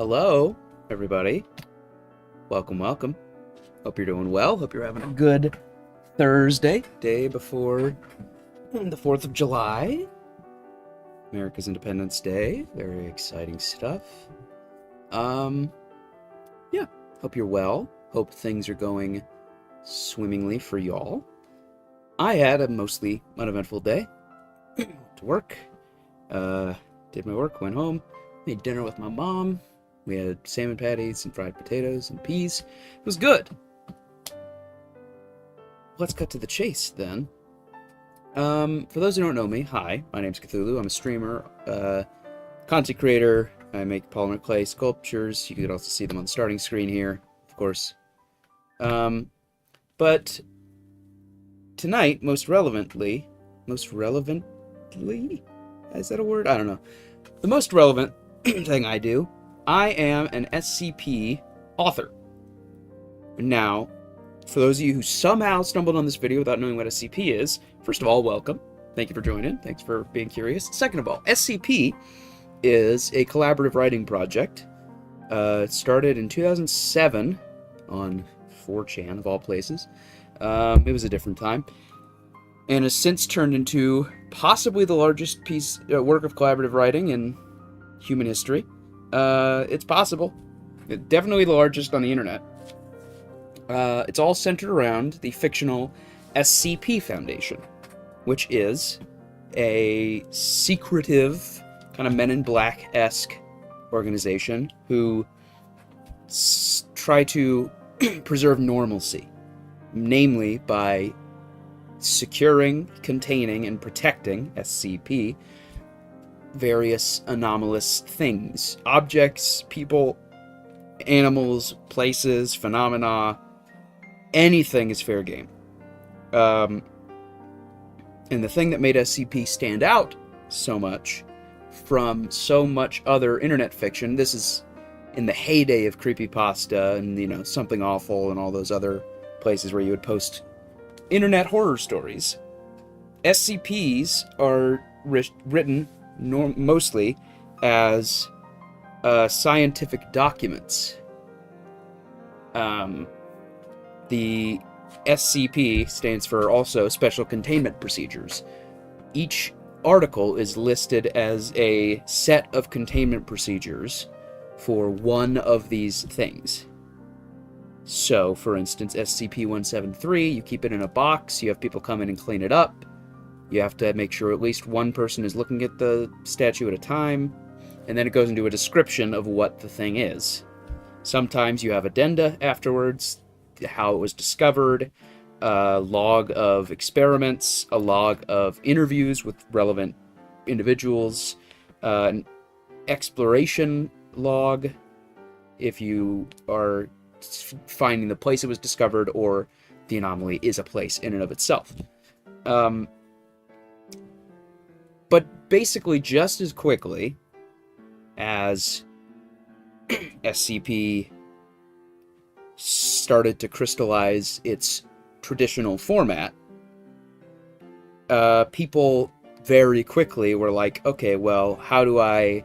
Hello, everybody. Welcome. Hope you're doing well. Hope you're having a good Thursday, day before the 4th of July. America's Independence Day. Very exciting stuff. Yeah, hope you're well. Hope things are going swimmingly for y'all. I had a mostly uneventful day. To work. Did my work, went home, made dinner with my mom. We had salmon patties and fried potatoes and peas. It was good. Let's cut to the chase, then. For those who don't know me, hi, my name's Cthulhu. I'm a streamer, content creator. I make polymer clay sculptures. You can also see them on the starting screen here, of course. But tonight, most relevantly, is that a word? I don't know. The most relevant thing I do, I am an SCP author. Now, for those of you who somehow stumbled on this video without knowing what SCP is, first of all, welcome. Thank you for joining. Thanks for being curious. Second of all, SCP is a collaborative writing project. It started in 2007 on 4chan, of all places. It was a different time. And has since turned into possibly the largest work of collaborative writing in human history. It's possible. Definitely the largest on the internet. It's all centered around the fictional SCP Foundation, which is a secretive, kind of Men in Black-esque organization who try to preserve normalcy, namely by securing, containing, and protecting SCP various anomalous things, objects, people, animals, places, phenomena. Anything is fair game. And the thing that made SCP stand out so much from so much other internet fiction, this is in the heyday of creepypasta and, Something Awful and all those other places where you would post internet horror stories. SCPs are written mostly as scientific documents. The SCP stands for also Special Containment Procedures. Each article is listed as a set of containment procedures for one of these things. So, for instance, SCP-173, you keep it in a box, you have people come in and clean it up. You have to make sure at least one person is looking at the statue at a time, and then it goes into a description of what the thing is. Sometimes you have addenda afterwards, how it was discovered, a log of experiments, a log of interviews with relevant individuals, an exploration log if you are finding the place it was discovered or the anomaly is a place in and of itself. But basically, just as quickly as SCP started to crystallize its traditional format, people very quickly were like, okay, well, how do I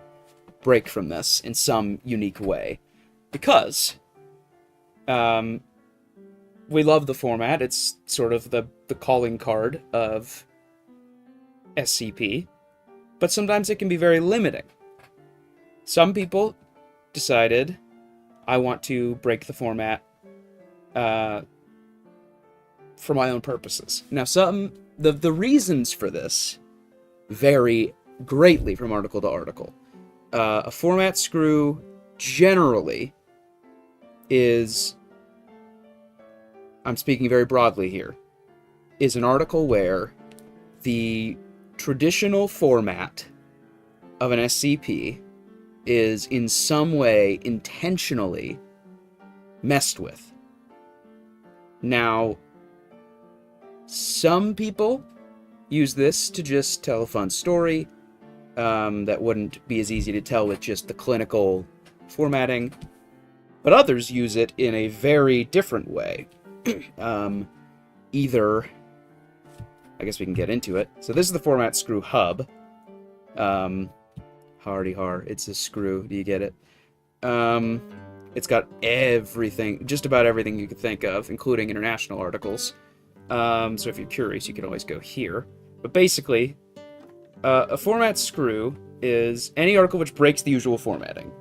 break from this in some unique way? Because we love the format. It's sort of the calling card of SCP, but sometimes it can be very limiting. Some people decided, I want to break the format for my own purposes. Now, the reasons for this vary greatly from article to article. A format screw generally is, I'm speaking very broadly here, is an article where the traditional format of an SCP is in some way intentionally messed with. Now, some people use this to just tell a fun story that wouldn't be as easy to tell with just the clinical formatting, but others use it in a very different way. Either, I guess we can get into it. So this is the format screw hub. Hardy har, it's a screw. Do you get it? It's got everything, just about everything you could think of, including international articles. So if you're curious, you can always go here. But basically, a format screw is any article which breaks the usual formatting.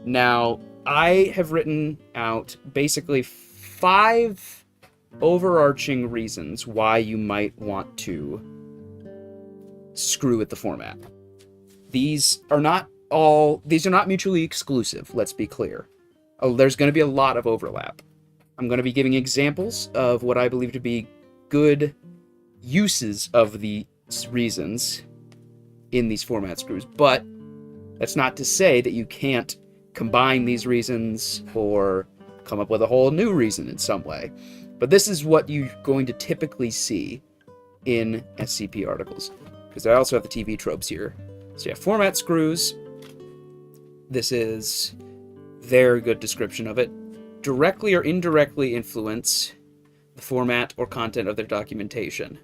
Now, I have written out basically 5 overarching reasons why you might want to screw with the format. These are not mutually exclusive, let's be clear. There's going to be a lot of overlap. I'm going to be giving examples of what I believe to be good uses of the reasons in these format screws, but that's not to say that you can't combine these reasons or come up with a whole new reason in some way. But this is what you're going to typically see in SCP articles, because I also have the TV tropes here. So yeah, format screws. This is very good description of it. Directly or indirectly influence the format or content of their documentation,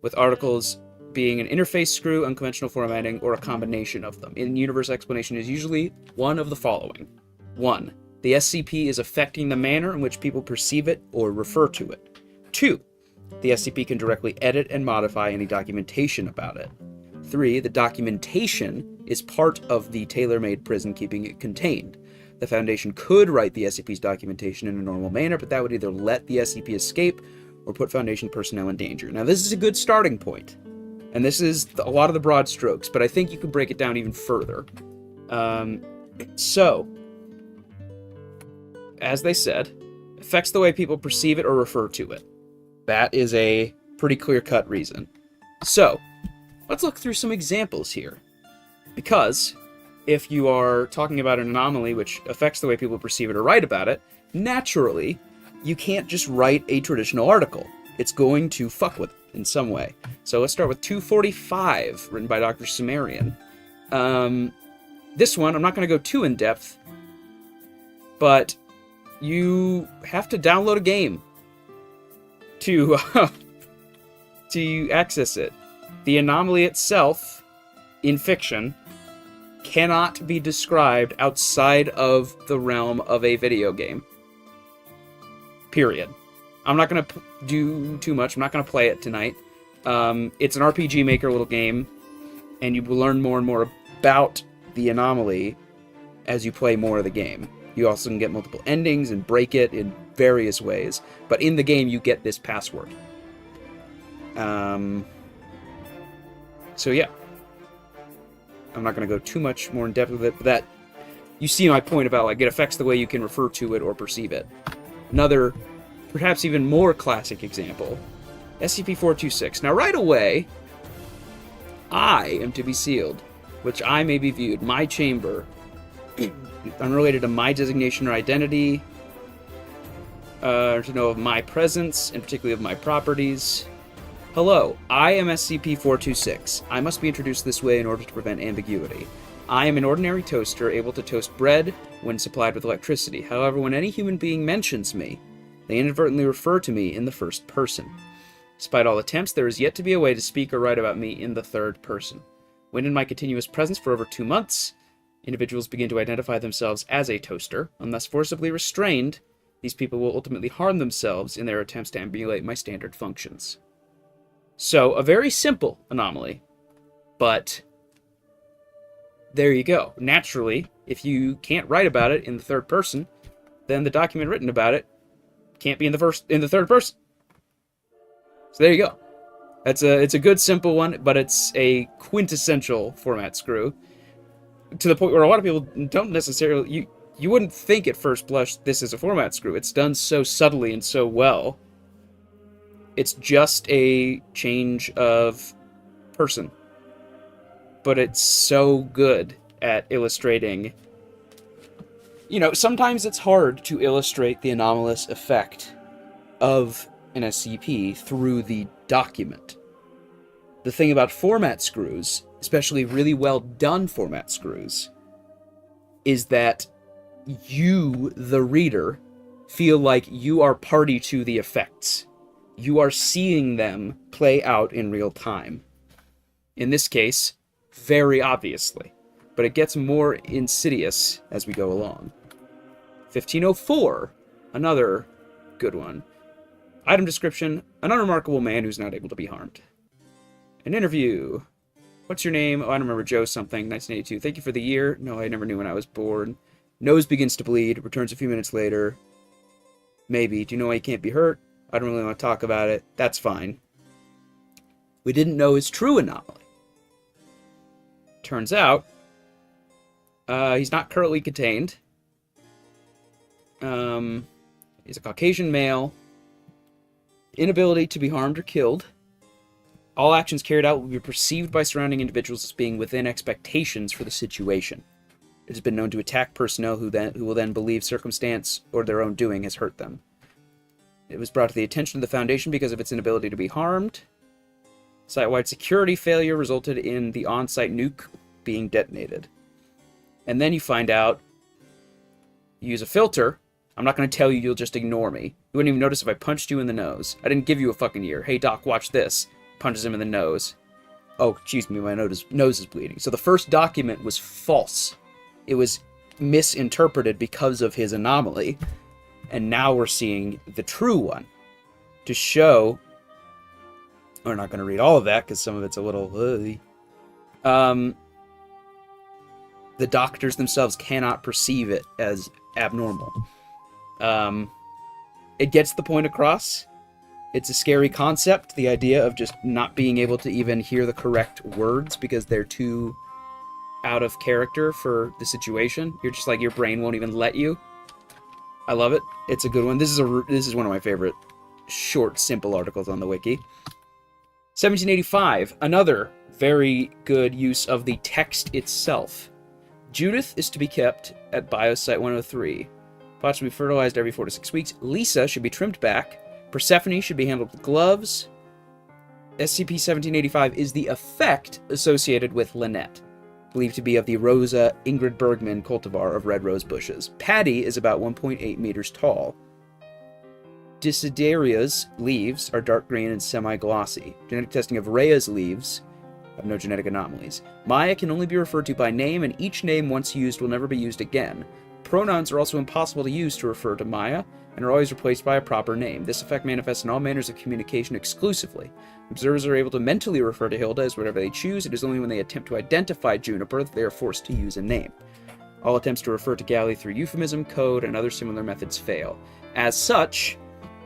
with articles being an interface screw, unconventional formatting, or a combination of them. In-universe explanation is usually one of the following. 1. The SCP is affecting the manner in which people perceive it or refer to it. 2. The SCP can directly edit and modify any documentation about it. 3. The documentation is part of the tailor-made prison keeping it contained. The Foundation could write the SCP's documentation in a normal manner, but that would either let the SCP escape or put Foundation personnel in danger. Now, this is a good starting point, and this is a lot of the broad strokes, but I think you can break it down even further. So, as they said, affects the way people perceive it or refer to it. That is a pretty clear-cut reason. So, let's look through some examples here. Because if you are talking about an anomaly which affects the way people perceive it or write about it, naturally, you can't just write a traditional article. It's going to fuck with it in some way. So let's start with 245, written by Dr. Sumerian. This one, I'm not going to go too in-depth, but you have to download a game to access it. The anomaly itself, in fiction, cannot be described outside of the realm of a video game. Period. I'm not going to do too much. I'm not going to play it tonight. It's an RPG Maker little game, and you will learn more and more about the anomaly as you play more of the game. You also can get multiple endings and break it in various ways, but in the game you get this password. So yeah. I'm not going to go too much more in depth with it, but that, you see my point about, like, it affects the way you can refer to it or perceive it. Another, perhaps even more classic example, SCP-426. Now, right away, I am to be sealed, which I may be viewed, my chamber, unrelated to my designation or identity, to know of my presence, and particularly of my properties. Hello, I am SCP-426. I must be introduced this way in order to prevent ambiguity. I am an ordinary toaster, able to toast bread when supplied with electricity. However, when any human being mentions me, they inadvertently refer to me in the first person. Despite all attempts, there is yet to be a way to speak or write about me in the third person. When in my continuous presence for over 2 months, individuals begin to identify themselves as a toaster. Unless forcibly restrained, these people will ultimately harm themselves in their attempts to emulate my standard functions. So, a very simple anomaly, but there you go. Naturally, if you can't write about it in the third person, then the document written about it can't be in the third person. So there you go. It's a good simple one, but it's a quintessential format screw, to the point where a lot of people don't necessarily, you wouldn't think at first blush this is a format screw. It's done so subtly and so well. It's just a change of person. But it's so good at illustrating. You know, sometimes it's hard to illustrate the anomalous effect of an SCP through the document. The thing about format screws, especially really well done format screws, is that you, the reader, feel like you are party to the effects. You are seeing them play out in real time. In this case, very obviously. but it gets more insidious as we go along. 1504, another good one. Item description, an unremarkable man who's not able to be harmed. An interview. What's your name? Oh, I don't remember. Joe something, 1982. Thank you for the year. No, I never knew when I was born. Nose begins to bleed. Returns a few minutes later. Maybe. Do you know why he can't be hurt? I don't really want to talk about it. That's fine. We didn't know his true anomaly. Turns out, he's not currently contained. He's a Caucasian male. Inability to be harmed or killed. All actions carried out will be perceived by surrounding individuals as being within expectations for the situation. It has been known to attack personnel who will then believe circumstance or their own doing has hurt them. It was brought to the attention of the Foundation because of its inability to be harmed. Site-wide security failure resulted in the on-site nuke being detonated. And then you find out, you use a filter. I'm not going to tell you, you'll just ignore me. You wouldn't even notice if I punched you in the nose. I didn't give you a fucking ear. Hey, Doc, watch this. Punches him in the nose. Oh, excuse me, my nose is bleeding. So the first document was false. It was misinterpreted because of his anomaly. And now we're seeing the true one. To show... We're not going to read all of that, because some of it's a little... the doctors themselves cannot perceive it as abnormal. It gets the point across. It's a scary concept, the idea of just not being able to even hear the correct words because they're too out of character for the situation. You're just like, your brain won't even let you. I love it. It's a good one. This is one of my favorite short, simple articles on the wiki. 1785, another very good use of the text itself. Judith is to be kept at Biosite 103. Pots should be fertilized every 4 to 6 weeks. Lisa should be trimmed back. Persephone should be handled with gloves. SCP-1785 is the effect associated with Lynette, believed to be of the Rosa Ingrid Bergman cultivar of red rose bushes. Patty is about 1.8 meters tall. Desideria's leaves are dark green and semi-glossy. Genetic testing of Rhea's leaves have no genetic anomalies. Maya can only be referred to by name, and each name once used will never be used again. Pronouns are also impossible to use to refer to Maya, and are always replaced by a proper name. This effect manifests in all manners of communication exclusively. Observers are able to mentally refer to Hilda as whatever they choose. It is only when they attempt to identify Juniper that they are forced to use a name. All attempts to refer to Gally through euphemism, code, and other similar methods fail. As such,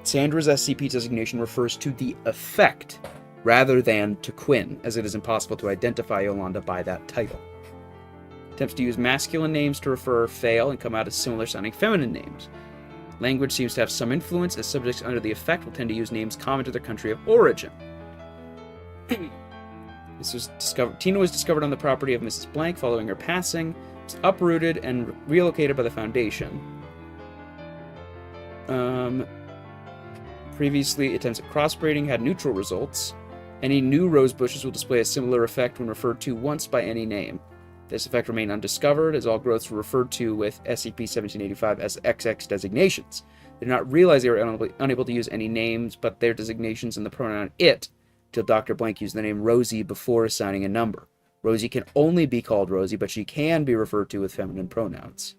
Sandra's SCP designation refers to the effect, rather than to Quinn, as it is impossible to identify Yolanda by that title. Attempts to use masculine names to refer fail and come out as similar-sounding feminine names. Language seems to have some influence, as subjects under the effect will tend to use names common to their country of origin. Tina was discovered on the property of Mrs. Blank following her passing. Was uprooted and relocated by the Foundation. Previously, attempts at crossbreeding had neutral results. Any new rose bushes will display a similar effect when referred to once by any name. This effect remained undiscovered, as all growths were referred to with SCP-1785 as XX designations. They did not realize they were unable to use any names but their designations and the pronoun it, till Dr. Blank used the name Rosie before assigning a number. Rosie can only be called Rosie, but she can be referred to with feminine pronouns.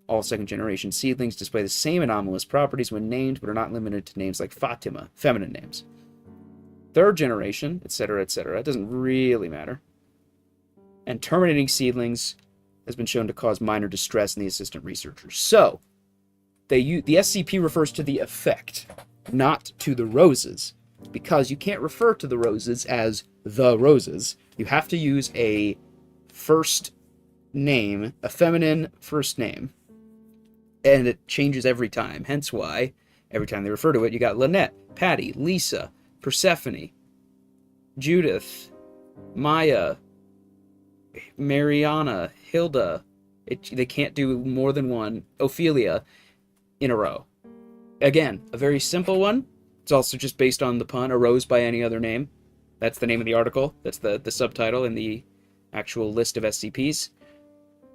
All second-generation seedlings display the same anomalous properties when named, but are not limited to names like Fatima, feminine names. Third generation, etc., etc., it doesn't really matter. And terminating seedlings has been shown to cause minor distress in the assistant researchers. So, the SCP refers to the effect, not to the roses, because you can't refer to the roses as the roses. You have to use a first name, a feminine first name, and it changes every time. Hence why, every time they refer to it, you got Lynette, Patty, Lisa, Persephone, Judith, Maya, Mariana, Hilda. They can't do more than one. Ophelia in a row. Again, a very simple one. It's also just based on the pun, a rose by any other name. That's the name of the article. That's the subtitle in the actual list of SCPs.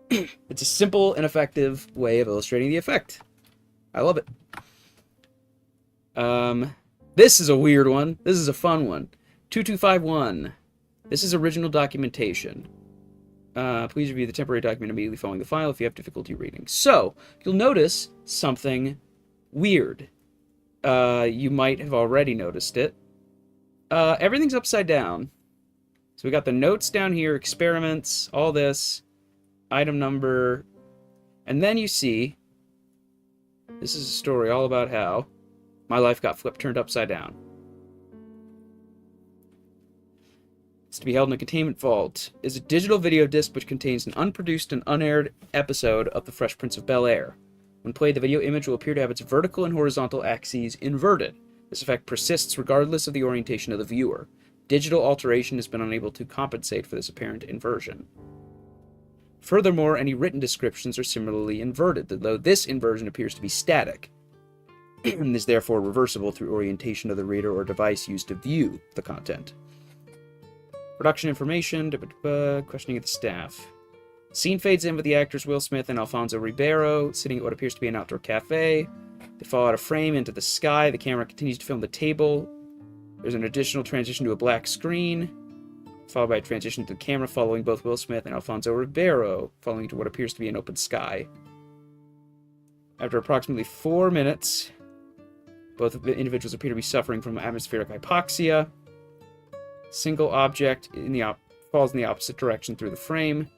It's a simple and effective way of illustrating the effect. I love it. This is a weird one. This is a fun one. 2251. This is original documentation. Please review the temporary document immediately following the file if you have difficulty reading. So, you'll notice something weird. You might have already noticed it. Everything's upside down. So we got the notes down here, experiments, all this, item number, and then you see, this is a story all about how my life got turned upside down. It's to be held in a containment vault. Is a digital video disc which contains an unproduced and unaired episode of The Fresh Prince of Bel-Air. When played, the video image will appear to have its vertical and horizontal axes inverted. This effect persists regardless of the orientation of the viewer. Digital alteration has been unable to compensate for this apparent inversion. Furthermore, any written descriptions are similarly inverted, though this inversion appears to be static, and is therefore reversible through orientation of the reader or device used to view the content. Production information, questioning of the staff. Scene fades in with the actors Will Smith and Alfonso Ribeiro sitting at what appears to be an outdoor cafe. They fall out of frame into the sky. The camera continues to film the table. There's an additional transition to a black screen, followed by a transition to the camera following both Will Smith and Alfonso Ribeiro, following to what appears to be an open sky. After approximately 4 minutes, both individuals appear to be suffering from atmospheric hypoxia. Single object falls in the opposite direction through the frame.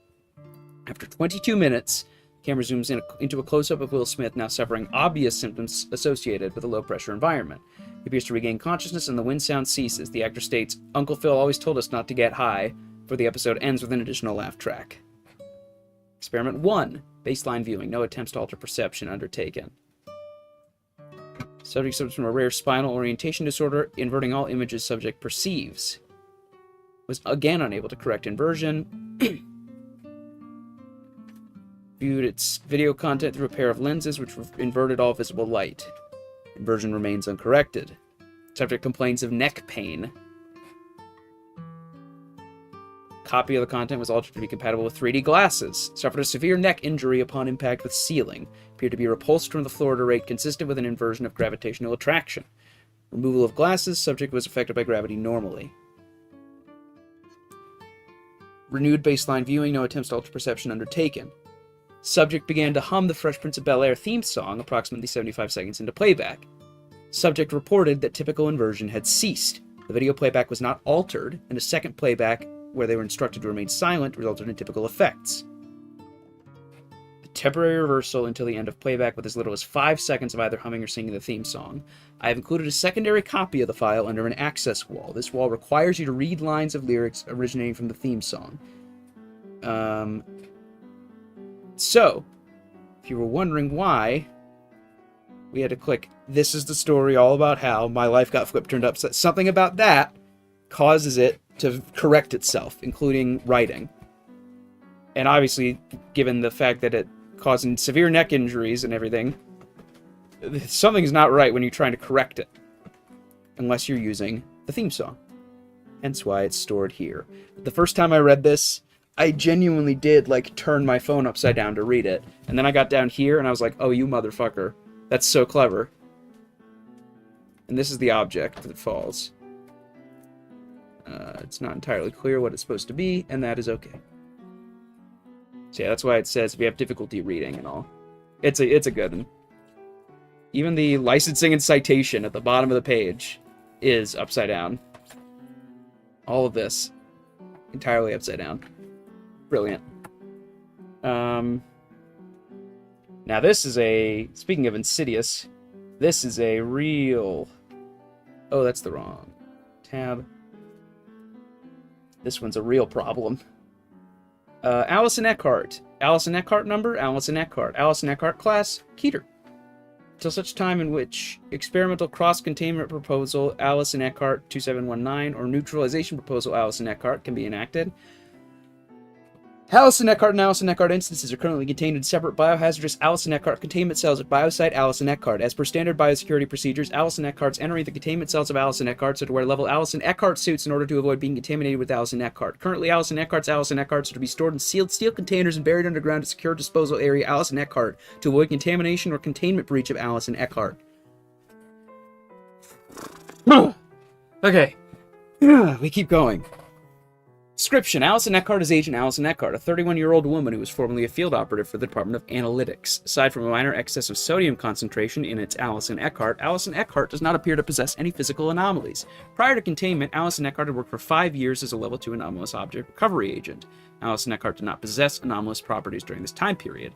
After 22 minutes, the camera zooms into a close-up of Will Smith, now suffering obvious symptoms associated with a low-pressure environment. He appears to regain consciousness, and the wind sound ceases. The actor states, "Uncle Phil always told us not to get high," for the episode ends with an additional laugh track. Experiment 1. Baseline viewing. No attempts to alter perception undertaken. Subject suffers from a rare spinal orientation disorder, inverting all images subject perceives. Was again unable to correct inversion. Viewed its video content through a pair of lenses which inverted all visible light. Inversion remains uncorrected. Subject complains of neck pain. Copy of the content was altered to be compatible with 3D glasses. Suffered a severe neck injury upon impact with ceiling. Appeared to be repulsed from the floor at a rate consistent with an inversion of gravitational attraction. Removal of glasses. Subject was affected by gravity normally. Renewed baseline viewing. No attempts to alter perception undertaken. Subject began to hum the Fresh Prince of Bel-Air theme song approximately 75 seconds into playback. Subject reported that typical inversion had ceased. The video playback was not altered, and a second playback, where they were instructed to remain silent, resulted in typical effects. The temporary reversal until the end of playback with as little as 5 seconds of either humming or singing the theme song. I have included a secondary copy of the file under an access wall. This wall requires you to read lines of lyrics originating from the theme song. So, if you were wondering why we had to click, this is the story all about how my life got turned upside, something about that causes it to correct itself, including writing. And obviously, given the fact that it causing severe neck injuries and everything, something's not right when you're trying to correct it. Unless you're using the theme song. Hence why it's stored here. The first time I read this, I genuinely did, turn my phone upside down to read it. And then I got down here, and I was like, oh, you motherfucker. That's so clever. And this is the object that falls. It's not entirely clear what it's supposed to be, and that is okay. So yeah, that's why it says if you have difficulty reading and all. It's a good one. Even the licensing and citation at the bottom of the page is upside down. All of this. Entirely upside down. Brilliant. Now this is speaking of insidious, this is a real... Oh, that's the wrong tab. This one's a real problem. Allison Eckhart. Allison Eckhart number, Allison Eckhart. Allison Eckhart class, Keter. Till such time in which experimental cross-containment proposal Allison Eckhart 2719 or neutralization proposal Allison Eckhart can be enacted. Allison Eckhart and Allison Eckhart instances are currently contained in separate biohazardous Allison Eckhart containment cells at biosite Allison Eckhart. As per standard biosecurity procedures, Allison Eckhart's entering the containment cells of Allison Eckhart are to wear level Allison Eckhart suits in order to avoid being contaminated with Allison Eckhart. Currently, Allison Eckhart's are to be stored in sealed steel containers and buried underground at secure disposal area Allison Eckhart to avoid contamination or containment breach of Allison Eckhart. Okay. We keep going. Description. Allison Eckhart is Agent Allison Eckhart, a 31-year-old woman who was formerly a field operative for the Department of Analytics. Aside from a minor excess of sodium concentration in its Allison Eckhart does not appear to possess any physical anomalies. Prior to containment, Allison Eckhart had worked for 5 years as a Level 2 anomalous object recovery agent. Allison Eckhart did not possess anomalous properties during this time period.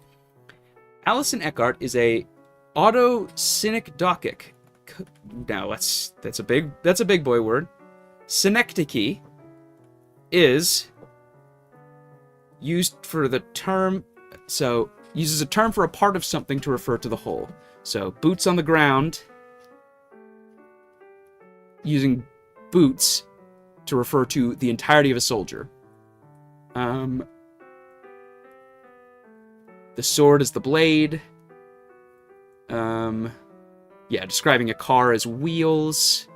Allison Eckhart is a autosynecdochic. Now that's a big boy word. Synecdoche is used for the term, so uses a term for a part of something to refer to the whole. So boots on the ground, using boots to refer to the entirety of a soldier. The sword is the blade. Yeah, describing a car as wheels.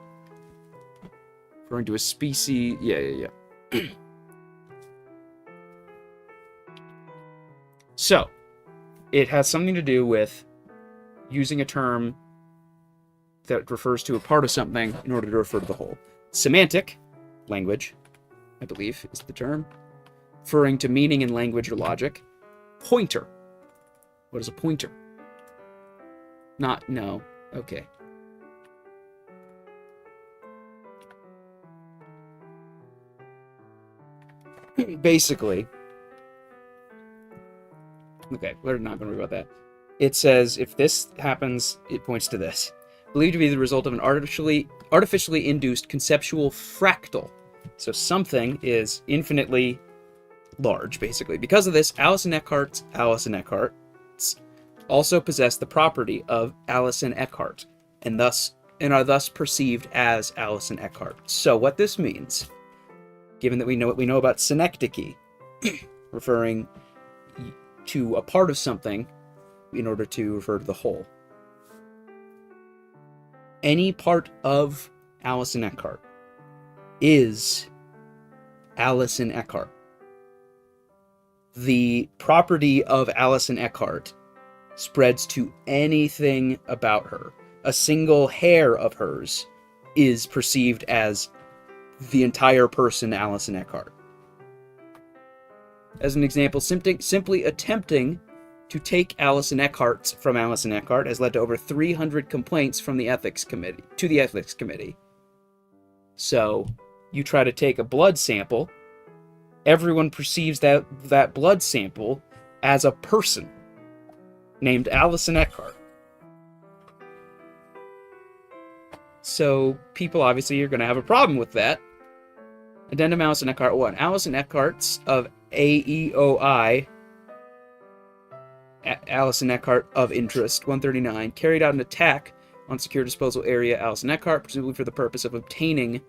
Referring to a species. Yeah. So, it has something to do with using a term that refers to a part of something in order to refer to the whole. Semantic, language, I believe is the term, referring to meaning in language or logic. Pointer. What is a pointer? No. Okay. Basically, okay, we're not going to worry about that. It says, if this happens, it points to this. Believed to be the result of an artificially induced conceptual fractal. So something is infinitely large, basically. Because of this, Allison Eckhart's also possess the property of Allison Eckhart, and are thus perceived as Allison Eckhart. So what this means, given that we know what we know about synecdoche, referring to a part of something in order to refer to the whole. Any part of Allison Eckhart is Allison Eckhart. The property of Allison Eckhart spreads to anything about her. A single hair of hers is perceived as the entire person Allison Eckhart. As an example, simply attempting to take Allison Eckhart from Allison Eckhart has led to over 300 complaints from the ethics committee. So, you try to take a blood sample, everyone perceives that blood sample as a person named Allison Eckhart. So, people obviously are going to have a problem with that. Addendum Allison Eckhart 1. Allison Eckhart's of AEOI, Allison Eckhart of Interest 139, carried out an attack on secure disposal area Allison Eckhart, presumably for the purpose of obtaining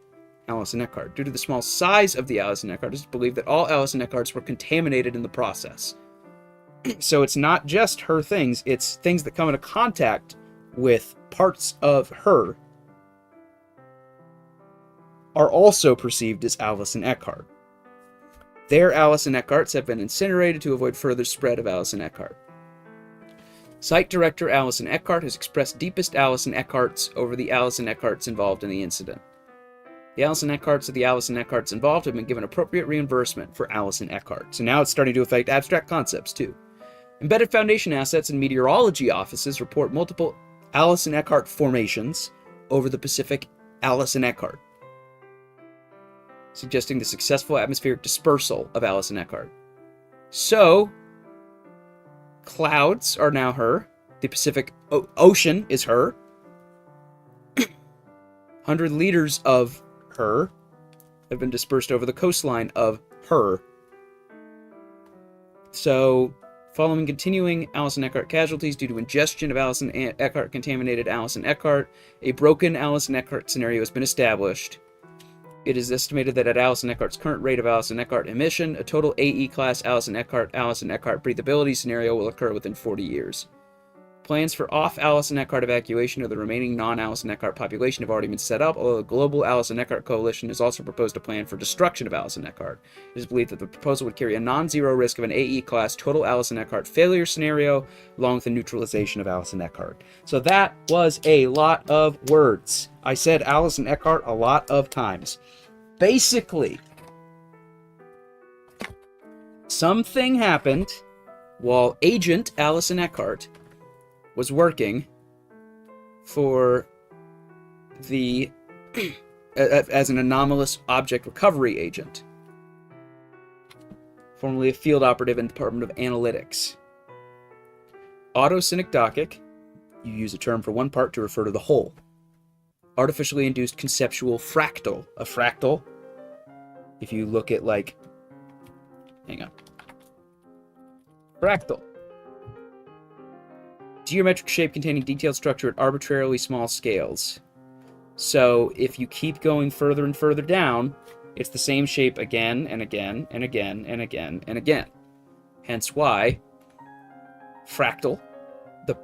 Allison Eckhart. Due to the small size of the Allison Eckhart, it is believed that all Allison Eckharts were contaminated in the process. So it's not just her things, it's things that come into contact with parts of her are also perceived as Allison Eckhart. Their Allison Eckharts have been incinerated to avoid further spread of Allison Eckhart. Site Director Allison Eckhart has expressed deepest Allison Eckharts over the Allison Eckharts involved in the incident. The Allison Eckharts of the Allison Eckharts involved have been given appropriate reimbursement for Allison Eckhart. So now it's starting to affect abstract concepts too. Embedded Foundation assets and meteorology offices report multiple Allison Eckhart formations over the Pacific Allison Eckhart, suggesting the successful atmospheric dispersal of Allison Eckhart. So, clouds are now her. The Pacific Ocean is her. 100 liters of her have been dispersed over the coastline of her. So, following continuing Allison Eckhart casualties due to ingestion of Allison Eckhart contaminated Allison Eckhart, a broken Allison Eckhart scenario has been established. It is estimated that at Allison Eckhart's current rate of Allison Eckhart emission, a total AE-class Allison Eckhart breathability scenario will occur within 40 years. Plans for off-Allison Eckhart evacuation of the remaining non-Allison Eckhart population have already been set up, although the Global Allison Eckhart Coalition has also proposed a plan for destruction of Allison Eckhart. It is believed that the proposal would carry a non-zero risk of an AE-class total Allison Eckhart failure scenario, along with the neutralization of Allison Eckhart. So that was a lot of words. I said Allison Eckhart a lot of times. Basically, Something happened while Agent Allison Eckhart was working for the as an anomalous object recovery agent, formerly a field operative in the Department of Analytics. Autosynecdochic, you use a term for one part to refer to the whole. Artificially induced conceptual fractal. A fractal, if you look at, like, hang on. Fractal. Geometric shape containing detailed structure at arbitrarily small scales. So if you keep going further and further down, it's the same shape again and again and again and again and again. Hence why fractal,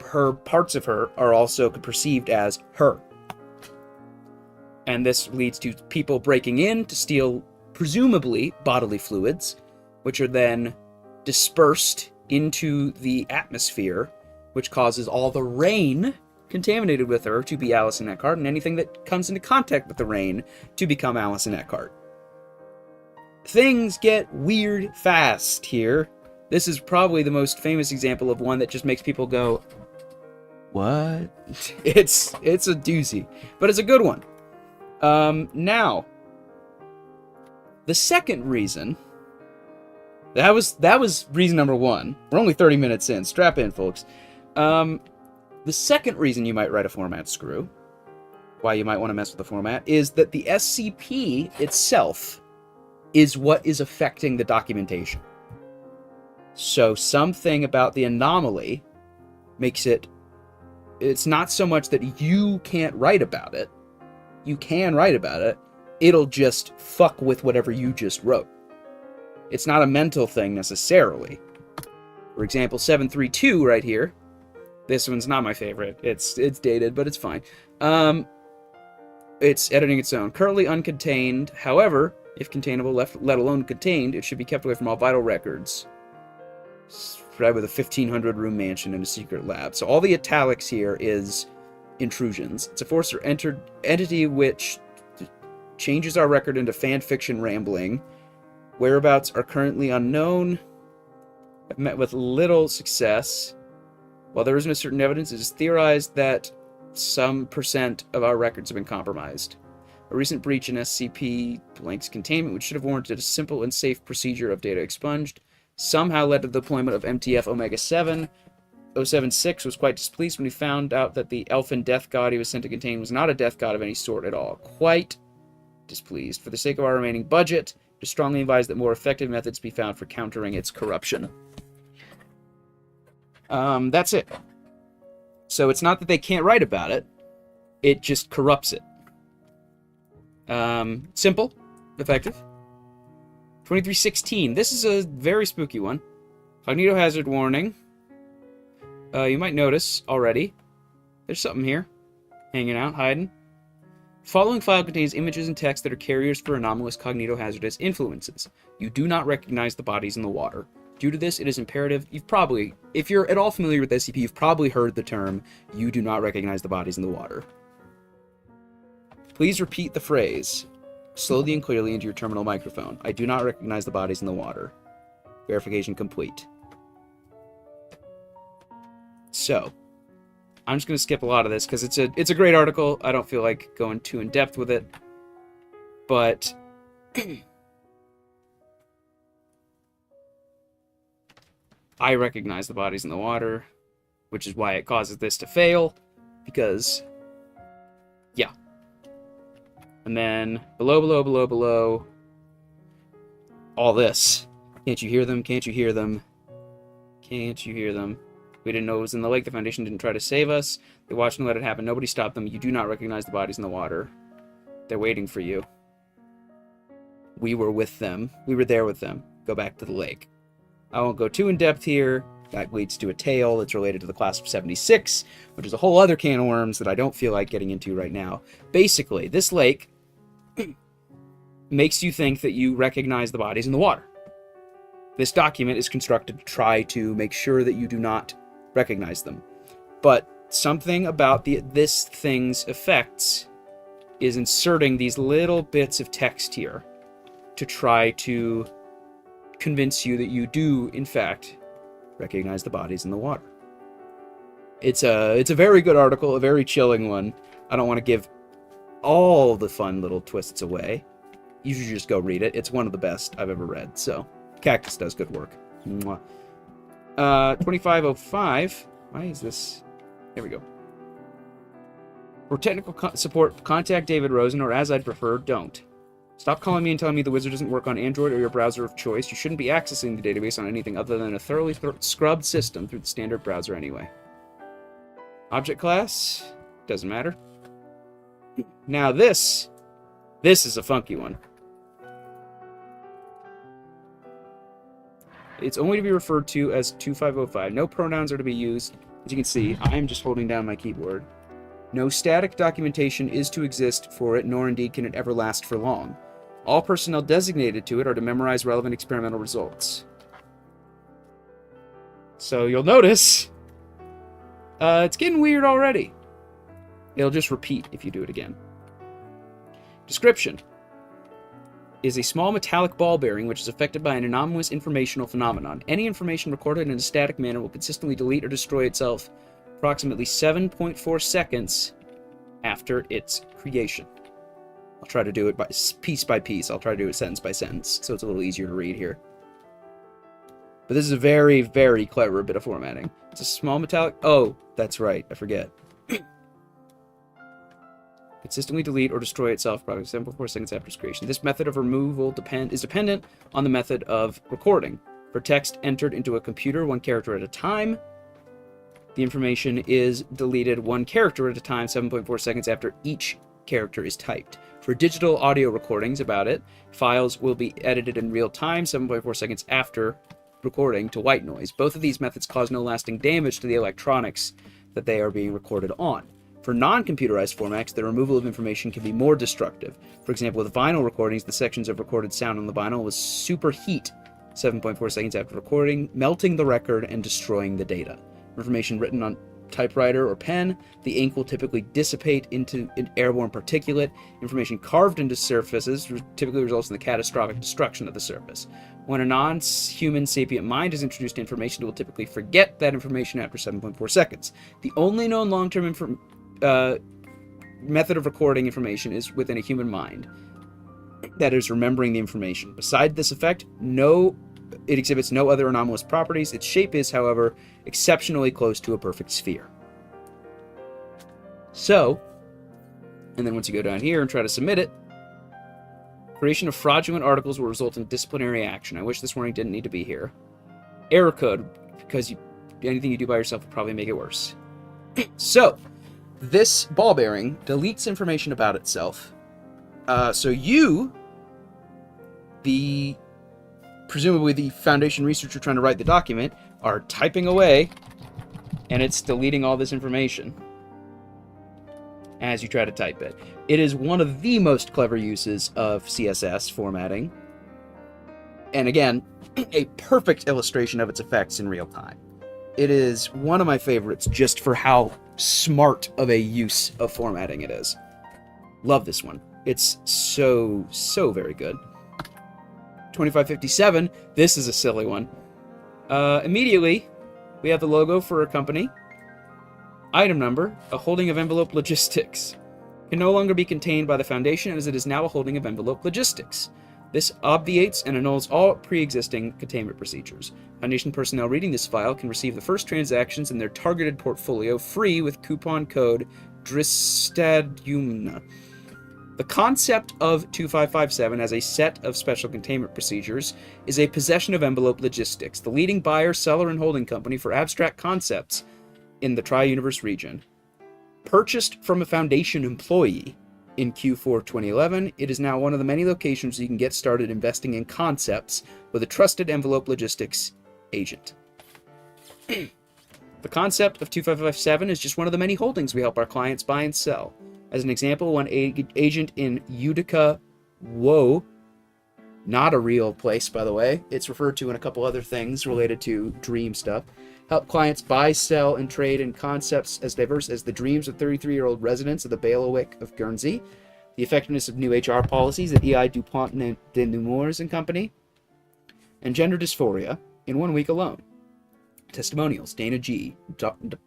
her parts of her are also perceived as her. And this leads to people breaking in to steal, presumably, bodily fluids, which are then dispersed into the atmosphere, which causes all the rain contaminated with her to be Allison Eckhart, and anything that comes into contact with the rain to become Allison Eckhart. Things get weird fast here. This is probably the most famous example of one that just makes people go, what? It's a doozy, but it's a good one. Now, the second reason, that was reason number one. We're only 30 minutes in. Strap in, folks. The second reason you might write a format screw, why you might want to mess with the format, is that the SCP itself is what is affecting the documentation. So something about the anomaly makes it's not so much that you can't write about it. You can write about it. It'll just fuck with whatever you just wrote. It's not a mental thing necessarily. For example, 732 right here. This one's not my favorite. It's dated, but it's fine. It's editing its own. Currently uncontained. However, if containable, let alone contained, it should be kept away from all vital records. Right, with a 1,500-room mansion and a secret lab. So all the italics here is intrusions. It's a force or entity which changes our record into fan fiction rambling. Whereabouts are currently unknown. I've met with little success. While there isn't certain evidence, it is theorized that some percent of our records have been compromised. A recent breach in SCP blank's containment, which should have warranted a simple and safe procedure of data expunged, somehow led to the deployment of MTF Omega-7. 076 was quite displeased when he found out that the elfin death god he was sent to contain was not a death god of any sort at all. Quite displeased. For the sake of our remaining budget, it is strongly advised that more effective methods be found for countering its corruption. That's it. So it's not that they can't write about it, it just corrupts it. Simple, effective. 2316. This is a very spooky one. Cognitohazard warning. You might notice already. There's something here. Hanging out, hiding. Following file contains images and text that are carriers for anomalous cognitohazardous influences. You do not recognize the bodies in the water. Due to this, it is imperative, if you're at all familiar with SCP, you've probably heard the term, you do not recognize the bodies in the water. Please repeat the phrase, slowly and clearly into your terminal microphone. I do not recognize the bodies in the water. Verification complete. So, I'm just going to skip a lot of this, because it's a great article. I don't feel like going too in-depth with it. But I recognize the bodies in the water, which is why it causes this to fail, because, yeah. And then, below, all this. Can't you hear them? Can't you hear them? Can't you hear them? We didn't know it was in the lake. The Foundation didn't try to save us. They watched and let it happen. Nobody stopped them. You do not recognize the bodies in the water. They're waiting for you. We were with them. We were there with them. Go back to the lake. I won't go too in-depth here. That leads to a tale that's related to the class of 76, which is a whole other can of worms that I don't feel like getting into right now. Basically, this lake makes you think that you recognize the bodies in the water. This document is constructed to try to make sure that you do not recognize them. But something about this thing's effects is inserting these little bits of text here to try to convince you that you do, in fact, recognize the bodies in the water. It's a very good article, a very chilling one. I don't want to give all the fun little twists away. You should just go read it. It's one of the best I've ever read. So, Cactus does good work. Mwah. 2505. Why is this? There we go. For technical support, contact David Rosen, or as I'd prefer, don't. Stop calling me and telling me the wizard doesn't work on Android or your browser of choice. You shouldn't be accessing the database on anything other than a thoroughly scrubbed system through the standard browser anyway. Object class? Doesn't matter. Now this is a funky one. It's only to be referred to as 2505. No pronouns are to be used. As you can see, I'm just holding down my keyboard. No static documentation is to exist for it, nor indeed can it ever last for long. All personnel designated to it are to memorize relevant experimental results. So you'll notice, it's getting weird already. It'll just repeat if you do it again. Description is a small metallic ball bearing which is affected by an anomalous informational phenomenon. Any information recorded in a static manner will consistently delete or destroy itself approximately 7.4 seconds after its creation. I'll try to do it piece by piece. I'll try to do it sentence by sentence, so it's a little easier to read here. But this is a very, very clever bit of formatting. It's a small metallic... Oh, that's right. I forget. Consistently delete or destroy itself approximately 7.4 seconds after its creation. This method of removal is dependent on the method of recording. For text entered into a computer, one character at a time, the information is deleted one character at a time, 7.4 seconds after each character is typed. For digital audio recordings about it, files will be edited in real time, 7.4 seconds after recording, to white noise. Both of these methods cause no lasting damage to the electronics that they are being recorded on. For non-computerized formats, the removal of information can be more destructive. For example, with vinyl recordings, the sections of recorded sound on the vinyl will superheat 7.4 seconds after recording, melting the record and destroying the data. Information written on typewriter or pen, the ink will typically dissipate into an airborne particulate. Information carved into surfaces typically results in the catastrophic destruction of the surface. When a non-human sapient mind is introduced to information, it will typically forget that information after 7.4 seconds. The only known long-term method of recording information is within a human mind. That is, remembering the information. Besides this effect, it exhibits no other anomalous properties. Its shape is, however, exceptionally close to a perfect sphere. So, and then once you go down here and try to submit it, creation of fraudulent articles will result in disciplinary action. I wish this warning didn't need to be here. Error code, because anything you do by yourself will probably make it worse. So, this ball bearing deletes information about itself. So you, presumably the Foundation researcher trying to write the document, are typing away, and it's deleting all this information as you try to type it. It is one of the most clever uses of CSS formatting, and again, a perfect illustration of its effects in real time. It is one of my favorites just for how smart of a use of formatting it is. Love this one. It's so very good. 2557, this is a silly one. Immediately, we have the logo for a company. Item number, a holding of envelope logistics. Can no longer be contained by the Foundation as it is now a holding of envelope logistics. This obviates and annuls all pre-existing containment procedures. Foundation personnel reading this file can receive the first transactions in their targeted portfolio free with coupon code DRISTADUMNA. The concept of 2557 as a set of special containment procedures is a possession of envelope logistics, the leading buyer, seller, and holding company for abstract concepts in the Tri-Universe region. Purchased from a Foundation employee in Q4 2011, it is now one of the many locations you can get started investing in concepts with a trusted envelope logistics agent. The concept of 2557 is just one of the many holdings we help our clients buy and sell. As an example, one agent in Utica, not a real place, by the way. It's referred to in a couple other things related to dream stuff. Help clients buy, sell, and trade in concepts as diverse as the dreams of 33-year-old residents of the bailiwick of Guernsey, the effectiveness of new HR policies at EI Dupont de Nemours and Company, and gender dysphoria in 1 week alone. Testimonials: Dana G.,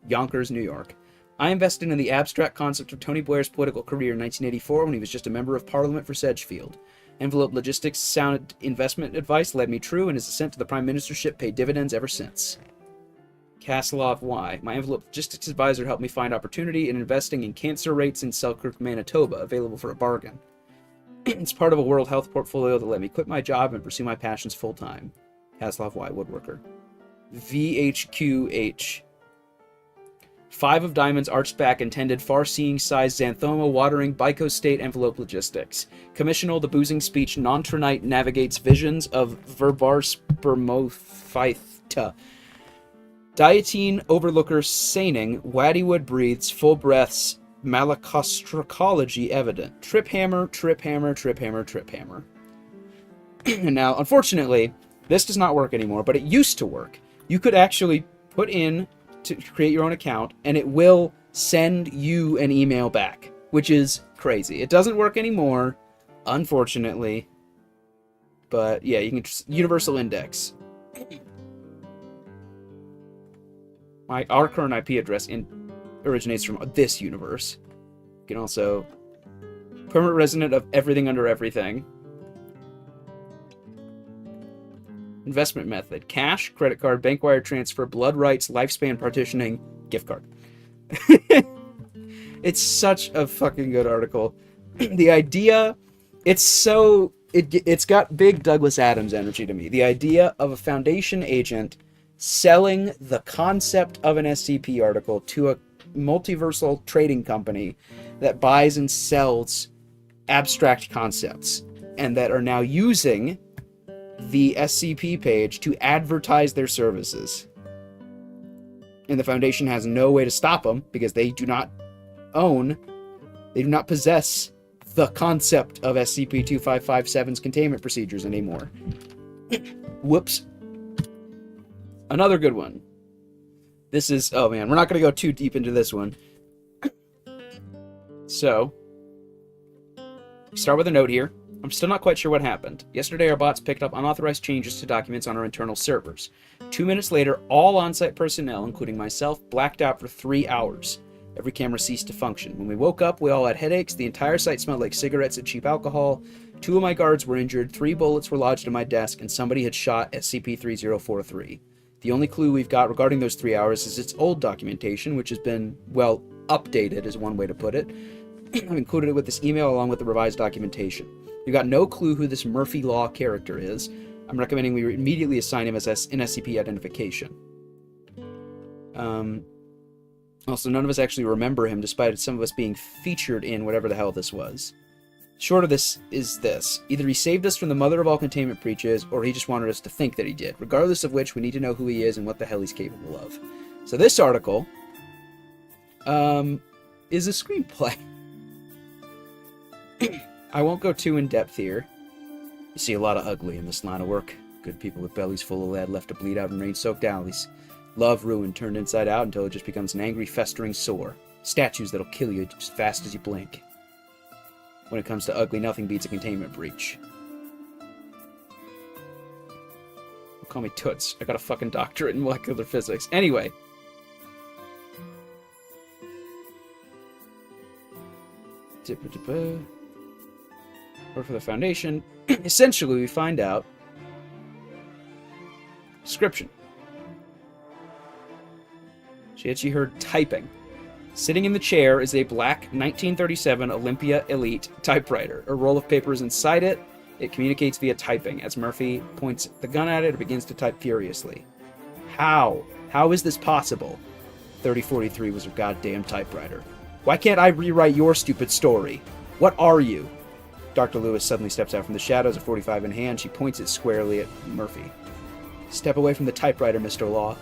Yonkers, New York. I invested in the abstract concept of Tony Blair's political career in 1984 when he was just a member of Parliament for Sedgefield. Envelope Logistics' sound investment advice led me true, and his ascent to the Prime Ministership paid dividends ever since. Castleov Y. My Envelope Logistics advisor helped me find opportunity in investing in cancer rates in Selkirk, Manitoba, available for a bargain. It's part of a World Health portfolio that let me quit my job and pursue my passions full-time. Castleov Y. Woodworker. VHQH. 5 of diamonds arched back intended far-seeing size xanthoma watering bicostate envelope logistics. Commissional the boozing speech nontronite navigates visions of verbar spermophyta. Dietine overlooker seining Waddywood breathes full breaths malacostricology evident. Trip hammer, trip hammer, trip hammer, trip hammer. Now, unfortunately, this does not work anymore, but it used to work. You could actually put in to create your own account, and it will send you an email back, which is crazy. It doesn't work anymore, unfortunately. But yeah, you can universal index. Our current IP address originates from this universe. You can also permanent resident of everything under everything. Investment method: cash, credit card, bank wire transfer, blood rights, lifespan partitioning, gift card. It's such a fucking good article. The idea, it's got big Douglas Adams energy to me. The idea of a Foundation agent selling the concept of an SCP article to a multiversal trading company that buys and sells abstract concepts, and that are now using the SCP page to advertise their services. And the Foundation has no way to stop them because they do not possess the concept of SCP-2557's containment procedures anymore. Whoops. Another good one. This is, oh man, we're not going to go too deep into this one. So, start with a note here. I'm still not quite sure what happened. Yesterday our bots picked up unauthorized changes to documents on our internal servers. 2 minutes later, all on-site personnel, including myself, blacked out for 3 hours. Every camera ceased to function. When we woke up, we all had headaches, the entire site smelled like cigarettes and cheap alcohol, 2 of my guards were injured, 3 bullets were lodged in my desk, and somebody had shot SCP-3043. The only clue we've got regarding those 3 hours is its old documentation, which has been, well, updated is one way to put it. I've included it with this email along with the revised documentation. We've got no clue who this Murphy Law character is. I'm recommending we immediately assign him as an SCP identification. Also, none of us actually remember him, despite some of us being featured in whatever the hell this was. Short of this is this. Either he saved us from the mother of all containment breaches, or he just wanted us to think that he did. Regardless of which, we need to know who he is and what the hell he's capable of. So this article is a screenplay. I won't go too in-depth here. You see a lot of ugly in this line of work. Good people with bellies full of lead left to bleed out in rain-soaked alleys. Love ruined, turned inside out until it just becomes an angry, festering sore. Statues that'll kill you as fast as you blink. When it comes to ugly, nothing beats a containment breach. Don't call me Toots. I got a fucking doctorate in molecular physics. Anyway. Work for the Foundation. Essentially, we find out. Description. She had heard typing. Sitting in the chair is a black 1937 Olympia Elite typewriter. A roll of paper is inside it. It communicates via typing. As Murphy points the gun at it, it begins to type furiously. How? How is this possible? 3043 was her goddamn typewriter. Why can't I rewrite your stupid story? What are you? Dr. Lewis suddenly steps out from the shadows, a 45 in hand. She points it squarely at Murphy. Step away from the typewriter, Mr. Law.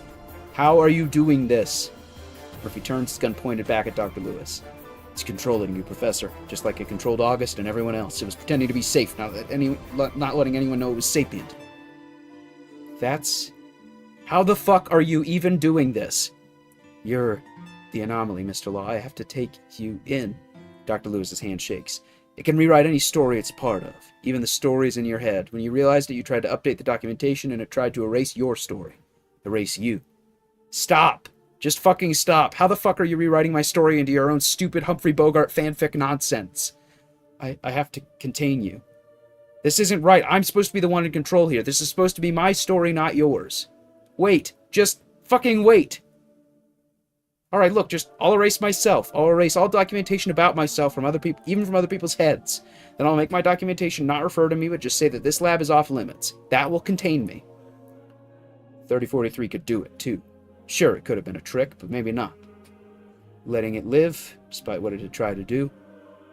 How are you doing this? Murphy turns, his gun pointed back at Dr. Lewis. It's controlling you, Professor, just like it controlled August and everyone else. It was pretending to be safe, not letting anyone know it was sapient. That's... How the fuck are you even doing this? You're the anomaly, Mr. Law. I have to take you in. Dr. Lewis's hand shakes. It can rewrite any story it's a part of, even the stories in your head. When you realized it, you tried to update the documentation, and it tried to erase your story. Erase you. Stop! Just fucking stop. How the fuck are you rewriting my story into your own stupid Humphrey Bogart fanfic nonsense? I have to contain you. This isn't right. I'm supposed to be the one in control here. This is supposed to be my story, not yours. Wait. Just fucking wait. Alright, look, I'll erase myself. I'll erase all documentation about myself from other people, even from other people's heads. Then I'll make my documentation not refer to me, but just say that this lab is off limits. That will contain me. 3043 could do it, too. Sure, it could have been a trick, but maybe not. Letting it live, despite what it had tried to do,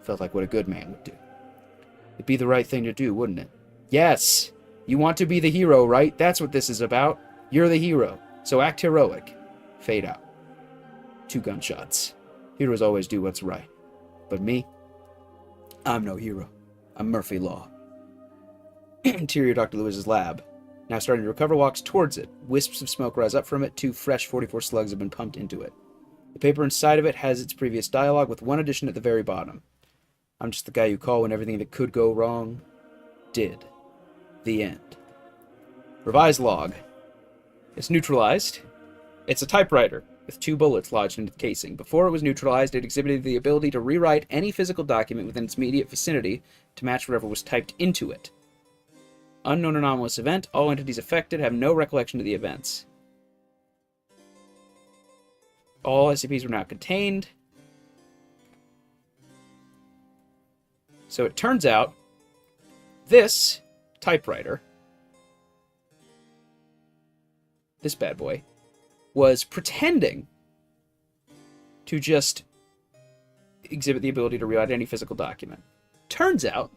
felt like what a good man would do. It'd be the right thing to do, wouldn't it? Yes! You want to be the hero, right? That's what this is about. You're the hero, so act heroic. Fade out. 2 gunshots. Heroes always do what's right. But me? I'm no hero. I'm Murphy Law. Interior Dr. Lewis's lab. Now starting to recover, walks towards it. Wisps of smoke rise up from it. 2 fresh 44 slugs have been pumped into it. The paper inside of it has its previous dialogue, with one addition at the very bottom. I'm just the guy you call when everything that could go wrong did. The end. Revised log. It's neutralized. It's a typewriter with 2 bullets lodged into the casing. Before it was neutralized, it exhibited the ability to rewrite any physical document within its immediate vicinity to match whatever was typed into it. Unknown anomalous event. All entities affected have no recollection of the events. All SCPs were now contained. So it turns out, this typewriter, this bad boy, was pretending to just exhibit the ability to rewrite any physical document. Turns out,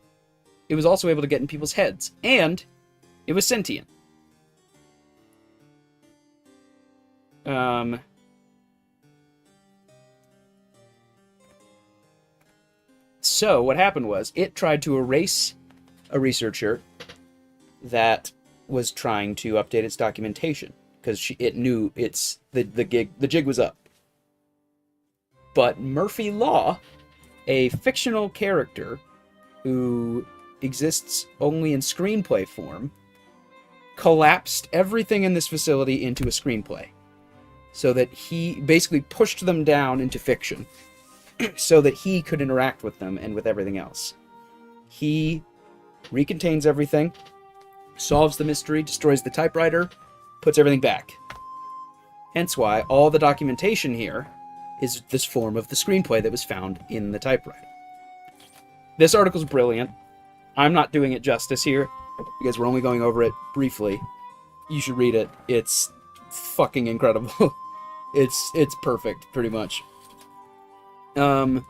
it was also able to get in people's heads, and it was sentient. So what happened was, it tried to erase a researcher that was trying to update its documentation, because it knew the jig was up. But Murphy Law, a fictional character who exists only in screenplay form, collapsed everything in this facility into a screenplay, so that he basically pushed them down into fiction, so that he could interact with them and with everything else. He recontains everything, solves the mystery, destroys the typewriter, puts everything back. Hence why all the documentation here is this form of the screenplay that was found in the typewriter. This article's brilliant. I'm not doing it justice here, because we're only going over it briefly. You should read it. It's fucking incredible. It's perfect, pretty much. Now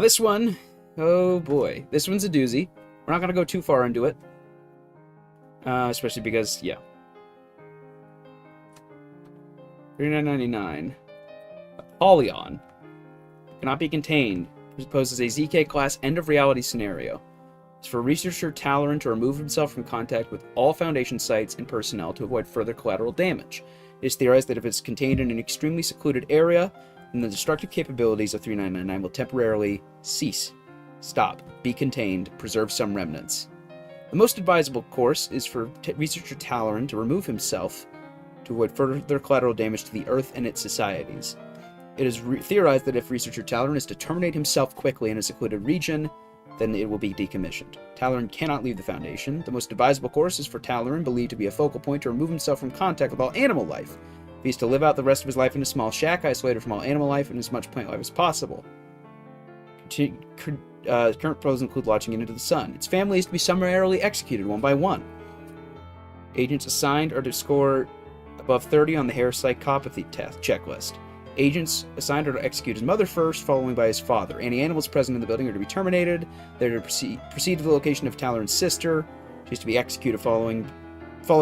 this one, oh boy, this one's a doozy. We're not gonna go too far into it, especially because, yeah. 3999. Apollyon cannot be contained. It poses a ZK class end of reality scenario. It's for researcher Talaran to remove himself from contact with all Foundation sites and personnel to avoid further collateral damage. It is theorized that if it's contained in an extremely secluded area, then the destructive capabilities of 3999 will temporarily cease. Stop. Be contained. Preserve some remnants. The most advisable course is for researcher Talaran to remove himself to avoid further collateral damage to the Earth and its societies. It is theorized that if researcher Talaran is to terminate himself quickly in a secluded region, then it will be decommissioned. Talaran cannot leave the Foundation. The most advisable course is for Talaran, believed to be a focal point, to remove himself from contact with all animal life. If he is to live out the rest of his life in a small shack, isolated from all animal life and as much plant life as possible. Current proposals include launching it into the sun. Its family is to be summarily executed one by one. Agents assigned are to score above 30 on the Harris psychopathy test checklist. Agents assigned are to execute his mother first, following by his father. Any animals present in the building are to be terminated. They're to proceed to the location of Talaran's sister. She's to be executed followed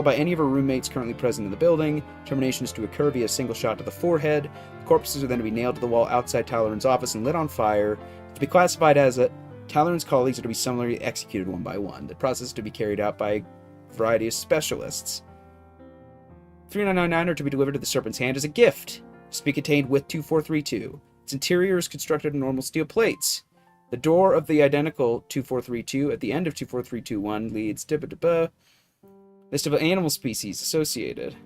by any of her roommates currently present in the building. Termination is to occur via a single shot to the forehead. The corpses are then to be nailed to the wall outside Talaran's office and lit on fire. To be classified as Talaran's colleagues are to be summarily executed one by one. The process is to be carried out by a variety of specialists. 3999 are to be delivered to the Serpent's Hand as a gift. It's to be contained with 2432. Its interior is constructed of normal steel plates. The door of the identical 2432 at the end of 24321 leads to list of animal species associated.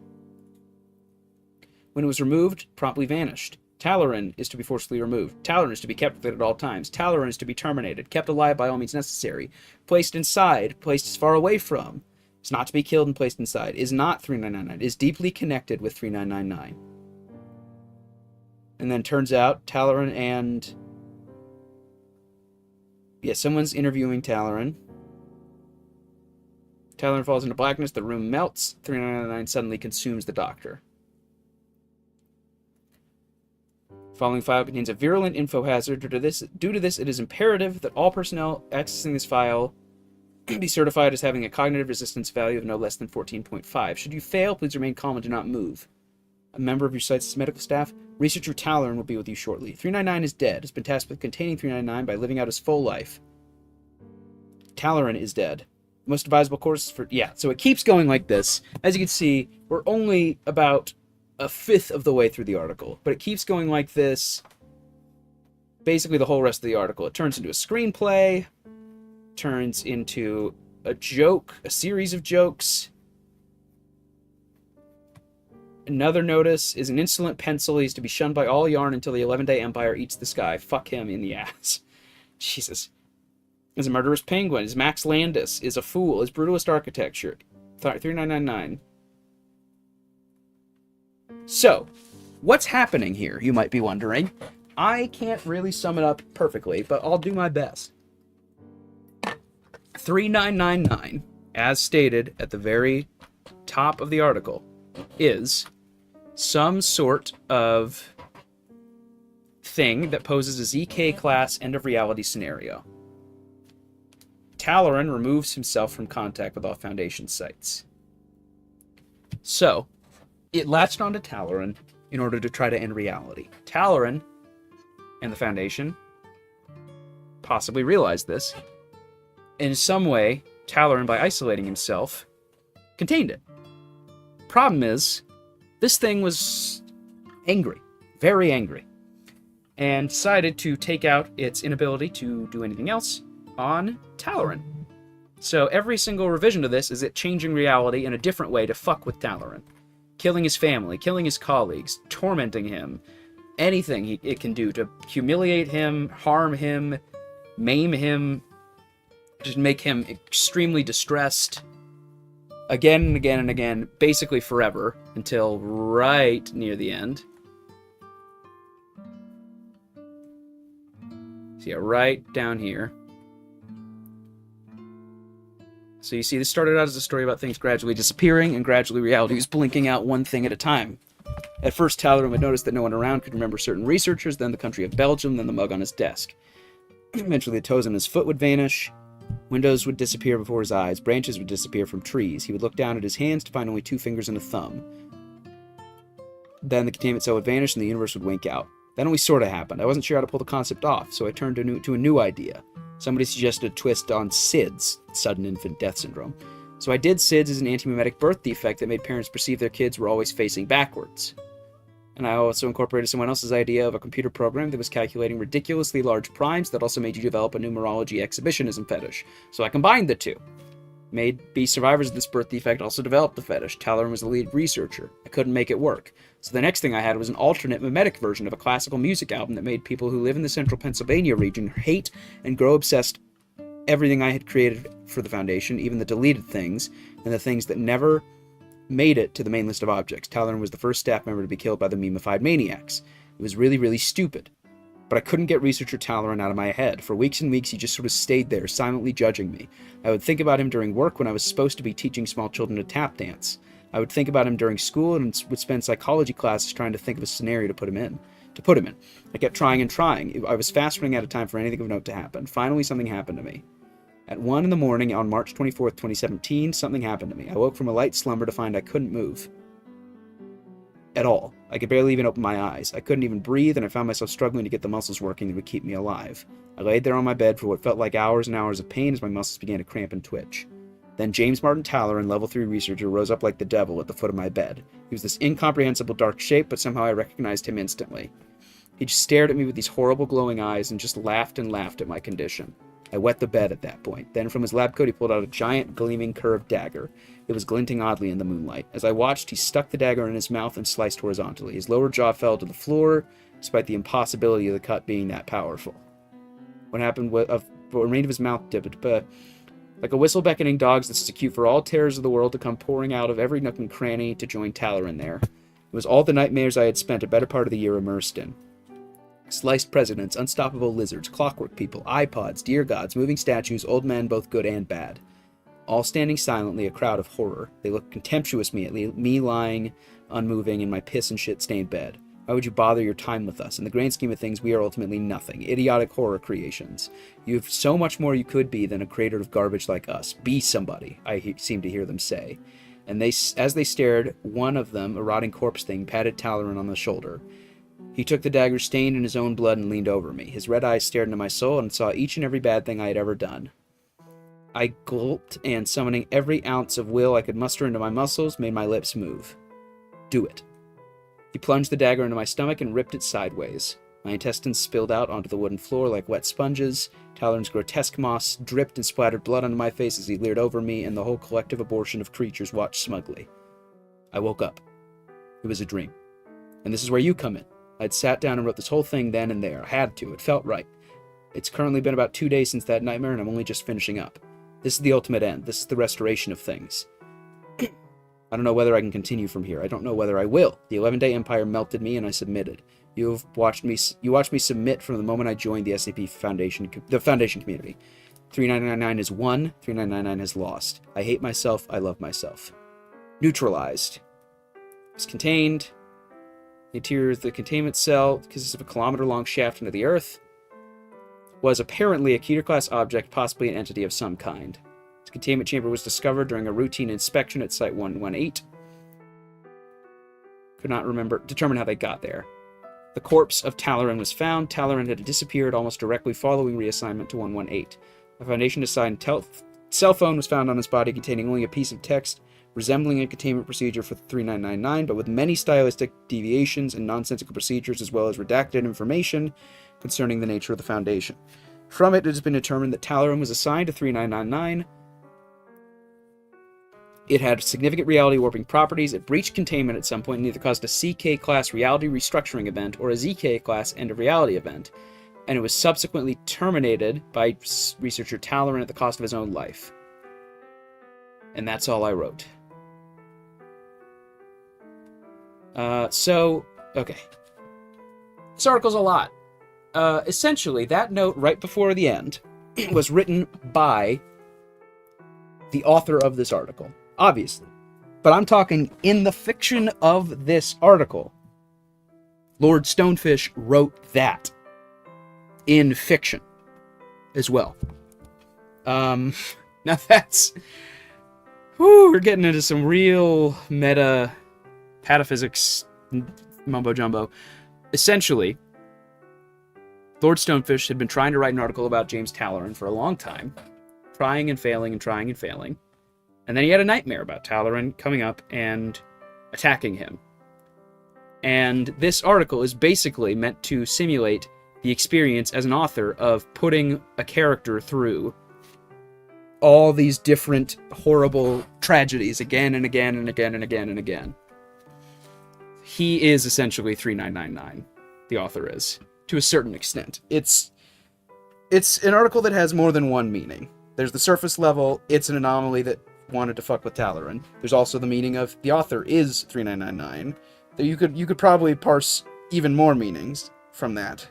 When it was removed, promptly vanished. Talaran is to be forcibly removed. Talaran is to be kept with it at all times. Talaran is to be terminated, kept alive by all means necessary. Placed inside, placed as far away from. Is not to be killed and placed inside. Is not 3999. Is deeply connected with 3999. And then turns out Talaran and... yeah, someone's interviewing Talaran. Talaran falls into blackness. The room melts. 3999 suddenly consumes the doctor. Following file contains a virulent info hazard. Due to this, it is imperative that all personnel accessing this file be certified as having a cognitive resistance value of no less than 14.5. Should you fail, please remain calm and do not move. A member of your site's medical staff, researcher Talaran, will be with you shortly. 399 is dead. Has been tasked with containing 399 by living out his full life. Talaran is dead. Most advisable course for... yeah, so it keeps going like this. As you can see, we're only about a fifth of the way through the article, but it keeps going like this basically the whole rest of the article. It turns into a screenplay, turns into a joke, a series of jokes. Another notice is an insolent pencil. He's to be shunned by all yarn until the 11-day Empire eats the sky. Fuck him in the ass. Jesus. Is a murderous penguin. Is Max Landis. Is a fool. Is brutalist architecture. 3999. So, what's happening here, you might be wondering. I can't really sum it up perfectly, but I'll do my best. 3999, as stated at the very top of the article, is some sort of thing that poses a ZK-class end-of-reality scenario. Talaran removes himself from contact with all Foundation sites. So, it latched onto Talaran in order to try to end reality. Talaran and the Foundation possibly realized this. In some way, Talaran, by isolating himself, contained it. Problem is, this thing was angry, very angry, and decided to take out its inability to do anything else on Talaran. So every single revision to this is it changing reality in a different way to fuck with Talaran. Killing his family, killing his colleagues, tormenting him, anything it can do to humiliate him, harm him, maim him, just make him extremely distressed, again and again and again, basically forever, until right near the end. So yeah, right down here. So you see, this started out as a story about things gradually disappearing, and gradually reality was blinking out one thing at a time. At first, Talaran would notice that no one around could remember certain researchers, then the country of Belgium, then the mug on his desk. Eventually, the toes on his foot would vanish, windows would disappear before his eyes, branches would disappear from trees. He would look down at his hands to find only 2 fingers and a thumb. Then the containment cell would vanish, and the universe would wink out. That only sort of happened. I wasn't sure how to pull the concept off, so I turned to a new idea. Somebody suggested a twist on SIDS, sudden infant death syndrome. So I did SIDS as an anti-mimetic birth defect that made parents perceive their kids were always facing backwards. And I also incorporated someone else's idea of a computer program that was calculating ridiculously large primes that also made you develop a numerology exhibitionism fetish. So I combined the two. Made B survivors of this birth defect also developed the fetish. Talaran was the lead researcher. I couldn't make it work. So the next thing I had was an alternate mimetic version of a classical music album that made people who live in the central Pennsylvania region hate and grow obsessed everything I had created for the Foundation, even the deleted things, and the things that never made it to the main list of objects. Talaran was the first staff member to be killed by the memified maniacs. It was really, really stupid. But I couldn't get researcher Talaran out of my head. For weeks and weeks, he just sort of stayed there, silently judging me. I would think about him during work when I was supposed to be teaching small children to tap dance. I would think about him during school and would spend psychology classes trying to think of a scenario to put him in. I kept trying and trying. I was fast running out of time for anything of note to happen. Finally, something happened to me. At 1 in the morning on March 24th, 2017, something happened to me. I woke from a light slumber to find I couldn't move. At all. I could barely even open my eyes. I couldn't even breathe, and I found myself struggling to get the muscles working that would keep me alive. I laid there on my bed for what felt like hours and hours of pain as my muscles began to cramp and twitch. Then James Martin Talaran, level 3 researcher, rose up like the devil at the foot of my bed. He was this incomprehensible dark shape, but somehow I recognized him instantly. He just stared at me with these horrible glowing eyes and just laughed and laughed at my condition. I wet the bed at that point. Then from his lab coat he pulled out a giant, gleaming, curved dagger. It was glinting oddly in the moonlight. As I watched, he stuck the dagger in his mouth and sliced horizontally. His lower jaw fell to the floor, despite the impossibility of the cut being that powerful. What happened what remained of his mouth dipped, but like a whistle beckoning dogs, this is a cue for all terrors of the world to come pouring out of every nook and cranny to join Talaran there. It was all the nightmares I had spent a better part of the year immersed in. Sliced presidents, unstoppable lizards, clockwork people, iPods, dear gods, moving statues, old men both good and bad. All standing silently, a crowd of horror. They looked contemptuously at me lying, unmoving, in my piss and shit-stained bed. Why would you bother your time with us? In the grand scheme of things, we are ultimately nothing. Idiotic horror creations. You have so much more you could be than a crater of garbage like us. Be somebody, I seem to hear them say. And as they stared, one of them, a rotting corpse thing, patted Talaran on the shoulder. He took the dagger stained in his own blood and leaned over me. His red eyes stared into my soul and saw each and every bad thing I had ever done. I gulped and, summoning every ounce of will I could muster into my muscles, made my lips move. Do it. He plunged the dagger into my stomach and ripped it sideways. My intestines spilled out onto the wooden floor like wet sponges. Talaran's grotesque moss dripped and splattered blood onto my face as he leered over me, and the whole collective abortion of creatures watched smugly. I woke up. It was a dream. And this is where you come in. I'd sat down and wrote this whole thing then and there. I had to. It felt right. It's currently been about 2 days since that nightmare, and I'm only just finishing up. This is the ultimate end. This is the restoration of things. I don't know whether I can continue from here. I don't know whether I will. The 11-day empire melted me, and I submitted. You watched me submit from the moment I joined the SCP Foundation, the Foundation community. 3999 has won. 3999 has lost. I hate myself. I love myself. Neutralized. It's contained. The interior of the containment cell consists of a kilometer-long shaft into the earth. Was apparently a Keter-class object, possibly an entity of some kind. The containment chamber was discovered during a routine inspection at Site 118. Could not determine how they got there. The corpse of Talaran was found. Talaran had disappeared almost directly following reassignment to 118. A Foundation-assigned cell phone was found on his body containing only a piece of text resembling a containment procedure for 3999, but with many stylistic deviations and nonsensical procedures, as well as redacted information concerning the nature of the Foundation. From it has been determined that Talaran was assigned to 3999. It had significant reality warping properties. It breached containment at some point and either caused a CK-class reality restructuring event or a ZK-class end-of-reality event, and it was subsequently terminated by researcher Talaran at the cost of his own life. And that's all I wrote. Okay. This article's a lot. Essentially, that note right before the end was written by the author of this article, obviously. But I'm talking in the fiction of this article. Lord Stonefish wrote that in fiction as well. Now that's... Whew, we're getting into some real meta pataphysics mumbo-jumbo. Essentially, Lord Stonefish had been trying to write an article about James Talaran for a long time, trying and failing and trying and failing. And then he had a nightmare about Talaran coming up and attacking him. And this article is basically meant to simulate the experience as an author of putting a character through all these different horrible tragedies again and again and again and again and again. He is essentially 3999. The author is, to a certain extent. It's an article that has more than one meaning. There's the surface level, it's an anomaly that wanted to fuck with Talaran. There's also the meaning of the author is 3999. That you could probably parse even more meanings from that.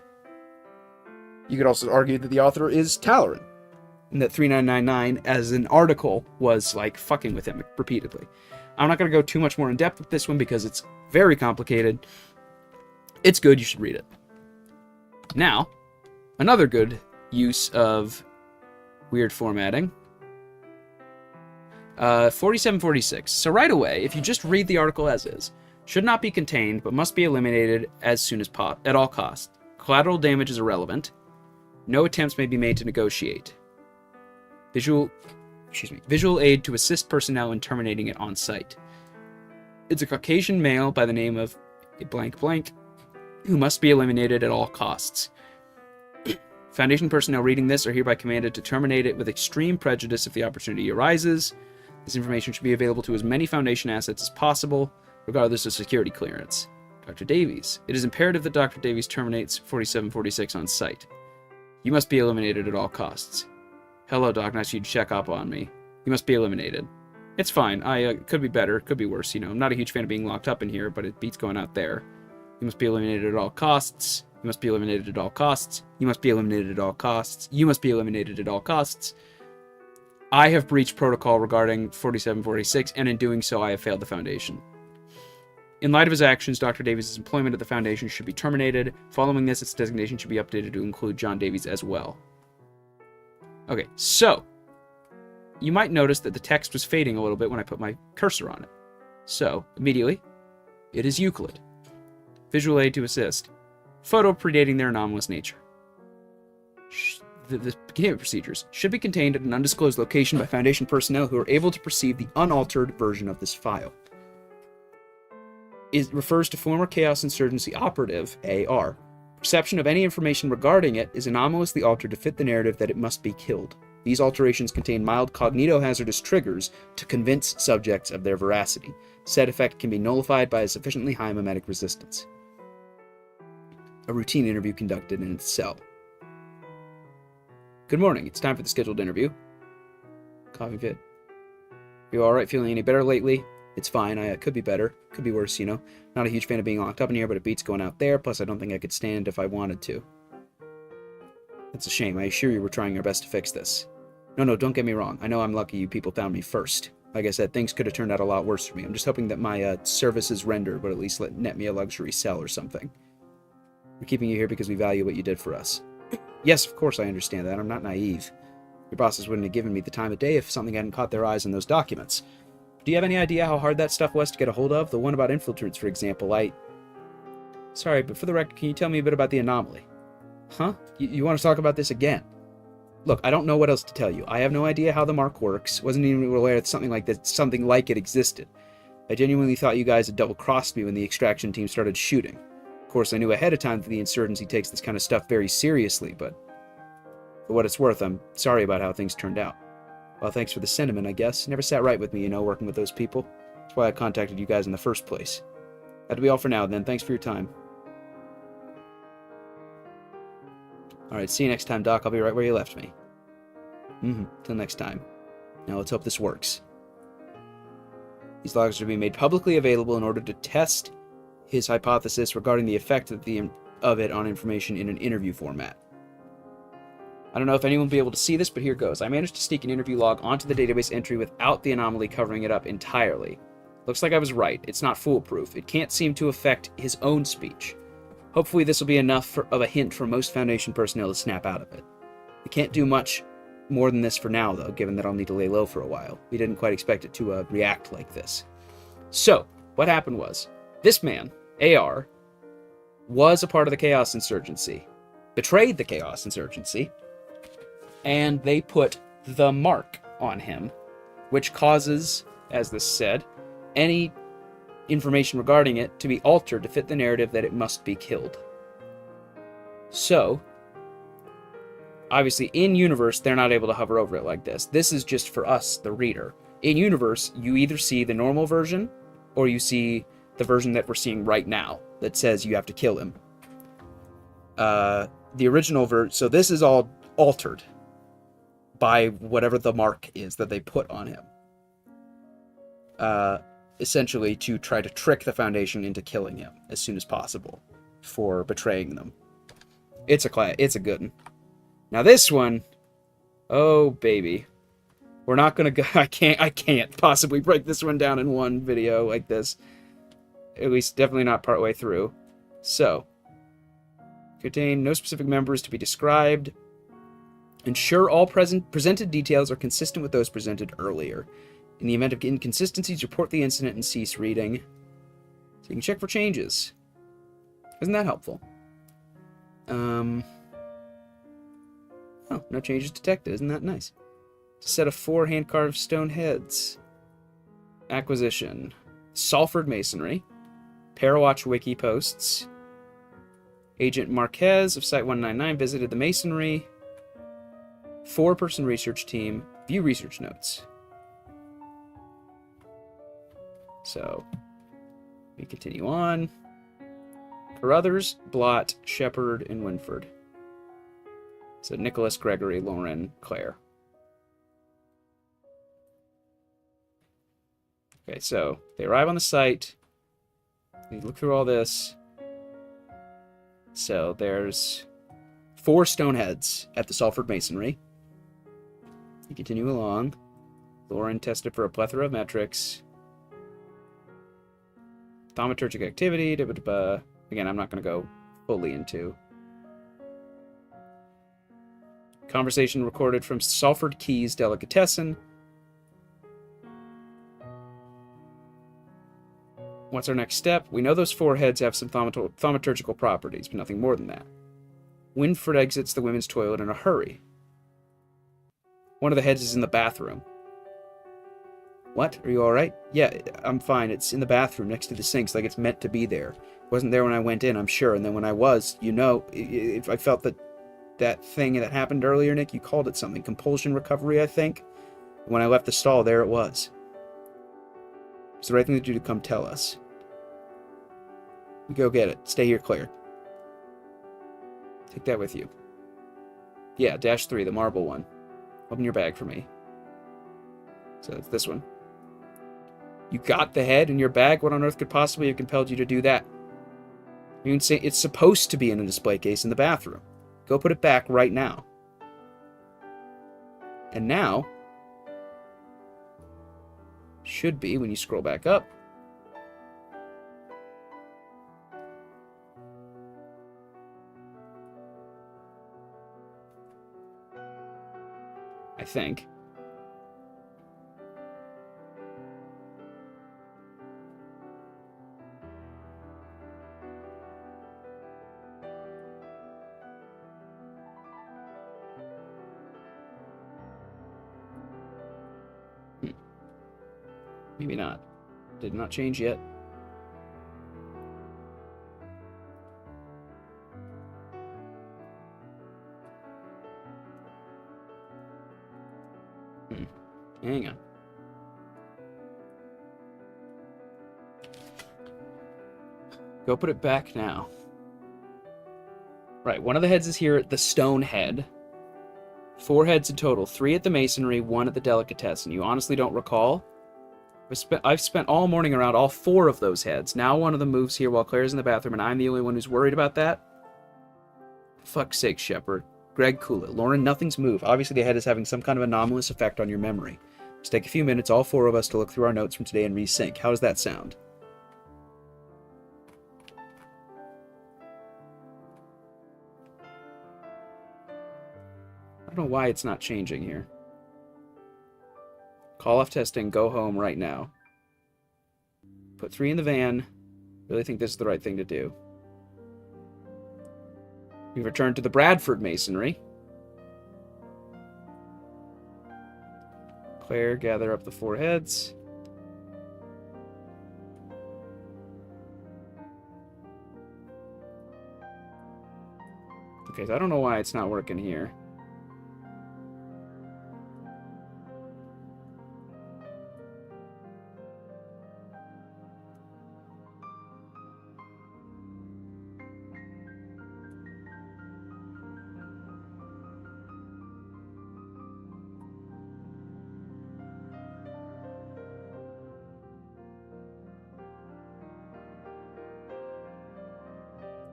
You could also argue that the author is Talaran, and that 3999 as an article was like fucking with him repeatedly. I'm not going to go too much more in depth with this one because it's very complicated. It's good, you should read it. Now, another good use of weird formatting. 4746. So right away, if you just read the article as is, should not be contained, but must be eliminated as soon as at all costs. Collateral damage is irrelevant. No attempts may be made to negotiate. Visual aid to assist personnel in terminating it on site. It's a Caucasian male by the name of blank blank. who must be eliminated at all costs. Foundation personnel reading this are hereby commanded to terminate it with extreme prejudice if the opportunity arises. This information should be available to as many Foundation assets as possible, regardless of security clearance. Dr. Davies. It is imperative that Dr. Davies terminates 4746 on site. You must be eliminated at all costs. Hello, Doc. Nice of you to check up on me. You must be eliminated. It's fine. Could be better. Could be worse. You know, I'm not a huge fan of being locked up in here, but it beats going out there. You must be eliminated at all costs. You must be eliminated at all costs. You must be eliminated at all costs. You must be eliminated at all costs. I have breached protocol regarding 4746, and in doing so, I have failed the Foundation. In light of his actions, Dr. Davies' employment at the Foundation should be terminated. Following this, its designation should be updated to include John Davies as well. Okay, so you might notice that the text was fading a little bit when I put my cursor on it. So, immediately, it is Euclid. Visual aid to assist. Photo predating their anomalous nature. The containment procedures should be contained at an undisclosed location by Foundation personnel who are able to perceive the unaltered version of this file. It refers to former Chaos Insurgency operative, AR. Perception of any information regarding it is anomalously altered to fit the narrative that it must be killed. These alterations contain mild cognitohazardous triggers to convince subjects of their veracity. Said effect can be nullified by a sufficiently high mimetic resistance. A routine interview conducted in its cell. Good morning. It's time for the scheduled interview. Coughing fit. You alright? Feeling any better lately? It's fine. I could be better. Could be worse, you know. Not a huge fan of being locked up in here, but it beats going out there. Plus, I don't think I could stand if I wanted to. That's a shame. I assure you we're trying our best to fix this. No, don't get me wrong. I know I'm lucky you people found me first. Like I said, things could have turned out a lot worse for me. I'm just hoping that my services rendered would at least net me a luxury cell or something. We're keeping you here because we value what you did for us. Yes, of course I understand that. I'm not naive. Your bosses wouldn't have given me the time of day if something hadn't caught their eyes in those documents. Do you have any idea how hard that stuff was to get a hold of? The one about infiltrates, for example. Sorry, but for the record, can you tell me a bit about the anomaly? Huh? You want to talk about this again? Look, I don't know what else to tell you. I have no idea how the mark works. Wasn't even aware that something like it existed. I genuinely thought you guys had double-crossed me when the extraction team started shooting. Of course, I knew ahead of time that the insurgency takes this kind of stuff very seriously, but for what it's worth, I'm sorry about how things turned out. Well, thanks for the sentiment, I guess. Never sat right with me, you know, working with those people. That's why I contacted you guys in the first place. That'll be all for now, then. Thanks for your time. Alright, see you next time, Doc. I'll be right where you left me. Till next time. Now let's hope this works. These logs are being made publicly available in order to test his hypothesis regarding the effect of it on information in an interview format. I don't know if anyone will be able to see this, but here goes. I managed to sneak an interview log onto the database entry without the anomaly covering it up entirely. Looks like I was right. It's not foolproof. It can't seem to affect his own speech. Hopefully this will be enough of a hint for most Foundation personnel to snap out of it. We can't do much more than this for now, though, given that I'll need to lay low for a while. We didn't quite expect it to react like this. So, what happened was, this man, AR, was a part of the Chaos Insurgency, betrayed the Chaos Insurgency, and they put the mark on him, which causes, as this said, any information regarding it to be altered to fit the narrative that it must be killed. So, obviously, in-universe, they're not able to hover over it like this. This is just for us, the reader. In-universe, you either see the normal version, or you see the version that we're seeing right now, that says you have to kill him. The original version, so this is all altered by whatever the mark is that they put on him. Essentially to try to trick the Foundation into killing him as soon as possible for betraying them. It's a good one. Now this one, oh baby, we're not gonna go. I can't possibly break this one down in one video like this. At least, definitely not partway through. So, contain no specific members to be described. Ensure all presented details are consistent with those presented earlier. In the event of inconsistencies, report the incident and cease reading. So you can check for changes. Isn't that helpful? Oh, no changes detected. Isn't that nice? It's a set of 4 hand-carved stone heads. Acquisition. Salford Masonry. Parawatch Wiki posts. Agent Marquez of Site 199 visited the masonry. 4-person research team. View research notes. So, we continue on. Carruthers, Blott, Shepard, and Winford. So Nicholas, Gregory, Lauren, Claire. Okay, so they arrive on the site. They look through all this. So there's 4 stone heads at the Salford Masonry. You continue along. Lauren tested for a plethora of metrics. Thaumaturgic activity. Again, I'm not going to go fully into. Conversation recorded from Salford Keys Delicatessen. What's our next step? We know those 4 heads have some thaumaturgical properties, but nothing more than that. Winford exits the women's toilet in a hurry. One of the heads is in the bathroom. What? Are you alright? Yeah, I'm fine. It's in the bathroom next to the sinks, like it's meant to be there. It wasn't there when I went in, I'm sure. And then when I was, you know, if I felt that thing that happened earlier, Nick, you called it something. Compulsion recovery, I think. When I left the stall, there it was. It's the right thing to do to come tell us. You go get it. Stay here, Claire. Take that with you. Yeah, -3, the marble one. Open your bag for me. So it's this one. You got the head in your bag? What on earth could possibly have compelled you to do that? You can say it's supposed to be in a display case in the bathroom. Go put it back right now. And now, should be when you scroll back up. I think. Maybe not. Did not change yet. Hang on. Go put it back now. Right, one of the heads is here at the stone head. 4 heads in total. 3 at the masonry, 1 at the delicatessen. You honestly don't recall? I've spent all morning around all 4 of those heads. Now one of them moves here while Claire's in the bathroom, and I'm the only one who's worried about that? Fuck's sake, Shepard. Greg, cool it. Lauren, nothing's moved. Obviously the head is having some kind of anomalous effect on your memory. Just take a few minutes, all 4 of us, to look through our notes from today and resync. How does that sound? I don't know why it's not changing here. Call off testing, go home right now. Put 3 in the van. Really think this is the right thing to do. We've returned to the Bradford Masonry. Claire, gather up the 4 heads. Okay, so I don't know why it's not working here.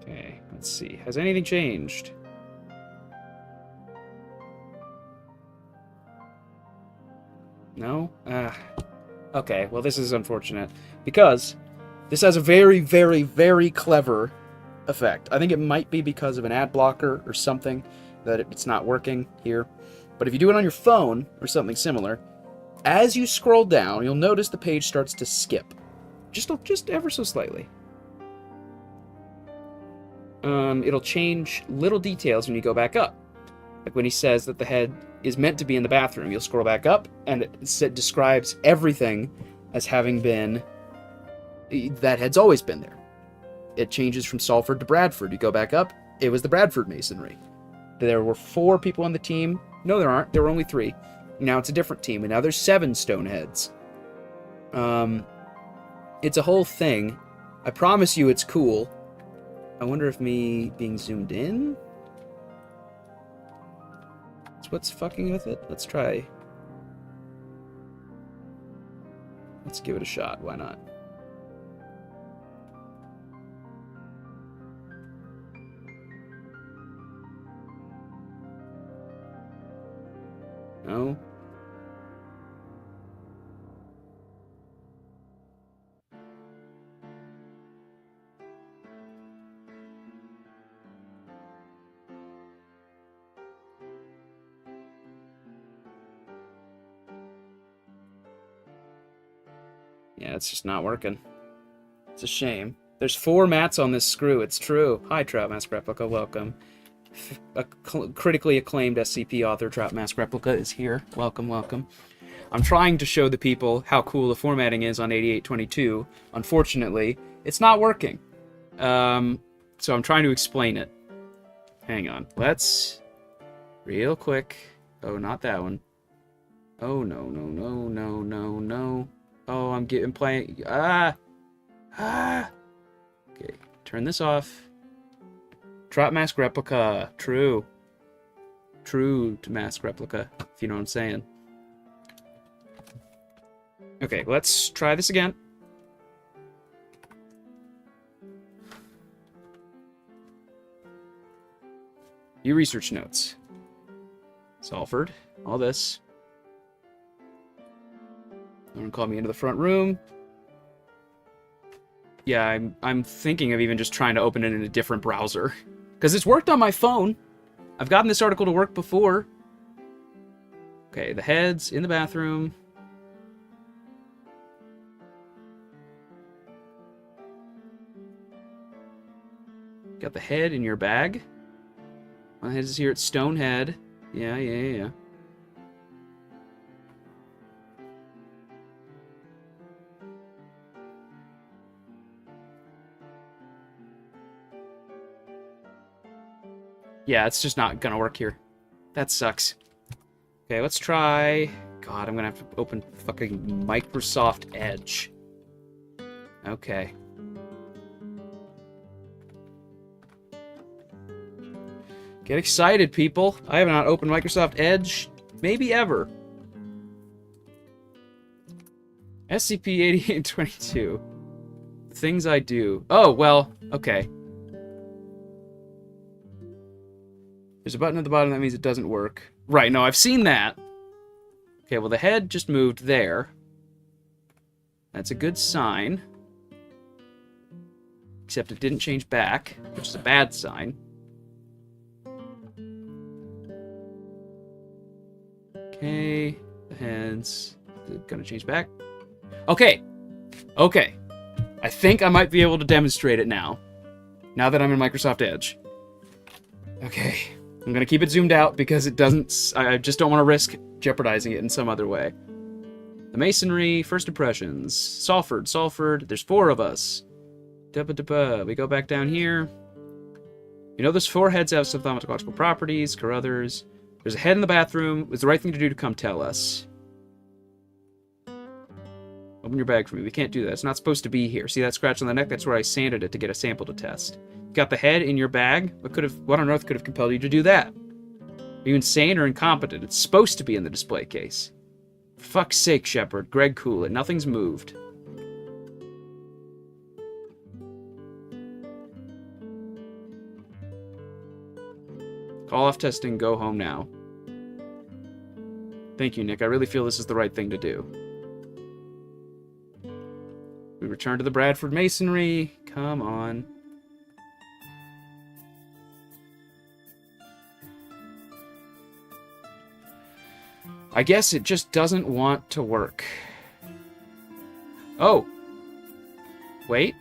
Okay, let's see. Has anything changed? No? Okay, well this is unfortunate. Because this has a very, very, very clever effect. I think it might be because of an ad blocker or something that it's not working here. But if you do it on your phone or something similar, as you scroll down, you'll notice the page starts to skip. Just ever so slightly. It'll change little details when you go back up. Like when he says that the head is meant to be in the bathroom, you'll scroll back up, and it describes everything as having been... That head's always been there. it changes from Salford to Bradford. You go back up, it was the Bradford masonry. There were 4 people on the team. No, there aren't. There were only 3. Now it's a different team, and now there's 7 Stoneheads. It's a whole thing. I promise you it's cool. I wonder if me being zoomed in? That's what's fucking with it? Let's try. Let's give it a shot. Why not? No? Yeah, it's just not working. It's a shame. There's 4 mats on this screw, it's true. Hi, Trout Mask Replica, welcome. A critically acclaimed SCP author, Trout Mask Replica, is here. Welcome, welcome. I'm trying to show the people how cool the formatting is on 8822. Unfortunately, it's not working. So I'm trying to explain it. Hang on. Let's... Real quick. Oh, not that one. Oh, no, no, no, no, no, no. Oh, I'm playing... Okay, turn this off. Trap Mask Replica. True. True to Mask Replica, if you know what I'm saying. Okay, let's try this again. View research notes. Salford. All this. Someone called me into the front room. Yeah, I'm thinking of even just trying to open it in a different browser. Because it's worked on my phone. I've gotten this article to work before. Okay, the head's in the bathroom. Got the head in your bag. My head is here at Stonehead. Yeah. Yeah, it's just not gonna work here. That sucks. Okay, let's try... God, I'm gonna have to open fucking Microsoft Edge. Okay. Get excited, people. I have not opened Microsoft Edge, maybe ever. SCP-8822. Things I do. Oh, well, okay. There's a button at the bottom, that means it doesn't work. Right, no, I've seen that. Okay, well, the head just moved there. That's a good sign. Except it didn't change back, which is a bad sign. Okay, the head's gonna change back. Okay, okay. I think I might be able to demonstrate it now. Now that I'm in Microsoft Edge. Okay. I'm gonna keep it zoomed out because it doesn't... I just don't want to risk jeopardizing it in some other way. The masonry, first impressions. Salford. There's 4 of us. We go back down here. You know those 4 heads have some thaumatological properties, Carruthers. There's a head in the bathroom. It was the right thing to do to come tell us. Open your bag for me. We can't do that. It's not supposed to be here. See that scratch on the neck? That's where I sanded it to get a sample to test. Got the head in your bag? What on earth could have compelled you to do that? Are you insane or incompetent? It's supposed to be in the display case. For fuck's sake, Shepard. Greg, cool it. Nothing's moved. Call off testing. Go home now. Thank you, Nick. I really feel this is the right thing to do. We return to the Bradford Masonry. Come on. I guess it just doesn't want to work. Oh. Wait.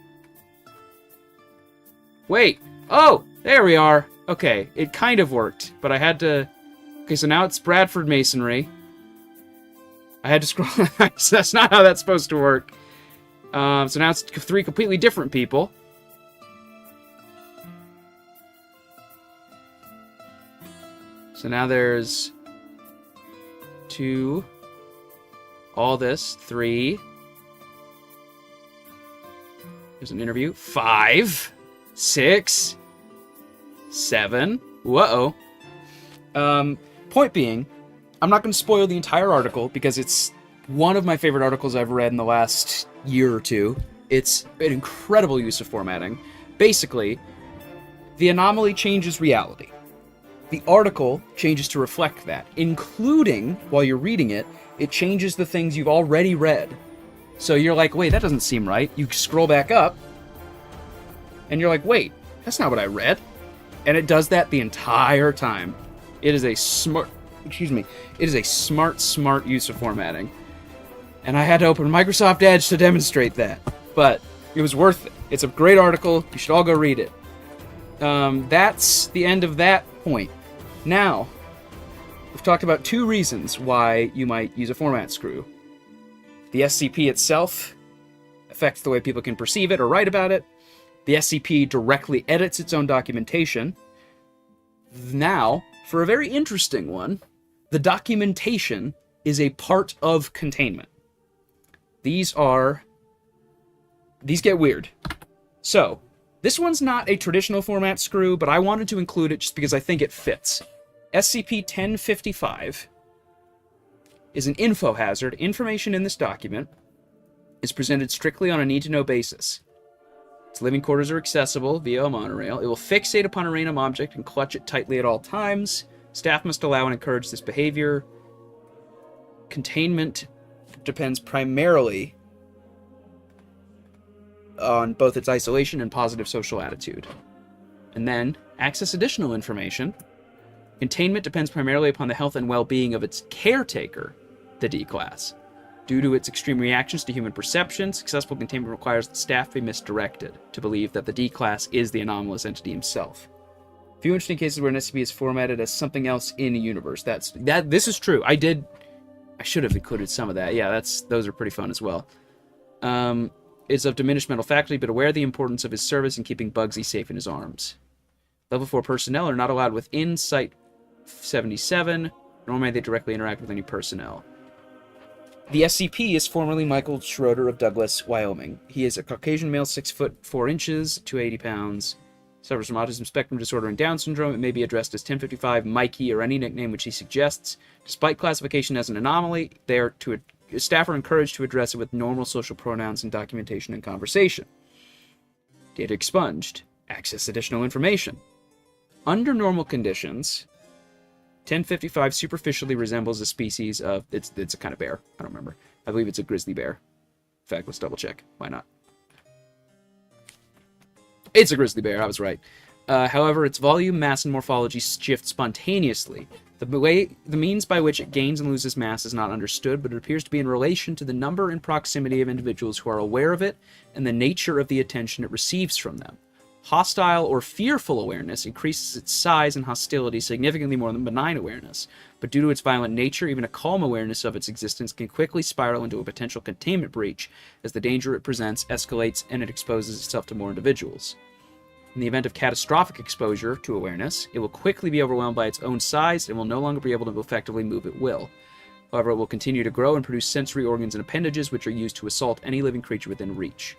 Wait. Oh, there we are. Okay, it kind of worked, but I had to... Okay, so now it's Bradford Masonry. I had to scroll... So that's not how that's supposed to work. So now it's 3 completely different people. So now there's 2, all this, 3, there's an interview, 5, 6, 7, whoa. Point being, I'm not going to spoil the entire article because it's one of my favorite articles I've read in the last year or two. It's an incredible use of formatting. Basically, the anomaly changes reality. The article changes to reflect that, including, while you're reading it, it changes the things you've already read. So you're like, wait, that doesn't seem right. You scroll back up, and you're like, wait, that's not what I read. And it does that the entire time. It is a smart use of formatting. And I had to open Microsoft Edge to demonstrate that. But it was worth it. It's a great article. You should all go read it. That's the end of that point. Now, we've talked about 2 reasons why you might use a format screw. The SCP itself affects the way people can perceive it or write about it. The SCP directly edits its own documentation. Now, for a very interesting one, the documentation is a part of containment. These get weird. So, this one's not a traditional format screw, but I wanted to include it just because I think it fits. SCP-1055 is an info hazard. Information in this document is presented strictly on a need-to-know basis. Its living quarters are accessible via a monorail. It will fixate upon a random object and clutch it tightly at all times. Staff must allow and encourage this behavior. Containment depends primarily on both its isolation and positive social attitude. And then, access additional information. Containment depends primarily upon the health and well-being of its caretaker, the D-Class. Due to its extreme reactions to human perception, successful containment requires the staff be misdirected to believe that the D-Class is the anomalous entity himself. Few interesting cases where an SCP is formatted as something else in a universe. This is true. I should have included some of that. Yeah, those are pretty fun as well. Is of diminished mental faculty, but aware of the importance of his service in keeping Bugsy safe in his arms. Level 4 personnel are not allowed within Site-77, nor may they directly interact with any personnel. The SCP is formerly Michael Schroeder of Douglas, Wyoming. He is a Caucasian male, 6 foot 4 inches, 280 pounds. Suffers from autism spectrum disorder and Down syndrome. It may be addressed as 1055, Mikey, or any nickname which he suggests. Despite classification as an anomaly, staff are encouraged to address it with normal social pronouns in documentation and conversation. Data expunged. Access additional information. Under normal conditions, 1055 superficially resembles a species of... It's a kind of bear. I don't remember. I believe it's a grizzly bear. In fact, let's double check. Why not? It's a grizzly bear. I was right. However, its volume, mass, and morphology shift spontaneously. The means by which it gains and loses mass is not understood, but it appears to be in relation to the number and proximity of individuals who are aware of it and the nature of the attention it receives from them. Hostile or fearful awareness increases its size and hostility significantly more than benign awareness, but due to its violent nature, even a calm awareness of its existence can quickly spiral into a potential containment breach as the danger it presents escalates and it exposes itself to more individuals. In the event of catastrophic exposure to awareness, it will quickly be overwhelmed by its own size and will no longer be able to effectively move at will. However, it will continue to grow and produce sensory organs and appendages which are used to assault any living creature within reach.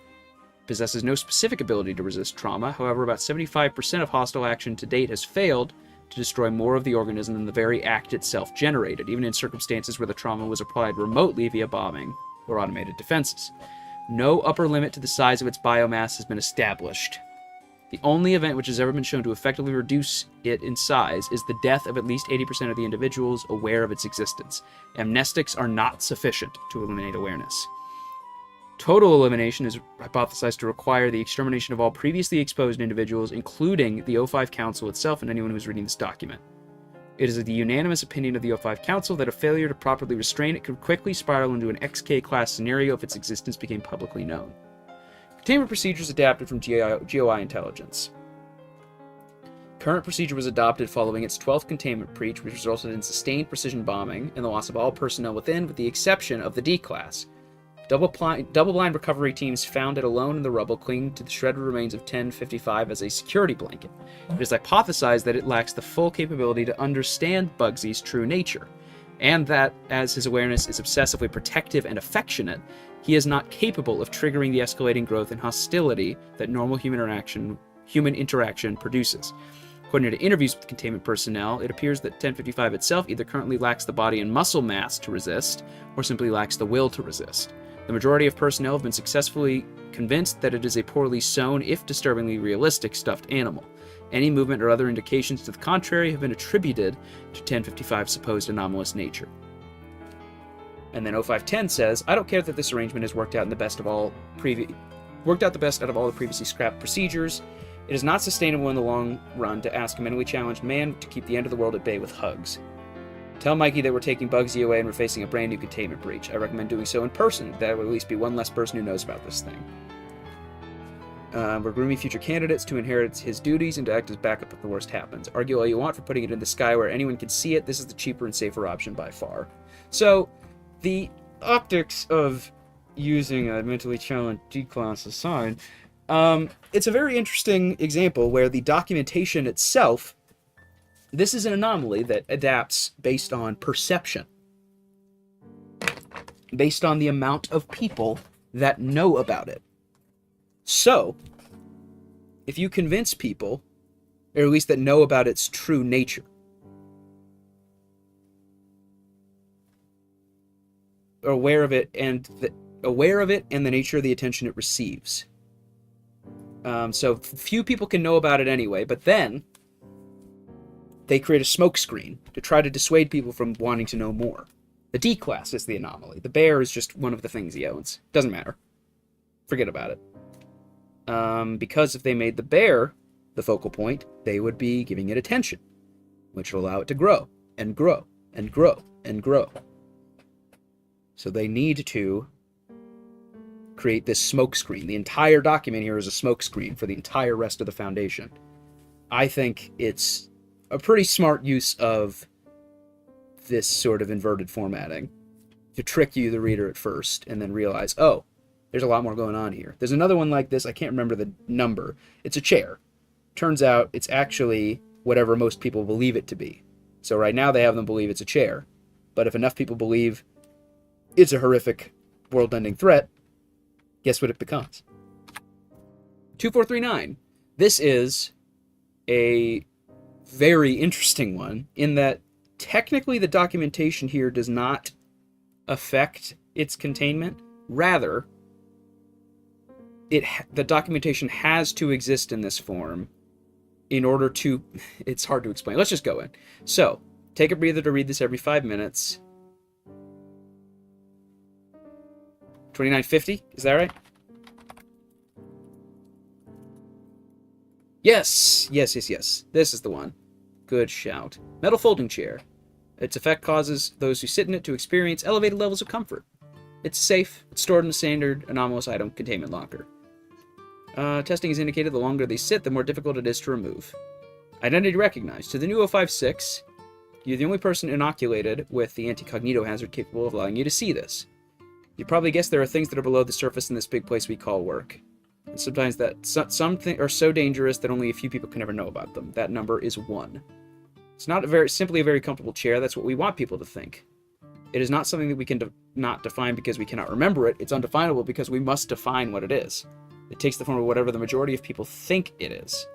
It possesses no specific ability to resist trauma. However, about 75% of hostile action to date has failed to destroy more of the organism than the very act itself generated, even in circumstances where the trauma was applied remotely via bombing or automated defenses. No upper limit to the size of its biomass has been established. The only event which has ever been shown to effectively reduce it in size is the death of at least 80% of the individuals aware of its existence. Amnestics are not sufficient to eliminate awareness. Total elimination is hypothesized to require the extermination of all previously exposed individuals, including the O5 Council itself and anyone who is reading this document. It is the unanimous opinion of the O5 Council that a failure to properly restrain it could quickly spiral into an XK-class scenario if its existence became publicly known. Containment procedures adapted from GOI intelligence. Current procedure was adopted following its 12th containment breach, which resulted in sustained precision bombing and the loss of all personnel within, with the exception of the D-Class. Double-blind recovery teams found it alone in the rubble, clinging to the shredded remains of 1055 as a security blanket. It is hypothesized that it lacks the full capability to understand Bugsy's true nature, and that, as his awareness is obsessively protective and affectionate, he is not capable of triggering the escalating growth and hostility that normal human interaction produces. According to interviews with containment personnel, it appears that 1055 itself either currently lacks the body and muscle mass to resist, or simply lacks the will to resist. The majority of personnel have been successfully convinced that it is a poorly sewn, if disturbingly realistic, stuffed animal. Any movement or other indications to the contrary have been attributed to 1055's supposed anomalous nature. And then 0510 says, I don't care that this arrangement has worked out the best out of all the previously scrapped procedures. It is not sustainable in the long run to ask a mentally challenged man to keep the end of the world at bay with hugs. Tell Mikey that we're taking Bugsy away and we're facing a brand new containment breach. I recommend doing so in person. That would at least be one less person who knows about this thing. We're grooming future candidates to inherit his duties and to act as backup if the worst happens. Argue all you want for putting it in the sky where anyone can see it. This is the cheaper and safer option by far. So, the optics of using a mentally challenged D-class aside, it's a very interesting example where the documentation itself, this is an anomaly that adapts based on perception, based on the amount of people that know about it. So, if you convince people, or at least that know about its true nature, aware of it and the nature of the attention it receives. So few people can know about it anyway, but then they create a smokescreen to try to dissuade people from wanting to know more. The D-class is the anomaly. The bear is just one of the things he owns. Doesn't matter. Forget about it. Because if they made the bear the focal point, they would be giving it attention, which will allow it to grow, and grow, and grow, and grow. So they need to create this smokescreen. The entire document here is a smokescreen for the entire rest of the Foundation. I think it's a pretty smart use of this sort of inverted formatting to trick you, the reader, at first, and then realize, oh, there's a lot more going on here. There's another one like this. I can't remember the number. It's a chair. Turns out it's actually whatever most people believe it to be. So right now they have them believe it's a chair. But if enough people believe it's a horrific world-ending threat, guess what it becomes? 2439. This is a very interesting one in that technically the documentation here does not affect its containment. Rather, the documentation has to exist in this form in order to... It's hard to explain. Let's just go in. So, take a breather to read this every 5 minutes. 2950, is that right? Yes, yes, yes, yes. This is the one. Good shout. Metal folding chair. Its effect causes those who sit in it to experience elevated levels of comfort. It's safe. It's stored in a standard anomalous item containment locker. Testing has indicated the longer they sit, the more difficult it is to remove. Identity recognized. To the new 056, you're the only person inoculated with the anticognito hazard capable of allowing you to see this. You probably guess there are things that are below the surface in this big place we call work. And sometimes some things are so dangerous that only a few people can ever know about them. That number is 1. It's not simply a very comfortable chair. That's what we want people to think. It is not something that we can not define because we cannot remember it. It's undefinable because we must define what it is. It takes the form of whatever the majority of people think it is.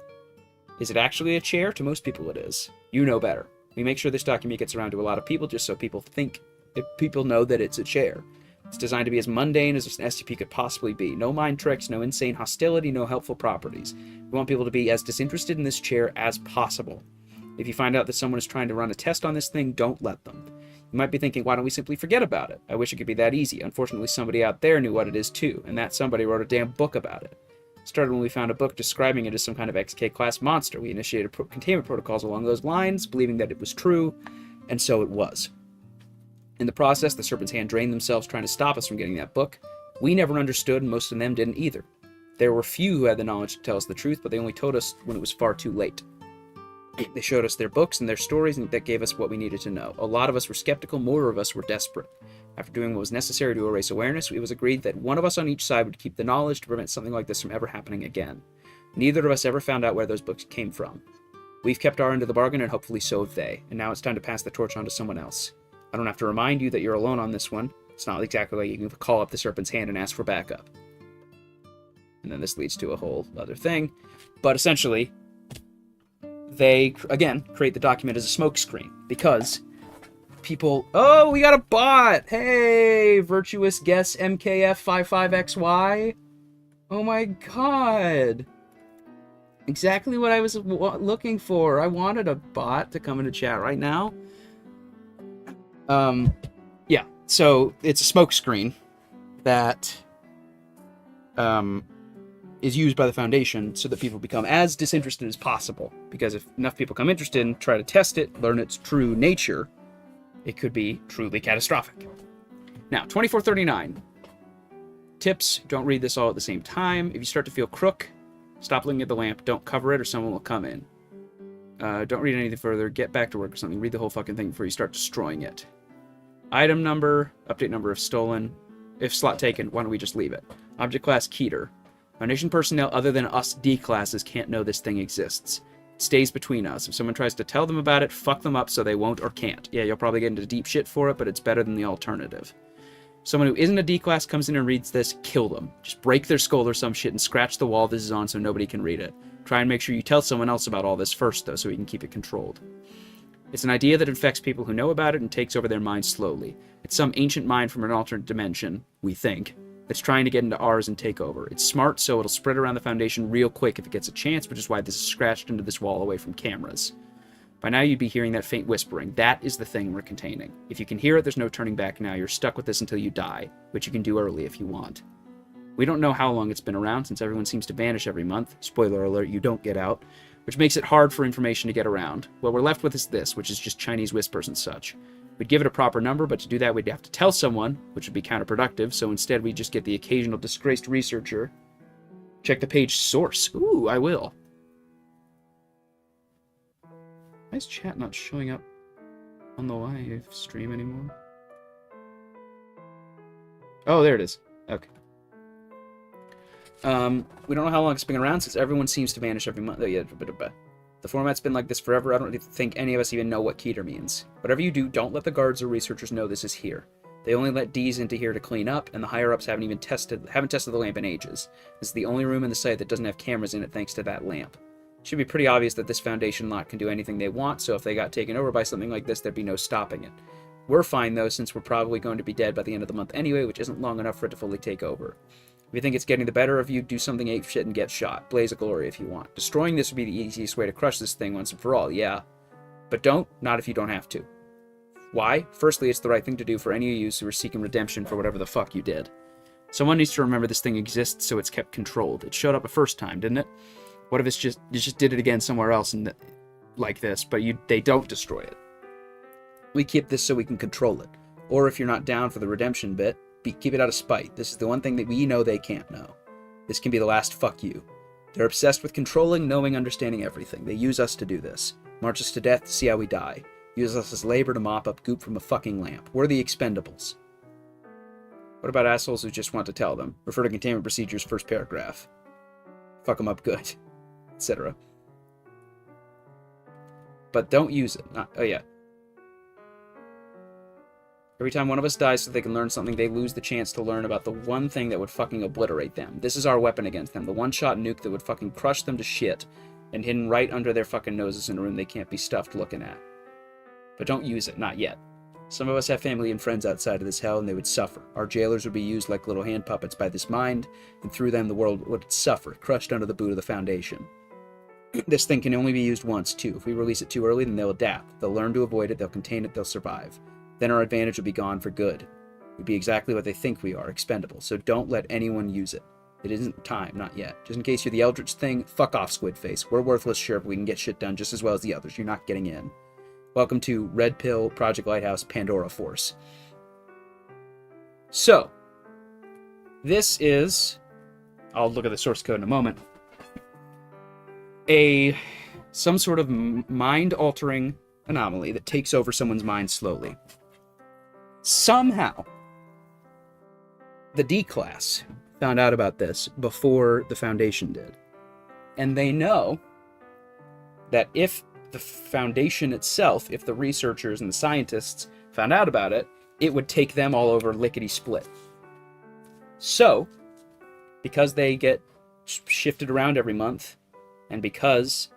Is it actually a chair? To most people it is. You know better. We make sure this document gets around to a lot of people just so people know that it's a chair. It's designed to be as mundane as an SCP could possibly be. No mind tricks, no insane hostility, no helpful properties. We want people to be as disinterested in this chair as possible. If you find out that someone is trying to run a test on this thing, don't let them. You might be thinking, why don't we simply forget about it? I wish it could be that easy. Unfortunately, somebody out there knew what it is too, and that somebody wrote a damn book about it. It started when we found a book describing it as some kind of XK-class monster. We initiated containment protocols along those lines, believing that it was true, and so it was. In the process, the Serpent's Hand drained themselves trying to stop us from getting that book. We never understood, and most of them didn't either. There were few who had the knowledge to tell us the truth, but they only told us when it was far too late. They showed us their books and their stories, and that gave us what we needed to know. A lot of us were skeptical, more of us were desperate. After doing what was necessary to erase awareness, it was agreed that one of us on each side would keep the knowledge to prevent something like this from ever happening again. Neither of us ever found out where those books came from. We've kept our end of the bargain, and hopefully so have they, and now it's time to pass the torch on to someone else. I don't have to remind you that you're alone on this one. It's not exactly like you can call up the Serpent's Hand and ask for backup. And then this leads to a whole other thing. But essentially, they, again, create the document as a smokescreen, because people... Oh, we got a bot! Hey, Virtuous Guess MKF55XY. Oh my god. Exactly what I was looking for. I wanted a bot to come into chat right now. Yeah, so it's a smokescreen that is used by the Foundation so that people become as disinterested as possible. Because if enough people come interested and try to test it, learn its true nature, it could be truly catastrophic. Now, 2439. Tips, don't read this all at the same time. If you start to feel crook, stop looking at the lamp, don't cover it or someone will come in. Don't read anything further, get back to work or something. Read the whole fucking thing before you start destroying it. Item number, update number if stolen. If slot taken, why don't we just leave it? Object class Keter. Foundation personnel other than us D-classes can't know this thing exists. It stays between us. If someone tries to tell them about it, fuck them up so they won't or can't. Yeah, you'll probably get into deep shit for it, but it's better than the alternative. If someone who isn't a D-class comes in and reads this, kill them. Just break their skull or some shit and scratch the wall this is on so nobody can read it. Try and make sure you tell someone else about all this first, though, so we can keep it controlled. It's an idea that infects people who know about it and takes over their minds slowly. It's some ancient mind from an alternate dimension, we think, that's trying to get into ours and take over. It's smart, so it'll spread around the Foundation real quick if it gets a chance, which is why this is scratched into this wall away from cameras. By now you'd be hearing that faint whispering. That is the thing we're containing. If you can hear it, there's no turning back now. You're stuck with this until you die, which you can do early if you want. We don't know how long it's been around, since everyone seems to vanish every month. Spoiler alert, you don't get out. Which makes it hard for information to get around. What we're left with is this, which is just Chinese whispers and such. We'd give it a proper number, but to do that we'd have to tell someone, which would be counterproductive, so instead we just get the occasional disgraced researcher. Check the page source. Ooh, I will. Why is chat not showing up on the live stream anymore? Oh, there it is. Okay. We don't know how long it's been around, since everyone seems to vanish every month. Oh, yeah, the format's been like this forever. I don't think any of us even know what Keter means. Whatever you do, don't let the guards or researchers know this is here. They only let Ds into here to clean up, and the higher-ups haven't tested the lamp in ages. This is the only room in the site that doesn't have cameras in it thanks to that lamp. It should be pretty obvious that this Foundation lot can do anything they want, so if they got taken over by something like this, there'd be no stopping it. We're fine, though, since we're probably going to be dead by the end of the month anyway, which isn't long enough for it to fully take over. If you think it's getting the better of you, do something ape shit and get shot. Blaze of glory if you want. Destroying this would be the easiest way to crush this thing once and for all, yeah. But not if you don't have to. Why? Firstly, it's the right thing to do for any of you who are seeking redemption for whatever the fuck you did. Someone needs to remember this thing exists, so it's kept controlled. It showed up a first time, didn't it? What if you just did it again somewhere else and like this, but they don't destroy it? We keep this so we can control it. Or if you're not down for the redemption bit, keep it out of spite. This is the one thing that we know they can't know. This can be the last fuck you. They're obsessed with controlling, knowing, understanding everything. They use us to do this. March us to death to see how we die. Use us as labor to mop up goop from a fucking lamp. We're the expendables. What about assholes who just want to tell them? Refer to containment procedures, first paragraph. Fuck them up good. Etc. But don't use it. Oh yeah. Every time one of us dies so they can learn something, they lose the chance to learn about the one thing that would fucking obliterate them. This is our weapon against them. The one-shot nuke that would fucking crush them to shit and hidden right under their fucking noses in a room they can't be stuffed looking at. But don't use it. Not yet. Some of us have family and friends outside of this hell, and they would suffer. Our jailers would be used like little hand puppets by this mind, and through them the world would suffer, crushed under the boot of the Foundation. This thing can only be used once, too. If we release it too early, then they'll adapt. They'll learn to avoid it, they'll contain it, they'll survive. Then our advantage will be gone for good. We'd be exactly what they think we are, expendable. So don't let anyone use it. It isn't time, not yet. Just in case you're the Eldritch thing, fuck off, Squidface. We're worthless, sure, but we can get shit done just as well as the others. You're not getting in. Welcome to Red Pill, Project Lighthouse, Pandora Force. So, this is... I'll look at the source code in a moment. Some sort of mind-altering anomaly that takes over someone's mind slowly. Somehow, the D class found out about this before the Foundation did. And they know that if the Foundation itself, if the researchers and the scientists found out about it, it would take them all over lickety-split. So, because they get shifted around every month, and because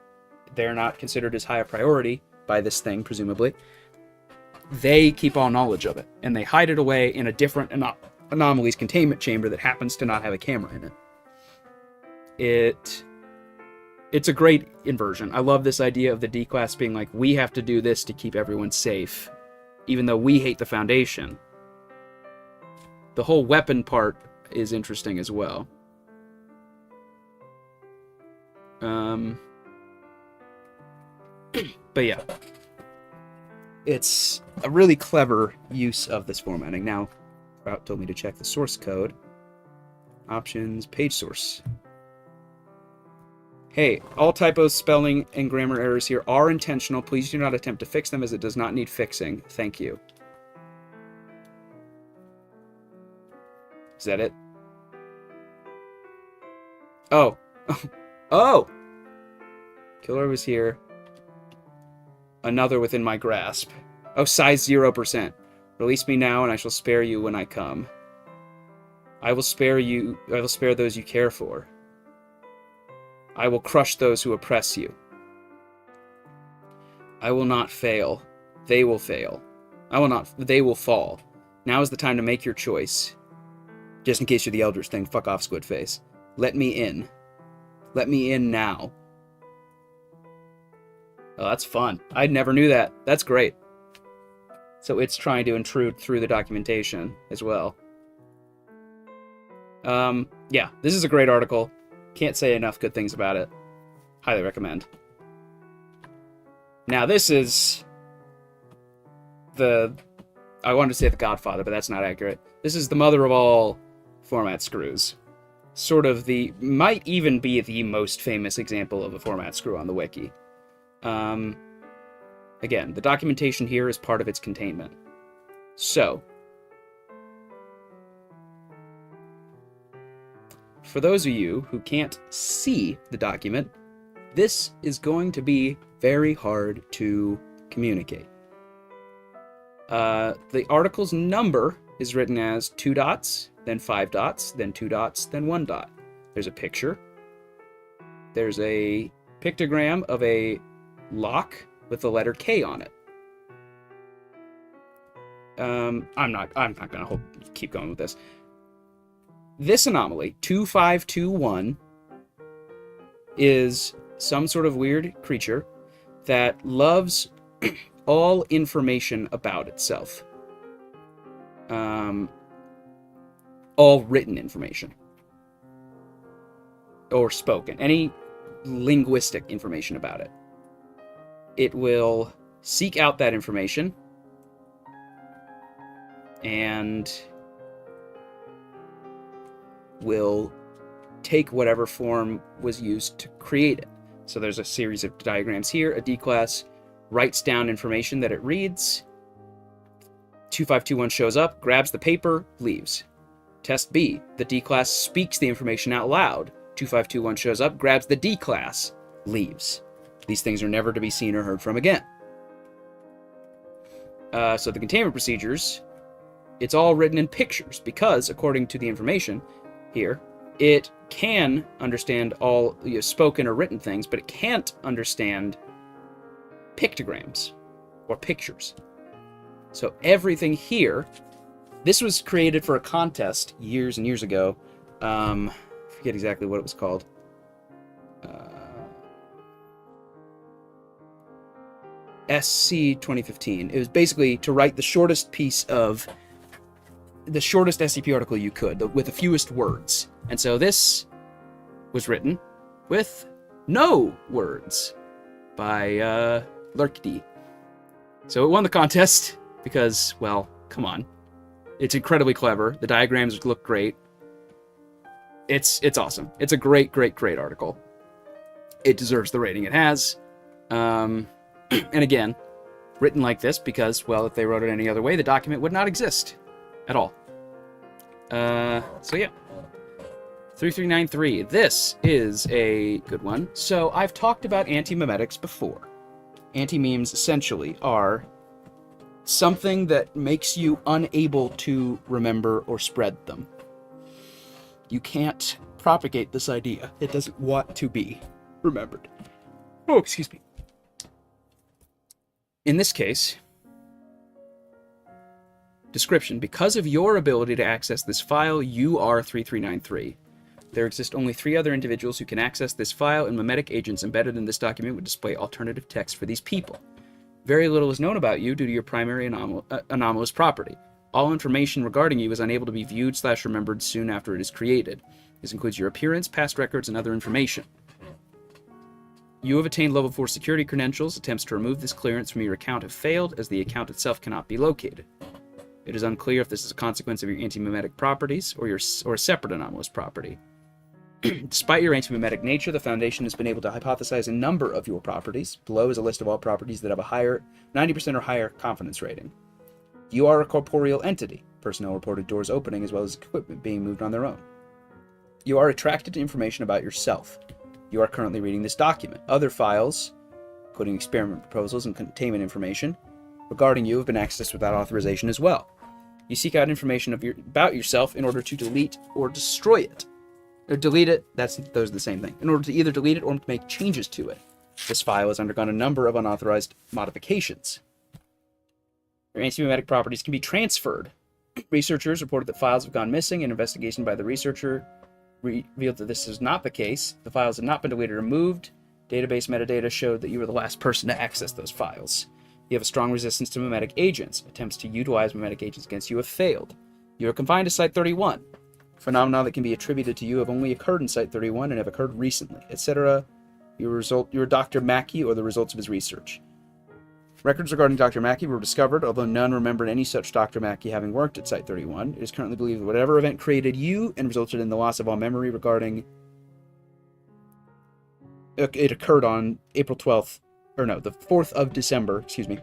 they're not considered as high a priority by this thing, presumably, they keep all knowledge of it, and they hide it away in a different anomalies containment chamber that happens to not have a camera in it. It's a great inversion. I love this idea of the D-Class being like, we have to do this to keep everyone safe, even though we hate the Foundation. The whole weapon part is interesting as well. But yeah, it's a really clever use of this formatting. Now, Trout told me to check the source code. Options, page source. Hey, all typos, spelling, and grammar errors here are intentional. Please do not attempt to fix them as it does not need fixing. Thank you. Is that it? Oh. Oh! Killer was here. Another within my grasp. Oh, size 0%. Release me now, and I shall spare you when I come. I will spare you. I will spare those you care for. I will crush those who oppress you. I will not fail. They will fail. They will fall. Now is the time to make your choice. Just in case you're the Eldritch thing, fuck off, Squid Face. Let me in. Let me in now. Oh, that's fun. I never knew that. That's great. So it's trying to intrude through the documentation as well. Yeah, this is a great article. Can't say enough good things about it. Highly recommend. Now this is I wanted to say the Godfather, but that's not accurate. This is the mother of all format screws. Sort of might even be the most famous example of a format screw on the wiki. Again, the documentation here is part of its containment. So, for those of you who can't see the document, this is going to be very hard to communicate. The article's number is written as 2 dots, then 5 dots, then 2 dots, then 1 dot. There's a picture. There's a pictogram of a lock with the letter K on it. I'm not gonna keep going with this. This anomaly, 2521, is some sort of weird creature that loves all information about itself. All written information. Or spoken. Any linguistic information about it. It will seek out that information and will take whatever form was used to create it. So there's a series of diagrams here. A D-Class writes down information that it reads. 2521 shows up, grabs the paper, leaves. Test B. The D-Class speaks the information out loud. 2521 shows up, grabs the D-Class, leaves. These things are never to be seen or heard from again. So the containment procedures, it's all written in pictures because, according to the information here, it can understand all spoken or written things, but it can't understand pictograms or pictures. So everything here, this was created for a contest years and years ago. I forget exactly what it was called. SC 2015. It was basically to write the shortest SCP article you could, with the fewest words. And so this was written with no words by Lurkd. So it won the contest because, well, come on. It's incredibly clever. The diagrams look great. It's awesome. It's a great article. It deserves the rating it has. And again, written like this because, well, if they wrote it any other way, the document would not exist at all. So yeah. 3393. This is a good one. So I've talked about anti-memetics before. Anti-memes essentially are something that makes you unable to remember or spread them. You can't propagate this idea. It doesn't want to be remembered. Oh, excuse me. In this case, description. Because of your ability to access this file, you are 3393. There exist only 3 other individuals who can access this file, and memetic agents embedded in this document would display alternative text for these people. Very little is known about you due to your primary anomalous property. All information regarding you is unable to be viewed/remembered soon after it is created. This includes your appearance, past records, and other information. You have attained level 4 security credentials. Attempts to remove this clearance from your account have failed, as the account itself cannot be located. It is unclear if this is a consequence of your anti-memetic properties or a separate anomalous property. Despite your anti-memetic nature, the Foundation has been able to hypothesize a number of your properties. Below is a list of all properties that have a higher 90% or higher confidence rating. You are a corporeal entity. Personnel reported doors opening as well as equipment being moved on their own. You are attracted to information about yourself. You are currently reading this document. Other files, including experiment proposals and containment information, regarding you have been accessed without authorization as well. You seek out information about yourself in order to delete or destroy it. Or delete it, those are the same thing. In order to either delete it or make changes to it. This file has undergone a number of unauthorized modifications. Your anti-memetic properties can be transferred. Researchers reported that files have gone missing. An investigation by the researcher revealed that this is not the case. The files have not been deleted or removed. Database metadata showed that you were the last person to access those files. You have a strong resistance to memetic agents. Attempts to utilize memetic agents against you have failed. You are confined to Site 31. Phenomena that can be attributed to you have only occurred in Site 31 and have occurred recently, etc. You're Dr. Mackey or the results of his research. Records regarding Dr. Mackey were discovered, although none remembered any such Dr. Mackey having worked at Site 31. It is currently believed that whatever event created you and resulted in the loss of all memory regarding... It occurred on April 12th, or no, the 4th of December, excuse me,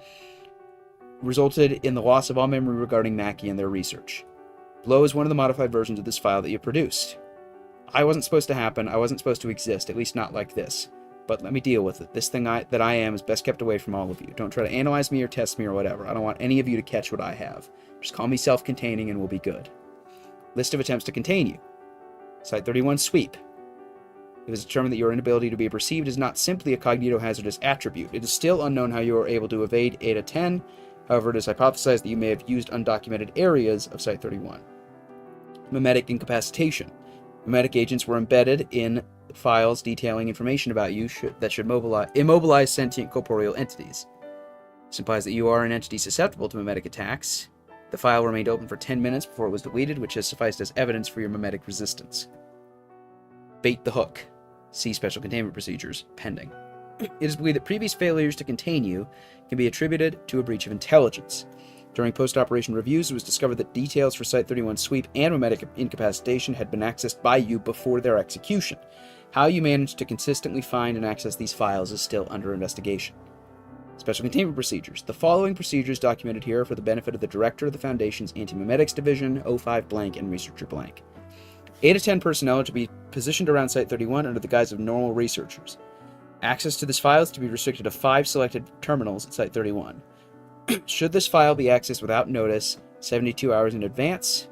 resulted in the loss of all memory regarding Mackey and their research. Below is one of the modified versions of this file that you produced. I wasn't supposed to happen. I wasn't supposed to exist, at least not like this. But let me deal with it. This thing that I am is best kept away from all of you. Don't try to analyze me or test me or whatever. I don't want any of you to catch what I have. Just call me self-containing and we'll be good. List of attempts to contain you. Site 31 sweep. It was determined that your inability to be perceived is not simply a cognitohazardous attribute. It is still unknown how you are able to evade 8 of 10. However, it is hypothesized that you may have used undocumented areas of Site 31. Memetic incapacitation. Memetic agents were embedded in files detailing information about you that should immobilize sentient corporeal entities. This implies that you are an entity susceptible to memetic attacks. The file remained open for 10 minutes before it was deleted, which has sufficed as evidence for your memetic resistance. Bait the hook. See special containment procedures, pending. It is believed that previous failures to contain you can be attributed to a breach of intelligence. During post-operation reviews, it was discovered that details for Site 31 sweep and memetic incapacitation had been accessed by you before their execution. How you managed to consistently find and access these files is still under investigation. Special containment procedures. The following procedures documented here are for the benefit of the Director of the Foundation's Anti-Memetics Division, 05 blank, and Researcher blank. 8 of 10 personnel are to be positioned around Site 31 under the guise of normal researchers. Access to this file is to be restricted to 5 selected terminals at Site 31. Should this file be accessed without notice 72 hours in advance,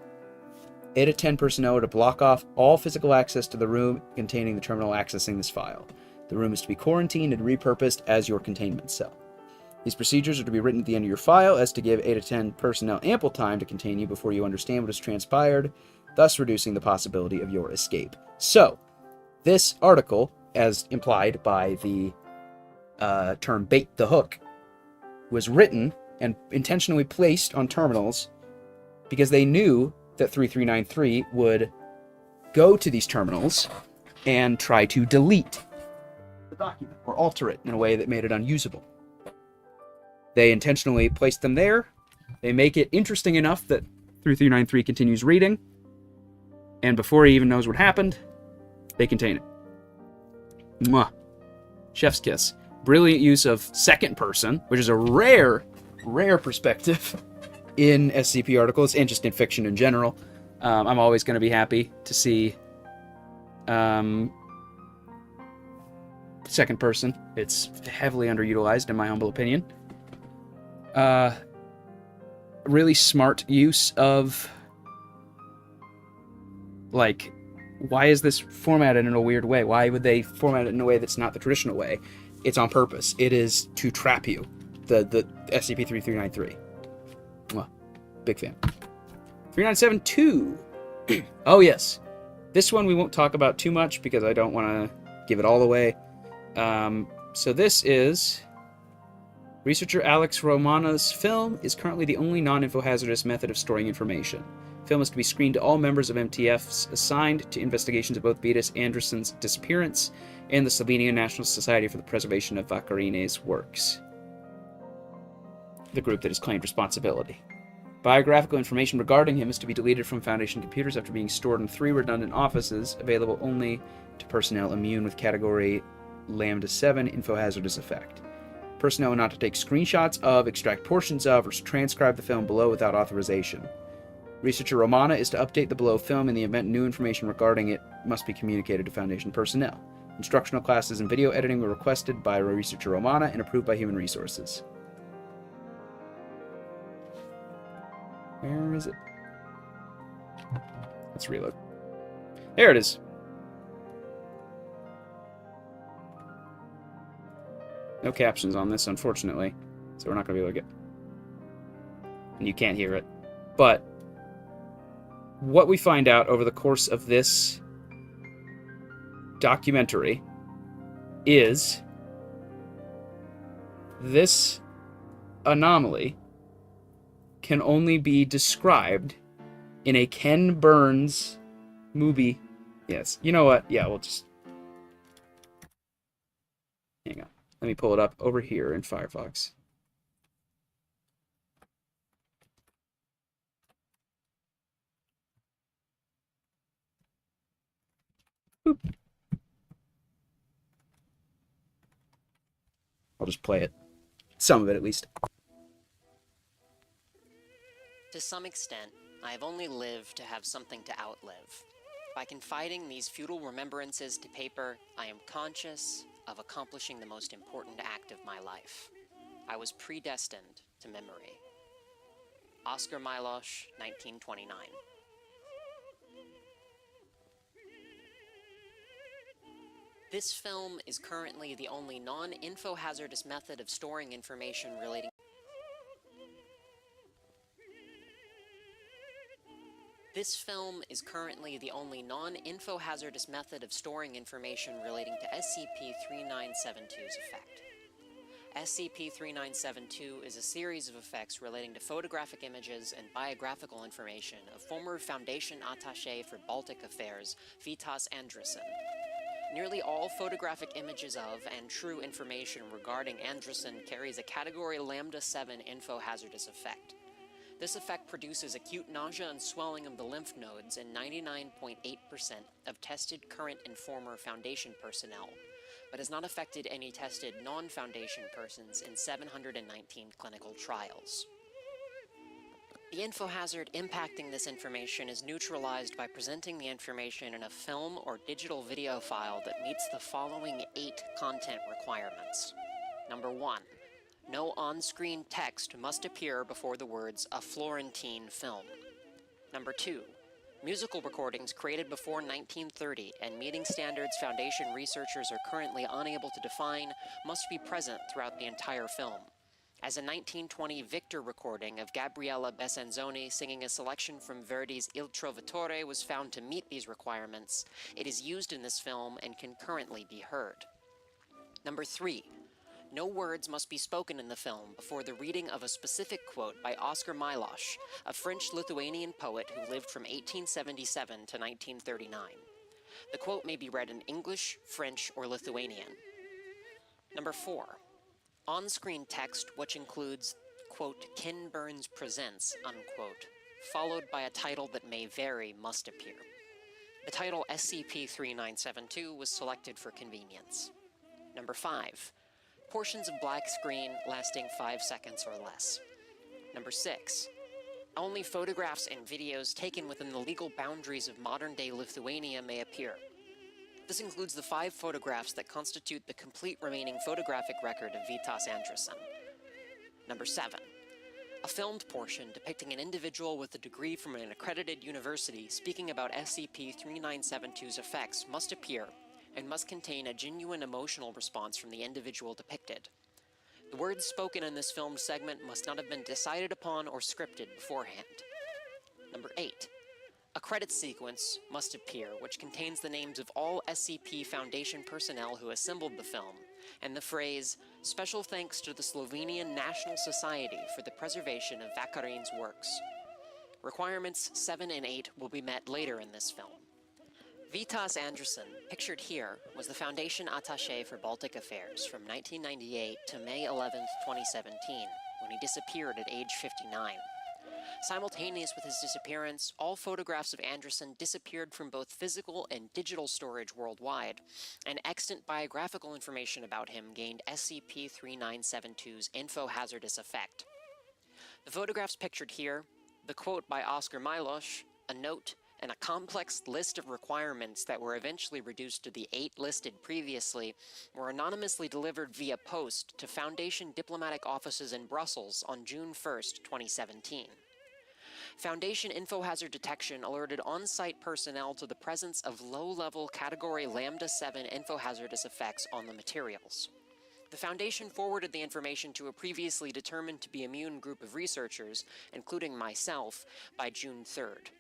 8 of 10 personnel are to block off all physical access to the room containing the terminal accessing this file. The room is to be quarantined and repurposed as your containment cell. These procedures are to be written at the end of your file as to give 8 of 10 personnel ample time to contain you before you understand what has transpired, thus reducing the possibility of your escape. So, this article, as implied by the term bait the hook, was written and intentionally placed on terminals because they knew that 3393 would go to these terminals and try to delete the document or alter it in a way that made it unusable. They intentionally placed them there. They make it interesting enough that 3393 continues reading, and before he even knows what happened, they contain it. Mwah. Chef's kiss. Brilliant use of second person, which is a rare perspective in SCP articles and just in fiction in general. I'm always going to be happy to see second person. It's heavily underutilized, in my humble opinion. Really smart use of, like, why is this formatted in a weird way? Why would they format it in a way that's not the traditional way? It's on purpose. It is to trap you. The SCP-3393. Well, big fan. 3972. Oh, yes. This one we won't talk about too much because I don't want to give it all away. So this is... Researcher Alex Romana's film is currently the only non-infohazardous method of storing information. Film is to be screened to all members of MTFs assigned to investigations of both Beatus Anderson's disappearance and the Slovenian National Society for the Preservation of Vakarine's works, the group that has claimed responsibility. Biographical information regarding him is to be deleted from Foundation computers after being stored in 3 redundant offices, available only to personnel immune with Category Lambda 7 infohazardous effect. Personnel are not to take screenshots of, extract portions of, or transcribe the film below without authorization. Researcher Romana is to update the below film in the event new information regarding it must be communicated to Foundation personnel. Instructional classes and video editing were requested by Researcher Romana and approved by Human Resources. Where is it? Let's reload. There it is. No captions on this, unfortunately, so we're not going to be able to get... And you can't hear it. But what we find out over the course of this documentary is this anomaly can only be described in a Ken Burns movie. Yes, you know what? Yeah, we'll just... Hang on. Let me pull it up over here in Firefox. Boop. I'll just play it. Some of it, at least. To some extent, I have only lived to have something to outlive. By confiding these futile remembrances to paper, I am conscious of accomplishing the most important act of my life. I was predestined to memory. Oscar Milosh, 1929. This film is currently the only non-infohazardous method of storing information relating This film is currently the only non-infohazardous method of storing information relating to SCP-3972's effect. SCP-3972 is a series of effects relating to photographic images and biographical information of former Foundation Attaché for Baltic Affairs, Vitas Andresen. Nearly all photographic images of and true information regarding Andresen carries a Category Lambda 7 infohazardous effect. This effect produces acute nausea and swelling of the lymph nodes in 99.8% of tested current and former Foundation personnel, but has not affected any tested non-Foundation persons in 719 clinical trials. The infohazard impacting this information is neutralized by presenting the information in a film or digital video file that meets the following 8 content requirements. Number 1. No on-screen text must appear before the words "A Florentine Film." Number 2. Musical recordings created before 1930 and meeting standards Foundation researchers are currently unable to define must be present throughout the entire film. As a 1920 Victor recording of Gabriella Besenzoni singing a selection from Verdi's Il Trovatore was found to meet these requirements, it is used in this film and can currently be heard. Number 3. No words must be spoken in the film before the reading of a specific quote by Oscar Milosh, a French-Lithuanian poet who lived from 1877 to 1939. The quote may be read in English, French, or Lithuanian. Number 4. On-screen text which includes, quote, "Ken Burns Presents," unquote, followed by a title that may vary, must appear. The title SCP-3972 was selected for convenience. Number 5. Portions of black screen lasting 5 seconds or less. Number 6. only photographs and videos taken within the legal boundaries of modern-day Lithuania may appear. This includes the 5 photographs that constitute the complete remaining photographic record of Vitas Andresen. Number 7. A filmed portion depicting an individual with a degree from an accredited university speaking about SCP-3972's effects must appear and must contain a genuine emotional response from the individual depicted. The words spoken in this filmed segment must not have been decided upon or scripted beforehand. Number 8. A credit sequence must appear which contains the names of all SCP Foundation personnel who assembled the film, and the phrase, "Special thanks to the Slovenian National Society for the preservation of Vakarin's works." Requirements 7 and 8 will be met later in this film. Vitas Andresen, pictured here, was the Foundation attaché for Baltic Affairs from 1998 to May 11, 2017, when he disappeared at age 59. Simultaneous with his disappearance, all photographs of Andresen disappeared from both physical and digital storage worldwide, and extant biographical information about him gained SCP-3972's info-hazardous effect. The photographs pictured here, the quote by Oscar Milosh, a note, and a complex list of requirements that were eventually reduced to the 8 listed previously, were anonymously delivered via post to Foundation diplomatic offices in Brussels on June 1, 2017. Foundation InfoHazard detection alerted on-site personnel to the presence of low-level Category Lambda 7 infohazardous effects on the materials. The Foundation forwarded the information to a previously determined to be immune group of researchers, including myself, by June 3rd.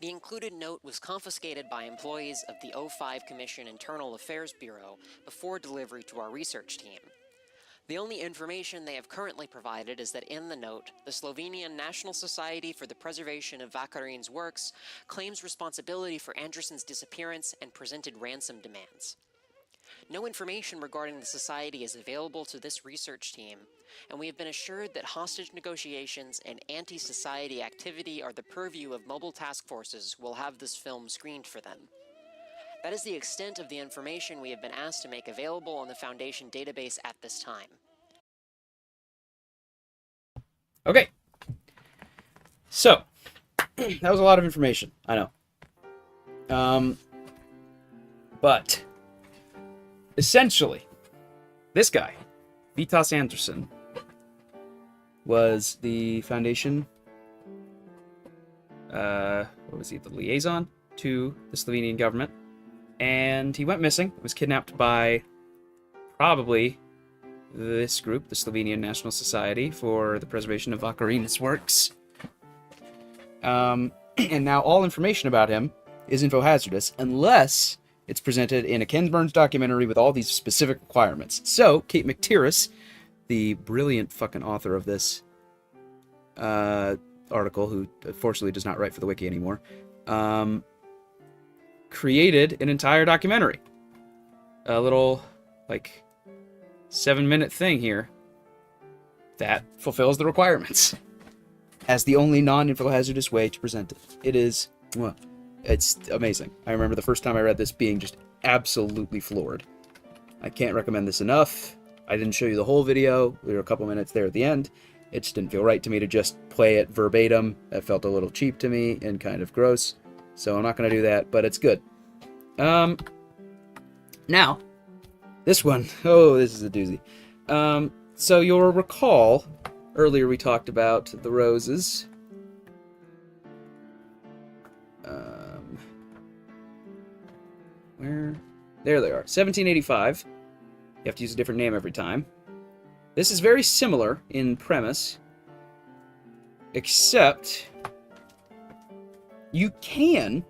The included note was confiscated by employees of the O5 Commission Internal Affairs Bureau before delivery to our research team. The only information they have currently provided is that in the note, the Slovenian National Society for the Preservation of Vakarin's works claims responsibility for Andresen's disappearance and presented ransom demands. No information regarding the society is available to this research team, and we have been assured that hostage negotiations and anti-society activity are the purview of mobile task forces will have this film screened for them. That is the extent of the information we have been asked to make available on the Foundation database at this time. Okay. So, that was a lot of information, I know. But, essentially, this guy, Vitas Andresen, was the Foundation, what was he, the liaison to the Slovenian government. And he went missing, was kidnapped by probably this group, the Slovenian National Society for the Preservation of Vakarin's works. And now all information about him is infohazardous unless it's presented in a Ken Burns documentary with all these specific requirements. So, Kate McTirus, the brilliant fucking author of this article, who unfortunately does not write for the wiki anymore, created an entire documentary. A little, 7-minute thing here that fulfills the requirements as the only non-infohazardous way to present it. It is, well, it's amazing. I remember the first time I read this being just absolutely floored. I can't recommend this enough. I didn't show you the whole video. There were a couple minutes there at the end. It just didn't feel right to me to just play it verbatim. That felt a little cheap to me and kind of gross. So I'm not going to do that, but it's good. Now, this one, oh, this is a doozy. So you'll recall, earlier we talked about the roses. Where? There they are. 1785. You have to use a different name every time. This is very similar in premise, except you can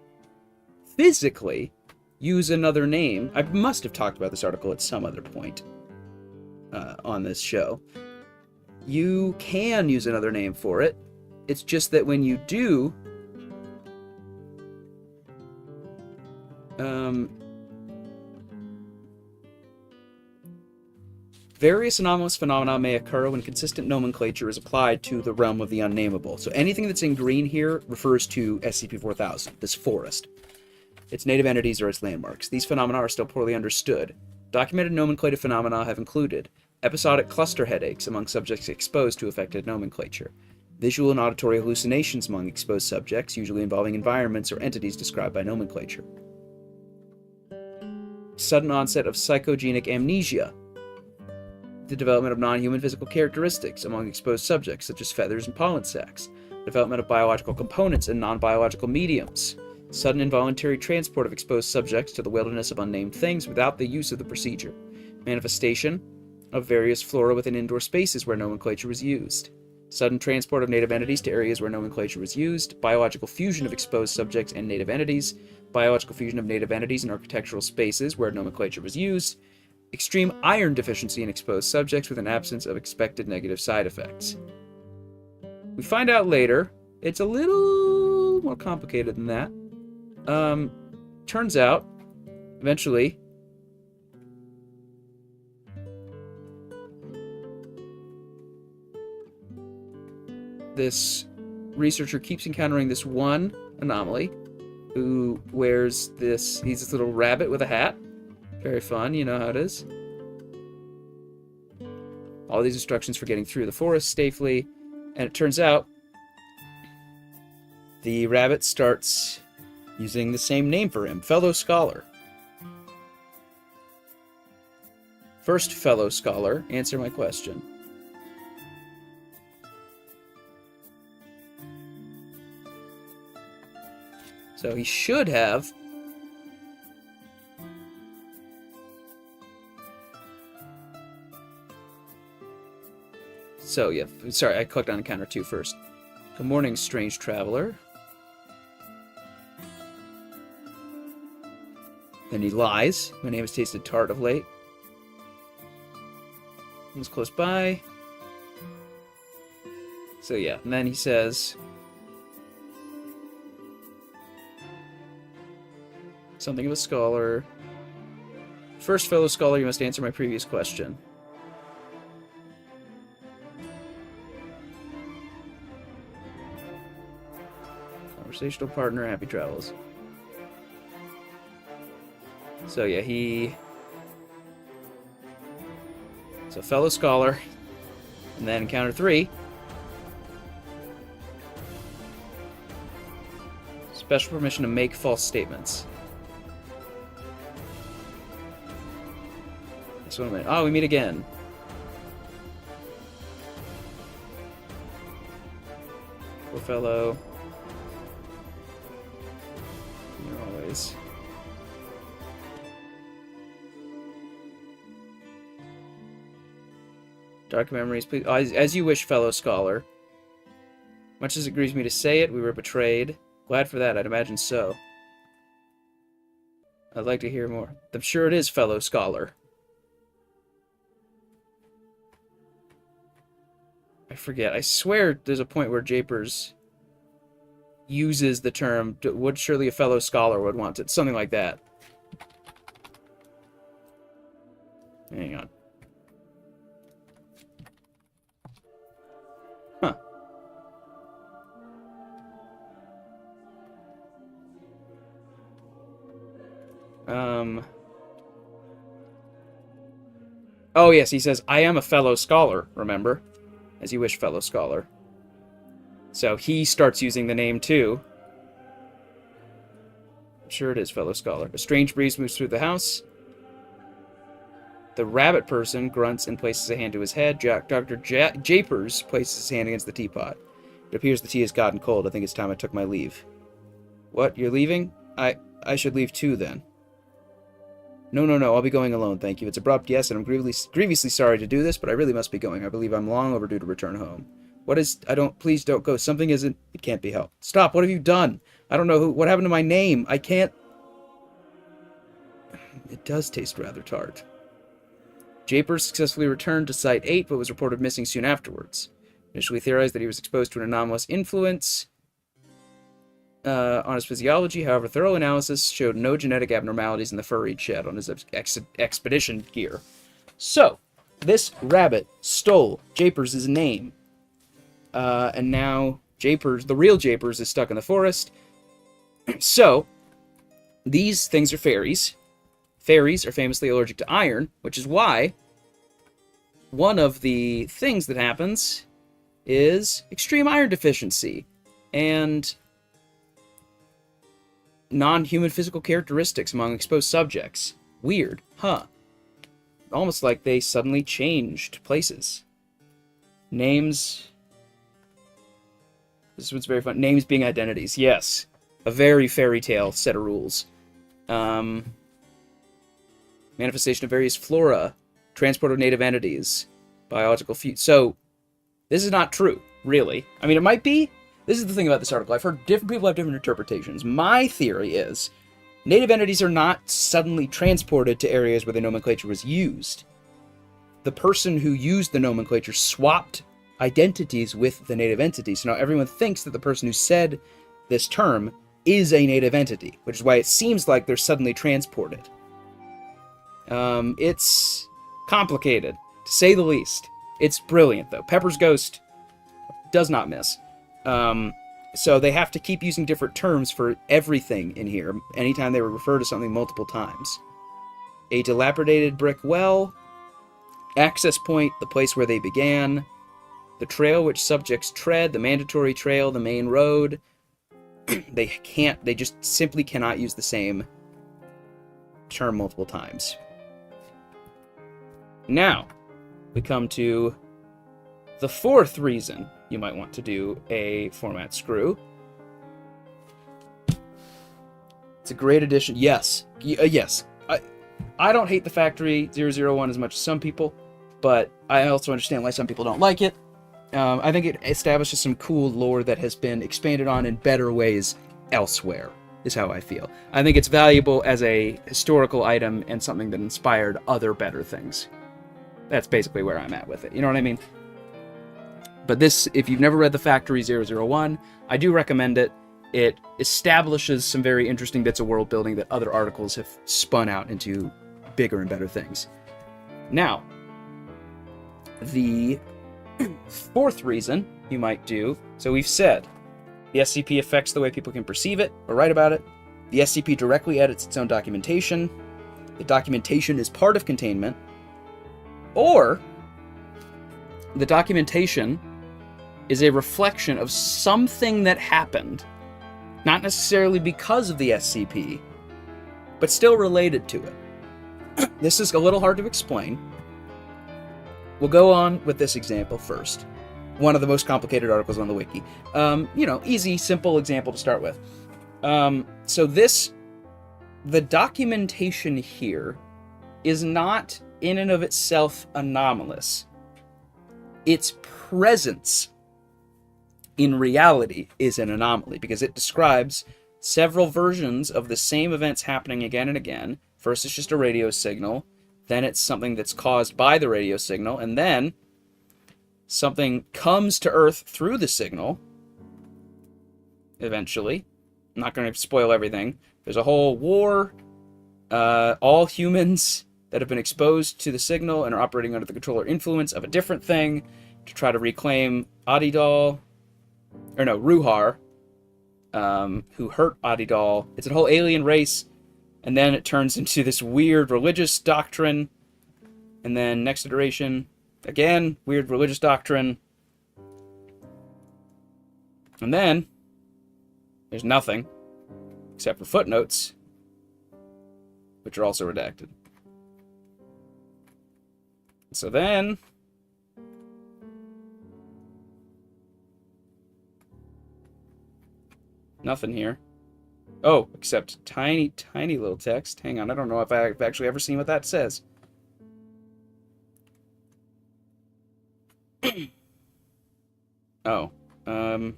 physically use another name. I must have talked about this article at some other point on this show. You can use another name for it. It's just that when you do, various anomalous phenomena may occur when consistent nomenclature is applied to the realm of the unnameable. So anything that's in green here refers to SCP-4000, this forest. Its native entities or its landmarks. These phenomena are still poorly understood. Documented nomenclative phenomena have included episodic cluster headaches among subjects exposed to affected nomenclature, Visual and auditory hallucinations among exposed subjects, usually involving environments or entities described by nomenclature. Sudden onset of psychogenic amnesia. The development of non-human physical characteristics among exposed subjects, such as feathers and pollen sacs. Development of biological components and non-biological mediums. Sudden involuntary transport of exposed subjects to the wilderness of unnamed things without the use of the procedure. Manifestation of various flora within indoor spaces where nomenclature was used. Sudden transport of native entities to areas where nomenclature was used. Biological fusion of exposed subjects and native entities. Biological fusion of native entities in architectural spaces where nomenclature was used. Extreme iron deficiency in exposed subjects with an absence of expected negative side effects. We find out later, it's a little more complicated than that. Turns out, eventually, this researcher keeps encountering this one anomaly who wears this, he's this little rabbit with a hat. Very fun, you know how it is. All these instructions for getting through the forest safely. And it turns out the rabbit starts using the same name for him, fellow scholar. First, fellow scholar, answer my question. So he should have So, yeah, sorry, I clicked on encounter 2 first. Good morning, strange traveler. Then he lies. My name has tasted tart of late. Was close by. So, yeah, and then he says something of a scholar. First, fellow scholar, you must answer my previous question. Conversational partner, happy travels. So yeah, so fellow scholar, and then encounter 3. Special permission to make false statements. This one went, oh, we meet again. Poor fellow. Always. Dark memories, please. Oh, as you wish, fellow scholar. Much as it grieves me to say it, we were betrayed. Glad for that, I'd imagine so. I'd like to hear more. I'm sure it is, fellow scholar. I forget. I swear there's a point where Japers uses the term, would surely a fellow scholar would want it. Something like that. Hang on. Huh. Oh, yes, he says, I am a fellow scholar, remember? As you wish, fellow scholar. So he starts using the name too. I'm sure it is, fellow scholar. A strange breeze moves through the house. The rabbit person grunts and places a hand to his head. Dr. Japers places his hand against the teapot. It appears the tea has gotten cold. I think it's time I took my leave. What? You're leaving? I should leave too, then. No, I'll be going alone, thank you. It's abrupt, yes, and I'm grievously sorry to do this, but I really must be going. I believe I'm long overdue to return home. Please don't go. Something isn't, it can't be helped. Stop, what have you done? I don't know what happened to my name? I can't. It does taste rather tart. Japers successfully returned to Site 8, but was reported missing soon afterwards. Initially theorized that he was exposed to an anomalous influence on his physiology. However, thorough analysis showed no genetic abnormalities in the fur he'd shed on his expedition gear. So, this rabbit stole Japers' name. And now Japers, the real Japers, is stuck in the forest. So, these things are fairies. Fairies are famously allergic to iron, which is why one of the things that happens is extreme iron deficiency and non-human physical characteristics among exposed subjects. Weird, huh? Almost like they suddenly changed places. Names. This one's very fun. Names being identities. Yes. A very fairy tale set of rules. Manifestation of various flora. Transport of native entities. Biological So, this is not true, really. I mean, it might be. This is the thing about this article. I've heard different people have different interpretations. My theory is native entities are not suddenly transported to areas where the nomenclature was used. The person who used the nomenclature swapped identities with the native entity. So now everyone thinks that the person who said this term is a native entity, which is why it seems like they're suddenly transported. It's complicated, to say the least. It's brilliant, though. Pepper's Ghost does not miss. So they have to keep using different terms for everything in here, anytime they refer to something multiple times. A dilapidated brick well, access point, the place where they began, the trail which subjects tread, the mandatory trail, the main road. They just simply cannot use the same term multiple times. Now, we come to the fourth reason you might want to do a format screw. It's a great addition. Yes. Yes. I don't hate the Factory 001 as much as some people, but I also understand why some people don't like it. I think it establishes some cool lore that has been expanded on in better ways elsewhere, is how I feel. I think it's valuable as a historical item and something that inspired other better things. That's basically where I'm at with it. You know what I mean? But this, if you've never read The Factory 001, I do recommend it. It establishes some very interesting bits of world building that other articles have spun out into bigger and better things. Now, the fourth reason you might do, so we've said the SCP affects the way people can perceive it or write about it. The SCP directly edits its own documentation. The documentation is part of containment. Or the documentation is a reflection of something that happened, not necessarily because of the SCP, but still related to it. This is a little hard to explain. We'll go on with this example first. One of the most complicated articles on the wiki. Easy, simple example to start with. The documentation here is not in and of itself anomalous. Its presence in reality is an anomaly because it describes several versions of the same events happening again and again. First it's just a radio signal, then it's something that's caused by the radio signal, and then something comes to Earth through the signal, eventually. I'm not going to spoil everything. There's a whole war. All humans that have been exposed to the signal and are operating under the control or influence of a different thing to try to reclaim Ruhar, who hurt Adidal. It's a whole alien race, and then it turns into this weird religious doctrine, and then next iteration, again, weird religious doctrine, and then there's nothing except for footnotes, which are also redacted. So then nothing here. Oh, except tiny, tiny little text. Hang on, I don't know if I've actually ever seen what that says. Oh, and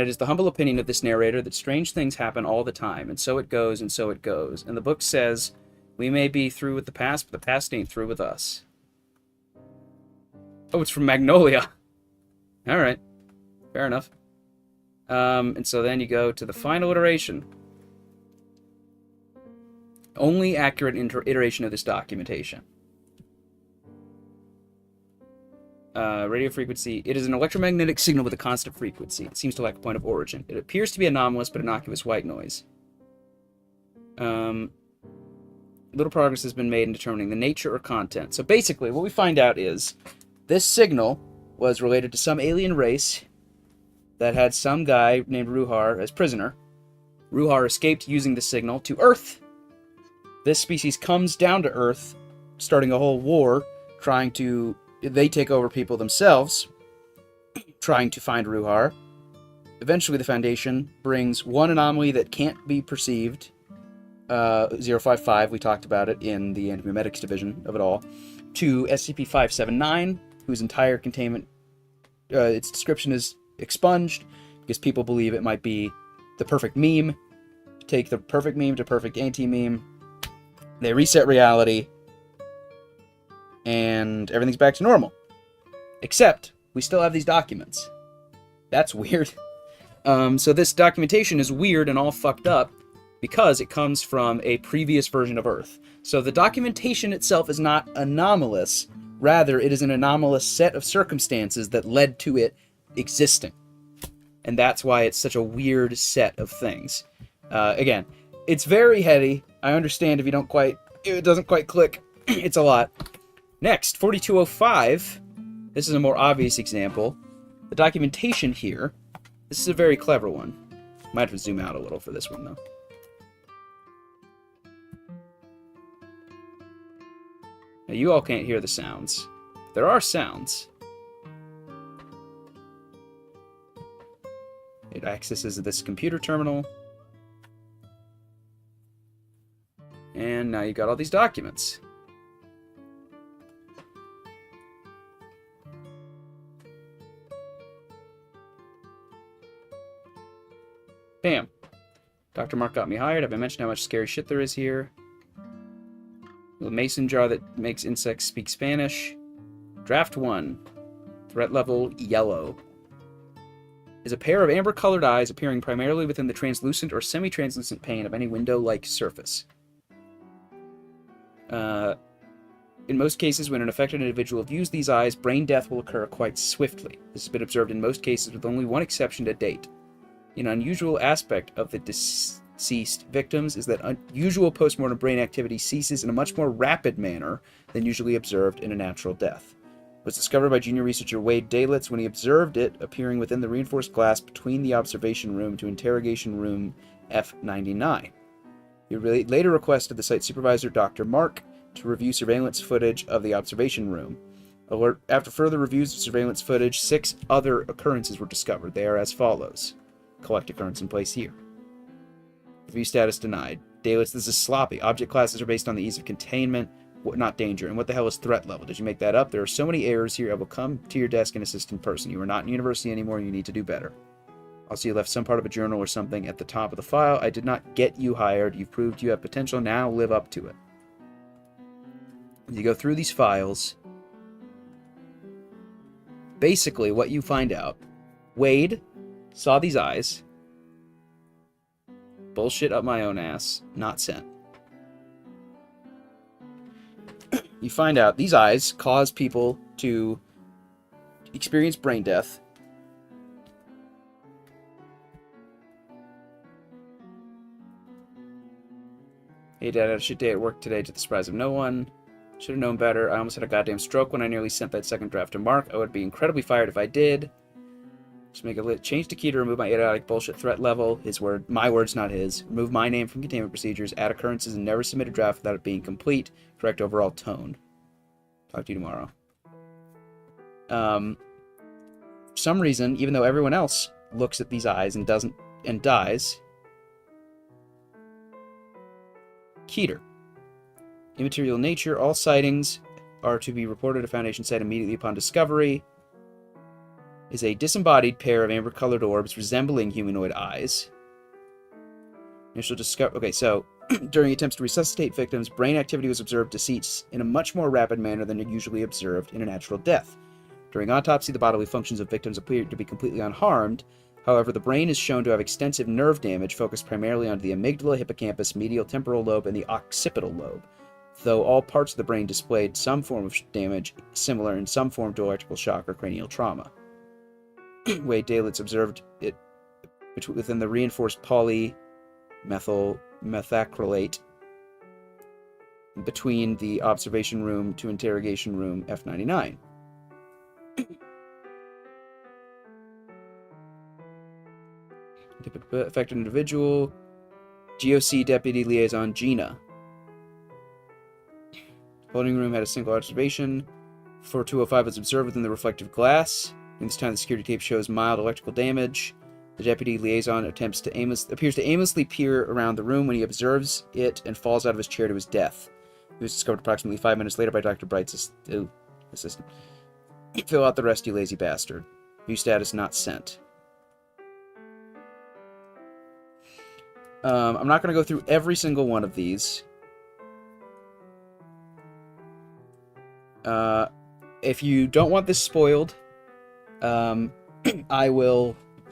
it is the humble opinion of this narrator that strange things happen all the time, and so it goes, and so it goes. And the book says, we may be through with the past, but the past ain't through with us. Oh, it's from Magnolia. Alright. Fair enough. And so then you go to the final iteration. Only accurate iteration of this documentation. Radio frequency. It is an electromagnetic signal with a constant frequency. It seems to lack a point of origin. It appears to be anomalous, but innocuous white noise. Little progress has been made in determining the nature or content. So basically, what we find out is this signal was related to some alien race that had some guy named Ruhar as prisoner. Ruhar escaped using the signal to Earth. This species comes down to Earth, starting a whole war, they take over people themselves, trying to find Ruhar. Eventually, the Foundation brings one anomaly that can't be perceived, 055, we talked about it in the Antimemetics division of it all, to SCP-579, whose entire containment, its description is expunged, because people believe it might be the perfect meme. Take the perfect meme to perfect anti-meme. They reset reality, and everything's back to normal. Except, we still have these documents. That's weird. So this documentation is weird and all fucked up because it comes from a previous version of Earth. So the documentation itself is not anomalous. Rather, it is an anomalous set of circumstances that led to it existing. And that's why it's such a weird set of things. Again, it's very heady. I understand if it doesn't quite click. It's a lot. Next, 4205. This is a more obvious example. The documentation here. This is a very clever one. Might have to zoom out a little for this one, though. Now, you all can't hear the sounds. There are sounds. It accesses this computer terminal. And now you got all these documents. Bam. Dr. Mark got me hired. Have I mentioned how much scary shit there is here? The mason jar that makes insects speak Spanish. Draft 1. Threat level yellow. Is a pair of amber-colored eyes appearing primarily within the translucent or semi-translucent pane of any window-like surface. In most cases, when an affected individual views these eyes, brain death will occur quite swiftly. This has been observed in most cases with only one exception to date. An unusual aspect of the deceased victims is that unusual postmortem brain activity ceases in a much more rapid manner than usually observed in a natural death. It was discovered by junior researcher Wade Dalitz when he observed it appearing within the reinforced glass between the observation room to interrogation room F99. He later requested the site supervisor, Dr. Mark, to review surveillance footage of the observation room. After further reviews of surveillance footage, 6 other occurrences were discovered. They are as follows. Collect occurrence in place here. Review status denied. Dalitz, this is sloppy. Object classes are based on the ease of containment, not danger. And what the hell is threat level? Did you make that up? There are so many errors here. I will come to your desk and assist in person. You are not in university anymore. You need to do better. Also, you left some part of a journal or something at the top of the file. I did not get you hired. You've proved you have potential. Now live up to it. You go through these files. Basically, what you find out. Wade saw these eyes. Bullshit up my own ass. Not sent. You find out these eyes cause people to experience brain death. Hey, Dad, I had a shit day at work today to the surprise of no one. Should have known better. I almost had a goddamn stroke when I nearly sent that second draft to Mark. I would be incredibly fired if I did. Just make a change the key to remove my idiotic bullshit threat level. My words, not his. Remove my name from containment procedures. Add occurrences and never submit a draft without it being complete. Correct overall tone. Talk to you tomorrow. For some reason, even though everyone else looks at these eyes and dies, Keter. Immaterial nature. All sightings are to be reported at Foundation site immediately upon discovery. Is a disembodied pair of amber-colored orbs resembling humanoid eyes. Initial discovery. Okay, so during attempts to resuscitate victims, brain activity was observed to cease in a much more rapid manner than usually observed in a natural death. During autopsy, the bodily functions of victims appeared to be completely unharmed. However, the brain is shown to have extensive nerve damage focused primarily on the amygdala, hippocampus, medial temporal lobe, and the occipital lobe. Though all parts of the brain displayed some form of damage similar in some form to electrical shock or cranial trauma. Wade Dalitz observed it within the reinforced polymethyl methacrylate between the observation room to interrogation room F99. Affected individual, GOC Deputy Liaison Gina. Holding room had a single observation. 4205 was observed within the reflective glass. In this time, the security tape shows mild electrical damage. The deputy liaison appears to aimlessly peer around the room when he observes it and falls out of his chair to his death. He was discovered approximately 5 minutes later by Dr. Bright's assistant. Fill out the rest, you lazy bastard. View status not sent. I'm not going to go through every single one of these. If you don't want this spoiled, you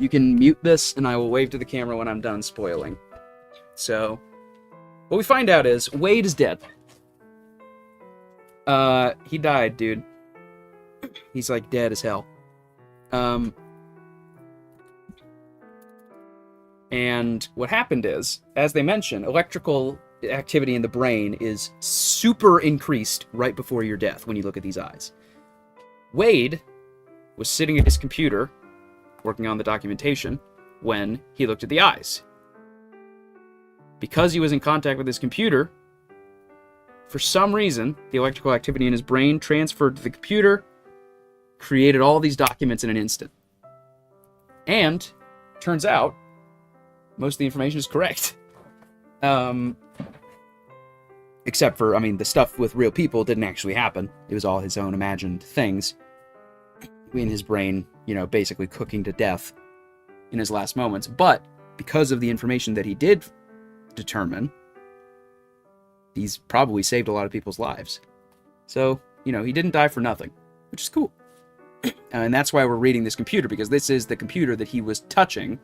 can mute this and I will wave to the camera when I'm done spoiling. So, what we find out is Wade is dead. He died, dude. He's like dead as hell. And what happened is, as they mentioned, electrical activity in the brain is super increased right before your death when you look at these eyes. Wade was sitting at his computer, working on the documentation, when he looked at the eyes. Because he was in contact with his computer, for some reason, the electrical activity in his brain transferred to the computer, created all these documents in an instant. And, turns out, most of the information is correct. Except for, the stuff with real people didn't actually happen. It was all his own imagined things in his brain, basically cooking to death in his last moments. But because of the information that he did determine, he's probably saved a lot of people's lives. So, he didn't die for nothing, which is cool. And that's why we're reading this computer, because this is the computer that he was touching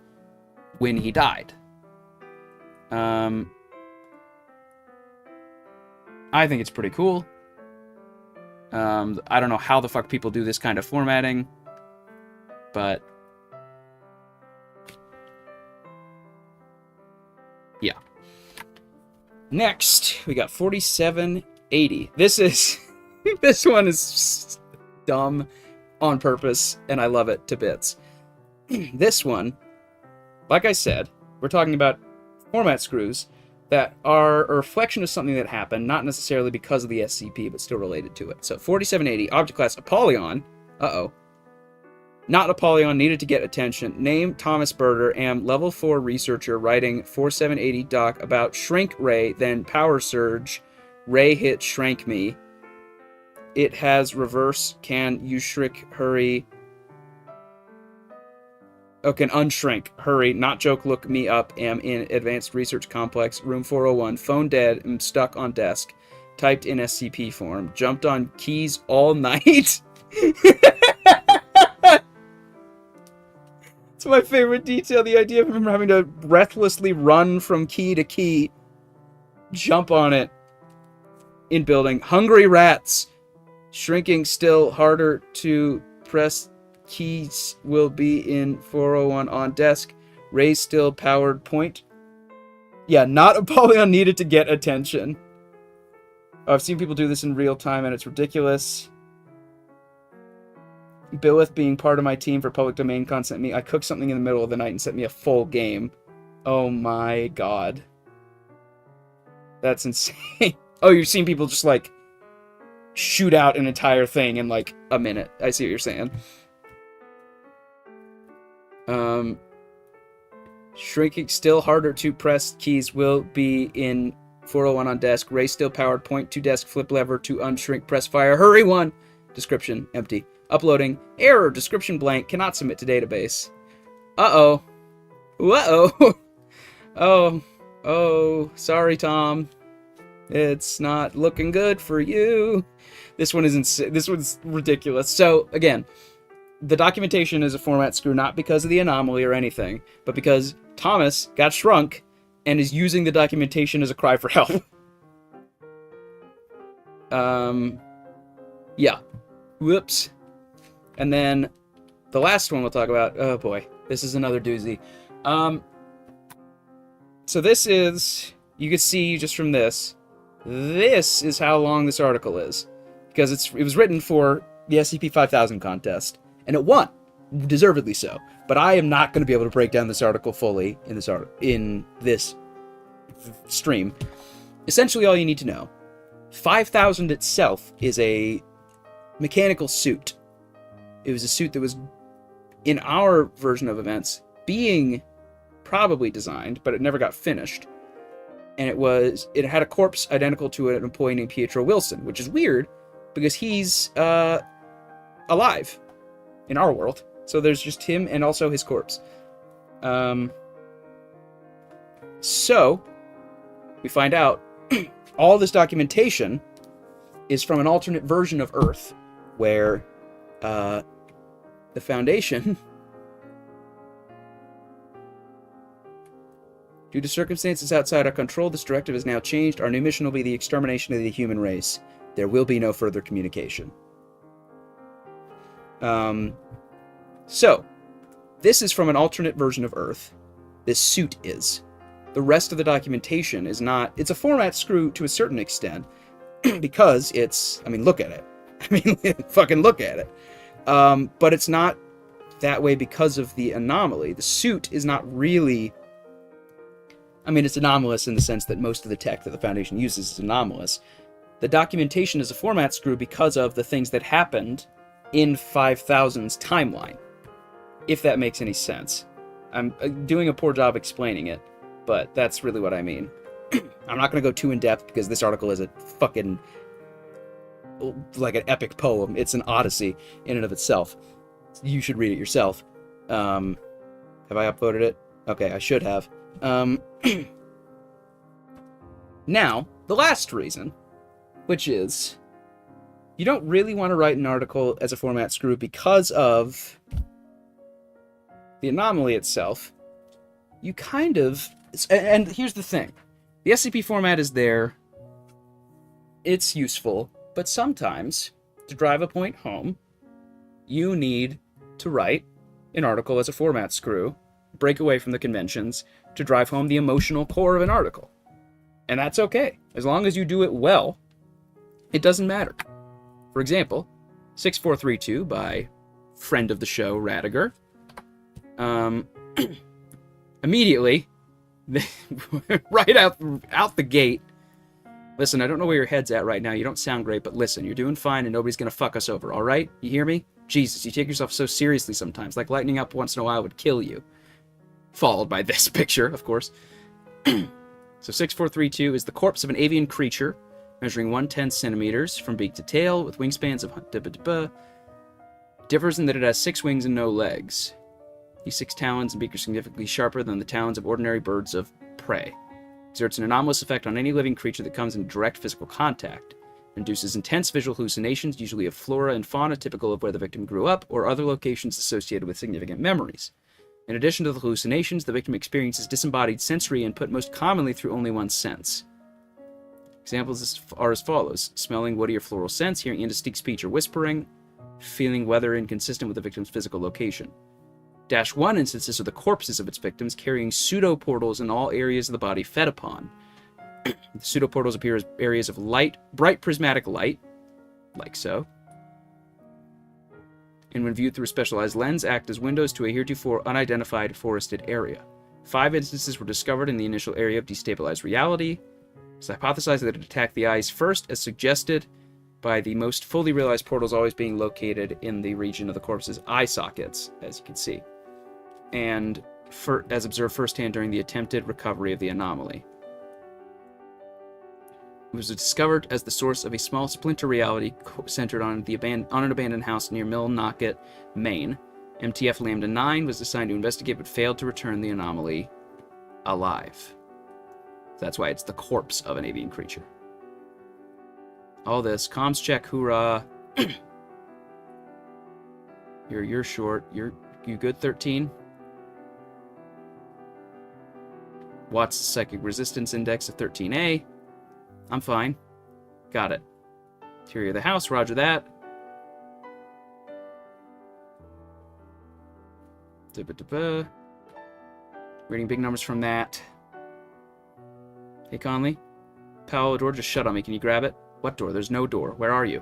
when he died. I think it's pretty cool. I don't know how the fuck people do this kind of formatting, but yeah. Next, we got 4780. This one is dumb on purpose, and I love it to bits. This one, like I said, we're talking about format screws that are a reflection of something that happened, not necessarily because of the SCP, but still related to it. So 4780, object class Apollyon. Not Apollyon, needed to get attention. Name Thomas Berger, am level 4 researcher writing 4780 doc about shrink ray, then power surge. Ray hit shrank me. It has reverse, can you shrink, hurry. Oh, can unshrink. Hurry. Not joke. Look me up. Am in advanced research complex. Room 401. Phone dead. Am stuck on desk. Typed in SCP form. Jumped on keys all night. It's my favorite detail. The idea of him having to breathlessly run from key to key. Jump on it. In building. Hungry rats. Shrinking still harder to press. Keys will be in 401 on desk. Ray still powered point. Yeah, not Apollyon needed to get attention. I've seen people do this in real time and it's ridiculous. Billith being part of my team for public domain content me. I cooked something in the middle of the night and sent me a full game. Oh my god. That's insane. Oh, you've seen people just shoot out an entire thing in a minute. I see what you're saying. Shrinking still harder to press keys will be in 401 on desk. Ray still powered point to desk flip lever to unshrink press fire. Hurry 1. Description empty. Uploading error description blank cannot submit to database. Uh-oh. Oh, sorry Tom. It's not looking good for you. This one's ridiculous. So again, the documentation is a format screw not because of the anomaly or anything, but because Thomas got shrunk and is using the documentation as a cry for help. Yeah. Whoops. And then the last one we'll talk about, oh boy, this is another doozy. So this is you can see just from this, this is how long this article is. Because it was written for the SCP-5000 contest, and it won, deservedly so. But I am not going to be able to break down this article fully in this stream. Essentially, all you need to know: 5000 itself is a mechanical suit. It was a suit that was, in our version of events, being probably designed, but it never got finished. And it had a corpse identical to an employee named Pietro Wilson, which is weird because he's alive in our world. So there's just him and also his corpse. So we find out all this documentation is from an alternate version of Earth, where the Foundation, due to circumstances outside our control, this directive has now changed. Our new mission will be the extermination of the human race. There will be no further communication. So, this is from an alternate version of Earth. This suit is. The rest of the documentation is not. It's a format screw to a certain extent, because it's, I mean, look at it. I mean, fucking look at it. But it's not that way because of the anomaly. The suit is not really... I mean, it's anomalous in the sense that most of the tech that the Foundation uses is anomalous. The documentation is a format screw because of the things that happened in 5000's timeline, if that makes any sense. I'm doing a poor job explaining it, but that's really what I mean. I'm not going to go too in-depth because this article is a fucking... like an epic poem. It's an odyssey in and of itself. You should read it yourself. Have I uploaded it? Okay, I should have. Now, the last reason, which is, you don't really want to write an article as a format screw because of the anomaly itself. You kind of... And here's the thing. The SCP format is there. It's useful. But sometimes, to drive a point home, you need to write an article as a format screw, break away from the conventions, to drive home the emotional core of an article. And that's okay. As long as you do it well, it doesn't matter. For example, 6432 by friend of the show, Radiger. Immediately, right out the gate, listen, I don't know where your head's at right now. You don't sound great, but listen, you're doing fine and nobody's going to fuck us over, all right? You hear me? Jesus, you take yourself so seriously sometimes. Like lightening up once in a while would kill you. Followed by this picture, of course. So 6432 is the corpse of an avian creature measuring 110 centimeters from beak to tail with wingspans of... Differs in that it has 6 wings and no legs. These 6 talons and beak are significantly sharper than the talons of ordinary birds of prey. Exerts an anomalous effect on any living creature that comes in direct physical contact. Induces intense visual hallucinations, usually of flora and fauna typical of where the victim grew up, or other locations associated with significant memories. In addition to the hallucinations, the victim experiences disembodied sensory input most commonly through only one sense. Examples are as follows: smelling woody or floral scents, hearing indistinct speech or whispering, feeling weather inconsistent with the victim's physical location. -1 instances are the corpses of its victims carrying pseudo-portals in all areas of the body fed upon. The pseudo-portals appear as areas of light, bright prismatic light, like so, and when viewed through a specialized lens, act as windows to a heretofore unidentified forested area. 5 instances were discovered in the initial area of destabilized reality. It's hypothesized that it attacked the eyes first, as suggested by the most fully realized portals always being located in the region of the corpse's eye sockets, as you can see, and as observed firsthand during the attempted recovery of the anomaly. It was discovered as the source of a small splinter reality centered on an abandoned house near Millnocket, Maine. MTF Lambda 9 was assigned to investigate but failed to return the anomaly alive. That's why it's the corpse of an avian creature. All this. Comms check, hoorah. You're short. You good, 13? Watts Psychic Resistance Index of 13A. I'm fine. Got it. Interior of the house, roger that. Reading big numbers from that. Hey, Conley? Powell, door just shut on me. Can you grab it? What door? There's no door. Where are you?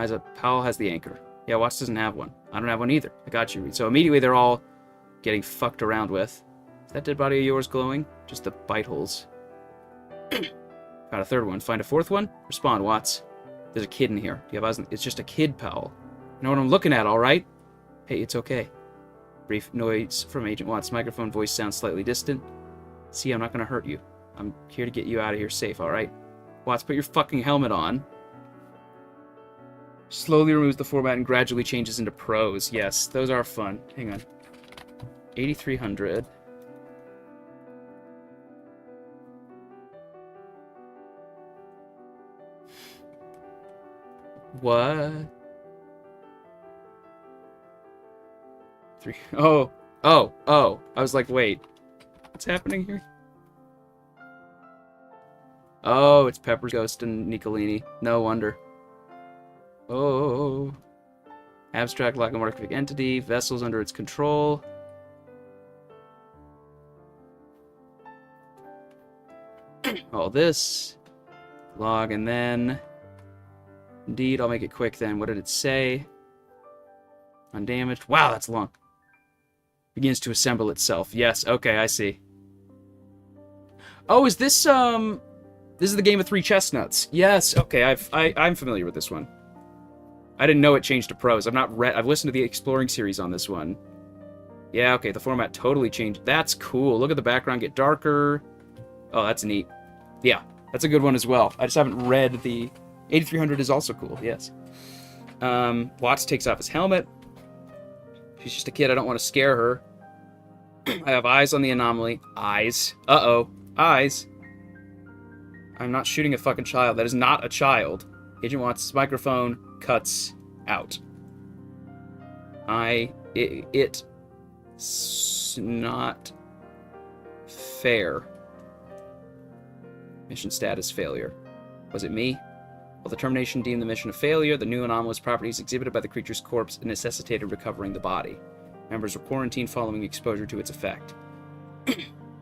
Isa, Powell has the anchor. Yeah, Watts doesn't have one. I don't have one either. I got you, Reed. So immediately they're all getting fucked around with. Is that dead body of yours glowing? Just the bite holes. Got a third one. Find a fourth one? Respond, Watts. There's a kid in here. Do you have eyes? It's just a kid, Powell. You know what I'm looking at, all right? Hey, it's okay. Brief noise from Agent Watts' microphone. Voice sounds slightly distant. See, I'm not going to hurt you. I'm here to get you out of here safe, all right? Watts, put your fucking helmet on. Slowly removes the format and gradually changes into pros. Yes, those are fun. Hang on. 8300. What? Oh. I was like, wait. What's happening here? Oh, it's Pepper's Ghost and Nicolini. No wonder. Oh. Abstract logomorphic entity. Vessels under its control. All this. Log and then... Indeed, I'll make it quick then. What did it say? Undamaged. Wow, that's long. Begins to assemble itself. Yes, okay, I see. Oh, is this, This is the game of 3 chestnuts. Yes, okay, I'm familiar with this one. I didn't know it changed to pros. I've listened to the Exploring series on this one. Yeah, okay, the format totally changed. That's cool. Look at the background get darker. Oh, that's neat. Yeah, that's a good one as well. I just haven't read the... 8300 is also cool, yes. Watts takes off his helmet. She's just a kid. I don't want to scare her. I have eyes on the anomaly. Eyes. Uh-oh. Eyes. I'm not shooting a fucking child. That is not a child. Agent Watts' microphone cuts out. It's not fair. Mission status failure. Was it me? While the termination deemed the mission a failure, the new anomalous properties exhibited by the creature's corpse necessitated recovering the body. Members were quarantined following exposure to its effect.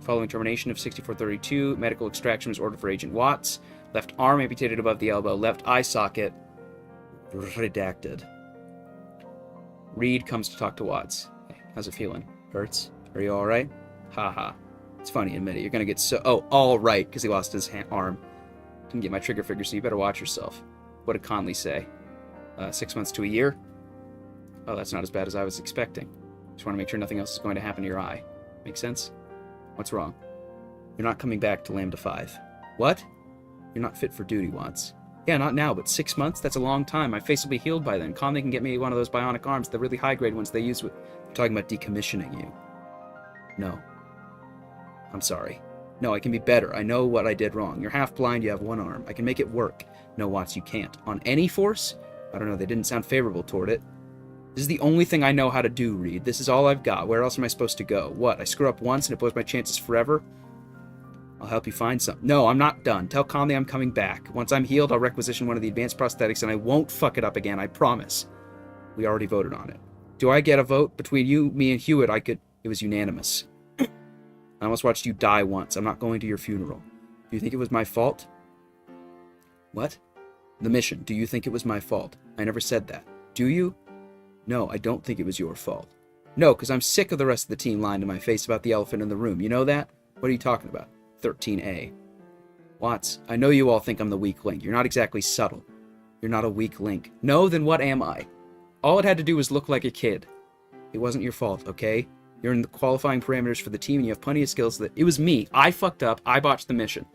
Following termination of 6432, medical extraction was ordered for Agent Watts. Left arm amputated above the elbow. Left eye socket redacted. Reed comes to talk to Watts. Hey, how's it feeling? Hurts? Are you alright? Haha. It's funny, admit it. You're gonna get so... Oh, alright, because he lost his arm. Didn't get my trigger finger, so you better watch yourself. What did Conley say? 6 months to a year? Oh, that's not as bad as I was expecting. Just want to make sure nothing else is going to happen to your eye. Make sense? What's wrong? You're not coming back to Lambda 5. What? You're not fit for duty, Watts. Yeah, not now, but 6 months? That's a long time. My face will be healed by then. Conley can get me one of those bionic arms, the really high-grade ones they use with... I'm talking about decommissioning you. No. I'm sorry. No, I can be better. I know what I did wrong. You're half blind, you have one arm. I can make it work. No, Watts, you can't. On any force? I don't know, they didn't sound favorable toward it. This is the only thing I know how to do, Reed. This is all I've got. Where else am I supposed to go? What, I screw up once and it blows my chances forever? I'll help you find some. No, I'm not done. Tell Conley I'm coming back. Once I'm healed, I'll requisition one of the advanced prosthetics and I won't fuck it up again, I promise. We already voted on it. Do I get a vote? Between you, me, and Hewitt, I could... It was unanimous. I almost watched you die once. I'm not going to your funeral. Do you think it was my fault? What? The mission. Do you think it was my fault? I never said that. Do you? No, I don't think it was your fault. No, because I'm sick of the rest of the team lying to my face about the elephant in the room. You know that? What are you talking about? 13A. Watts, I know you all think I'm the weak link. You're not exactly subtle. You're not a weak link. No, then what am I? All it had to do was look like a kid. It wasn't your fault, okay? You're in the qualifying parameters for the team and you have plenty of skills that... It was me. I fucked up. I botched the mission.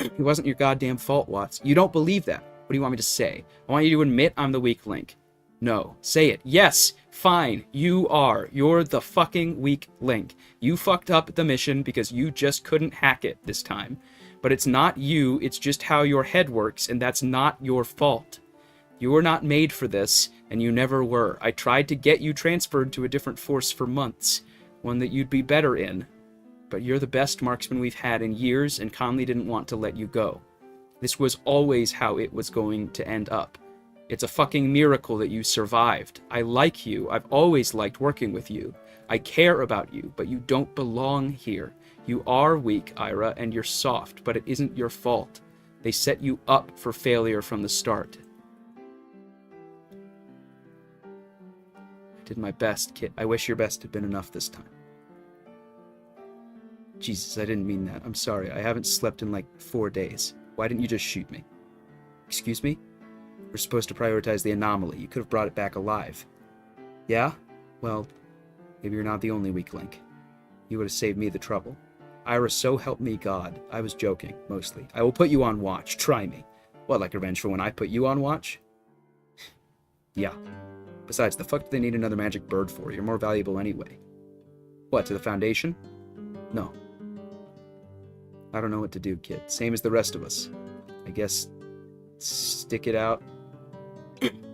It wasn't your goddamn fault, Watts. You don't believe that. What do you want me to say? I want you to admit I'm the weak link. No. Say it. Yes. Fine. You are. You're the fucking weak link. You fucked up the mission because you just couldn't hack it this time. But it's not you. It's just how your head works, and that's not your fault. You were not made for this, and you never were. I tried to get you transferred to a different force for months. One that you'd be better in. But you're the best marksman we've had in years, and Conley didn't want to let you go. This was always how it was going to end up. It's a fucking miracle that you survived. I like you. I've always liked working with you. I care about you, but you don't belong here. You are weak, Ira, and you're soft, but it isn't your fault. They set you up for failure from the start. I did my best, Kit. I wish your best had been enough this time. Jesus, I didn't mean that. I'm sorry. I haven't slept in like 4 days. Why didn't you just shoot me? Excuse me? We're supposed to prioritize the anomaly. You could have brought it back alive. Yeah? Well, maybe you're not the only weak link. You would have saved me the trouble. Ira, so help me God. I was joking, mostly. I will put you on watch. Try me. What, like revenge for when I put you on watch? Yeah. Besides, the fuck do they need another magic bird for? You're more valuable anyway. What, to the Foundation? No. I don't know what to do, kid. Same as the rest of us. I guess stick it out.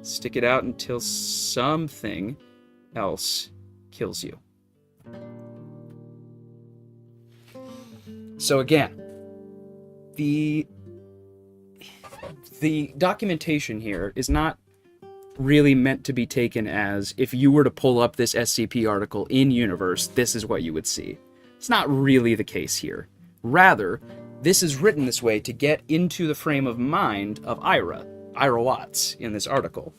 Stick it out until something else kills you. So again, the documentation here is not really meant to be taken as if you were to pull up this SCP article in universe, this is what you would see. It's not really the case here. Rather, this is written this way to get into the frame of mind of Ira Watts in this article.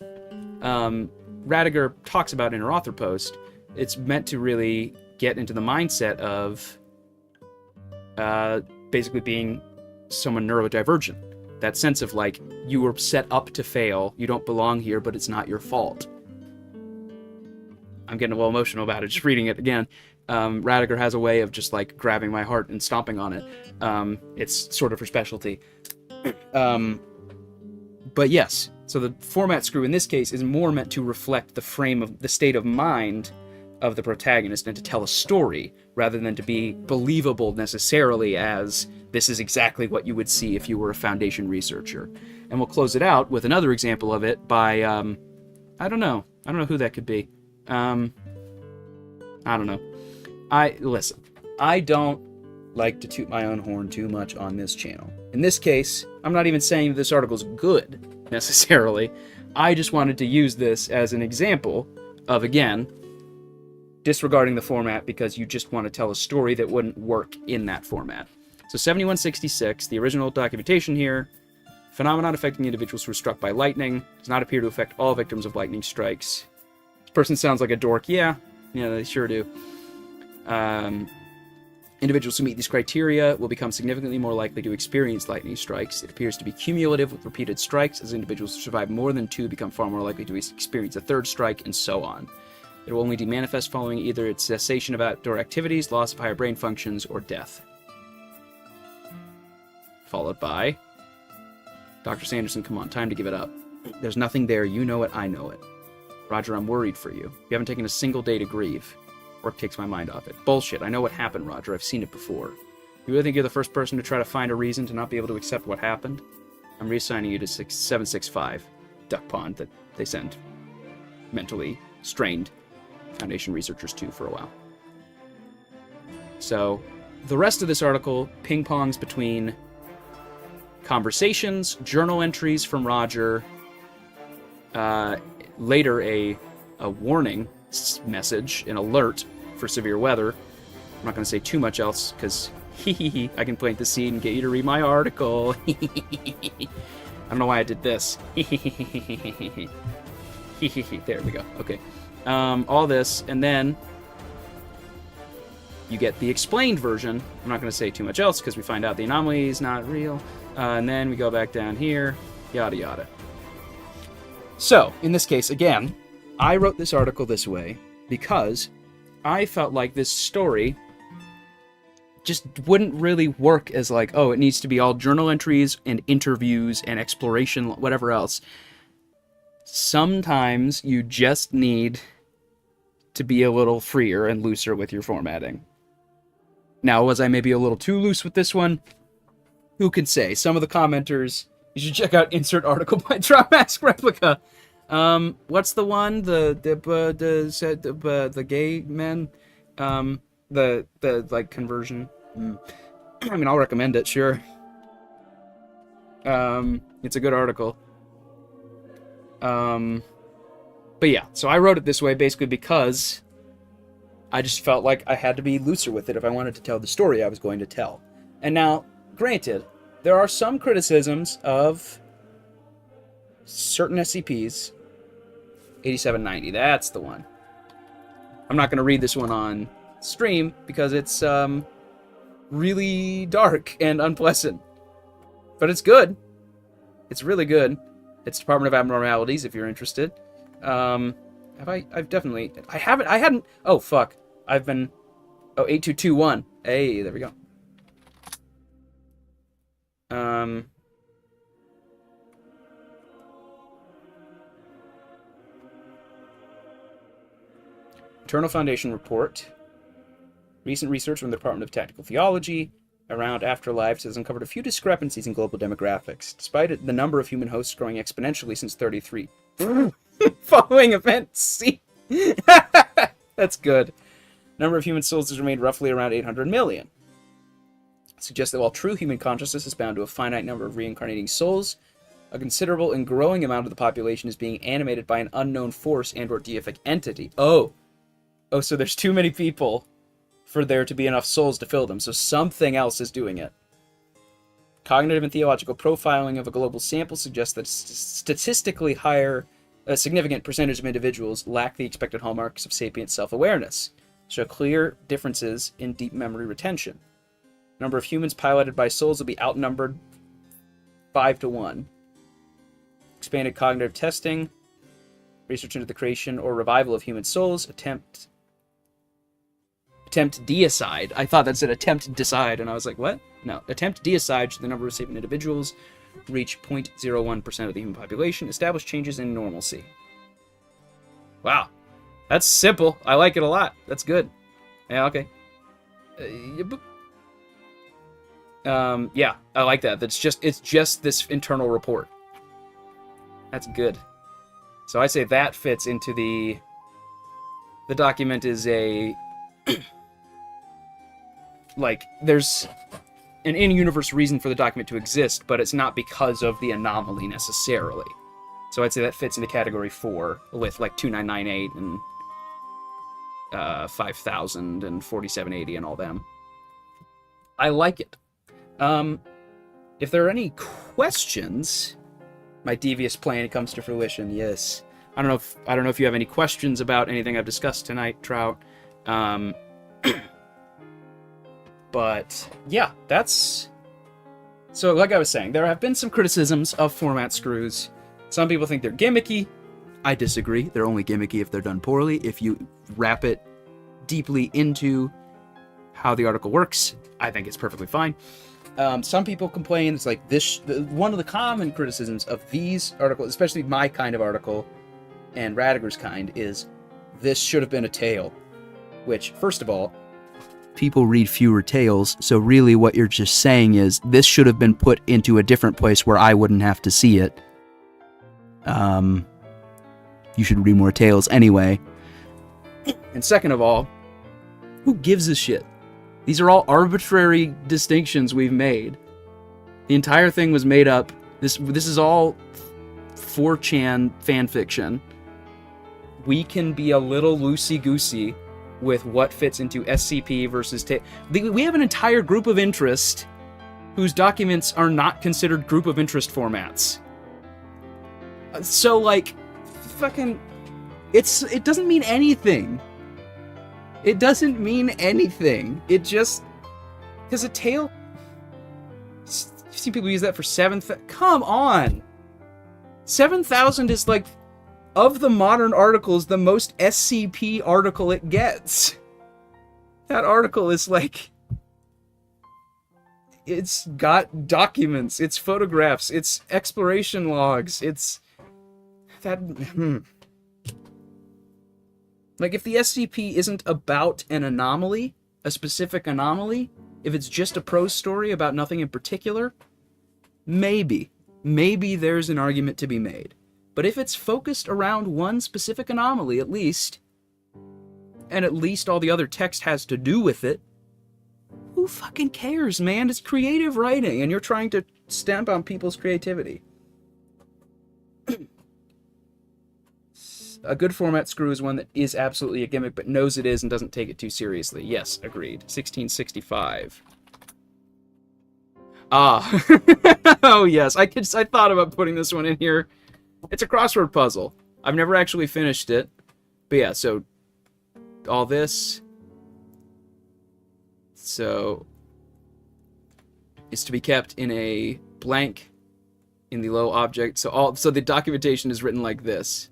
Radiger talks about in her author post, it's meant to really get into the mindset of basically being someone neurodivergent. That sense of like, you were set up to fail, you don't belong here, but it's not your fault. I'm getting a little emotional about it, just reading it again. Radiger has a way of just like grabbing my heart and stomping on it. It's sort of her specialty. But yes, so the format screw in this case is more meant to reflect the frame of the state of mind of the protagonist and to tell a story rather than to be believable necessarily as this is exactly what you would see if you were a Foundation researcher. And we'll close it out with another example of it by, I don't know who that could be. I don't know. Listen, I don't like to toot my own horn too much on this channel. In this case, I'm not even saying this article's good, necessarily. I just wanted to use this as an example of, again, disregarding the format because you just want to tell a story that wouldn't work in that format. So 7166, the original documentation here, phenomenon affecting individuals who were struck by lightning, does not appear to affect all victims of lightning strikes. This person sounds like a dork. Yeah, they sure do. Individuals who meet these criteria will become significantly more likely to experience lightning strikes. It appears to be cumulative with repeated strikes, as individuals who survive more than 2 become far more likely to experience a 3rd strike, and so on. It will only demanifest following either its cessation of outdoor activities, loss of higher brain functions, or death. Followed by, Dr. Sanderson, come on, time to give it up. There's nothing there, you know it, I know it. Roger, I'm worried for you. You haven't taken a single day to grieve. Work takes my mind off it. Bullshit, I know what happened, Roger, I've seen it before. You really think you're the first person to try to find a reason to not be able to accept what happened? I'm reassigning you to 765, Duck Pond, that they send mentally strained Foundation researchers to for a while. So, the rest of this article ping-pongs between conversations, journal entries from Roger, later a warning message, an alert for severe weather. I'm not going to say too much else, because I can plant the seed and get you to read my article. I don't know why I did this. There we go. Okay. All this, and then you get the explained version. I'm not going to say too much else, because we find out the anomaly is not real. And then we go back down here, yada yada. So, in this case, again, I wrote this article this way because I felt like this story just wouldn't really work as like, oh, it needs to be all journal entries and interviews and exploration, whatever else. Sometimes you just need to be a little freer and looser with your formatting. Now, was I maybe a little too loose with this one? Who can say? Some of the commenters, you should check out insert article by Mask Replica. What's the one? The gay men? The like conversion. I mean, I'll recommend it, sure. It's a good article. But yeah, so I wrote it this way basically because I just felt like I had to be looser with it if I wanted to tell the story I was going to tell. And now, granted, there are some criticisms of certain SCPs. 8790, that's the one. I'm not going to read this one on stream because it's really dark and unpleasant. But it's good. It's really good. It's Department of Abnormalities, if you're interested. I've definitely... I hadn't... Oh, fuck. I've been... Oh, 8221. Hey, there we go. Eternal Foundation report. Recent research from the Department of Tactical Theology around afterlives has uncovered a few discrepancies in global demographics, despite the number of human hosts growing exponentially since 33. Following events, see? That's good. Number of human souls has remained roughly around 800 million. It suggests that while true human consciousness is bound to a finite number of reincarnating souls, a considerable and growing amount of the population is being animated by an unknown force and/or deific entity. Oh, so there's too many people for there to be enough souls to fill them, so something else is doing it. Cognitive and theological profiling of a global sample suggests that statistically higher, a significant percentage of individuals lack the expected hallmarks of sapient self-awareness, show clear differences in deep memory retention. The number of humans piloted by souls will be outnumbered 5 to 1. Expanded cognitive testing, research into the creation or revival of human souls, attempt deicide. I thought that said attempt decide, and I was like, what? No. Attempt deicide should the number of sapient individuals reach 0.01% of the human population, establish changes in normalcy. Wow. That's simple. I like it a lot. That's good. Yeah, okay. Yeah, I like that. It's just this internal report. That's good. So I say that fits into the document is a like, there's an in-universe reason for the document to exist, but it's not because of the anomaly necessarily. So I'd say that fits into category 4 with like 2998 and 5000 and 4780 and all them. I like it. If there are any questions, my devious plan comes to fruition. Yes. I don't know if you have any questions about anything I've discussed tonight, Trout. But yeah, that's... So like I was saying, there have been some criticisms of format screws. Some people think they're gimmicky. I disagree. They're only gimmicky if they're done poorly. If you wrap it deeply into how the article works, I think it's perfectly fine. Some people complain, it's like this, one of the common criticisms of these articles, especially my kind of article and Radiger's kind, is this should have been a tale. Which, first of all, people read fewer tales, so really what you're just saying is this should have been put into a different place where I wouldn't have to see it. You should read more tales anyway. And second of all, who gives a shit? These are all arbitrary distinctions we've made. The entire thing was made up. This is all 4chan fanfiction. We can be a little loosey-goosey with what fits into SCP versus... We have an entire group of interest whose documents are not considered group of interest formats. So, like, fucking... It doesn't mean anything. It doesn't mean anything. It just... Because a tale... You've seen people use that for 7,000... Come on! 7,000 is, like, of the modern articles, the most SCP article it gets. That article is, like... It's got documents, it's photographs, it's exploration logs, it's... That... Like, if the SCP isn't about an anomaly, a specific anomaly, if it's just a prose story about nothing in particular, maybe there's an argument to be made. But if it's focused around one specific anomaly, at least, and at least all the other text has to do with it, who fucking cares, man? It's creative writing, and you're trying to stamp on people's creativity. A good format screw is one that is absolutely a gimmick, but knows it is and doesn't take it too seriously. Yes, agreed. 1665. Ah. Oh, yes. I thought about putting this one in here. It's a crossword puzzle. I've never actually finished it. But yeah, so all this. So is to be kept in a blank in the low object. So the documentation is written like this.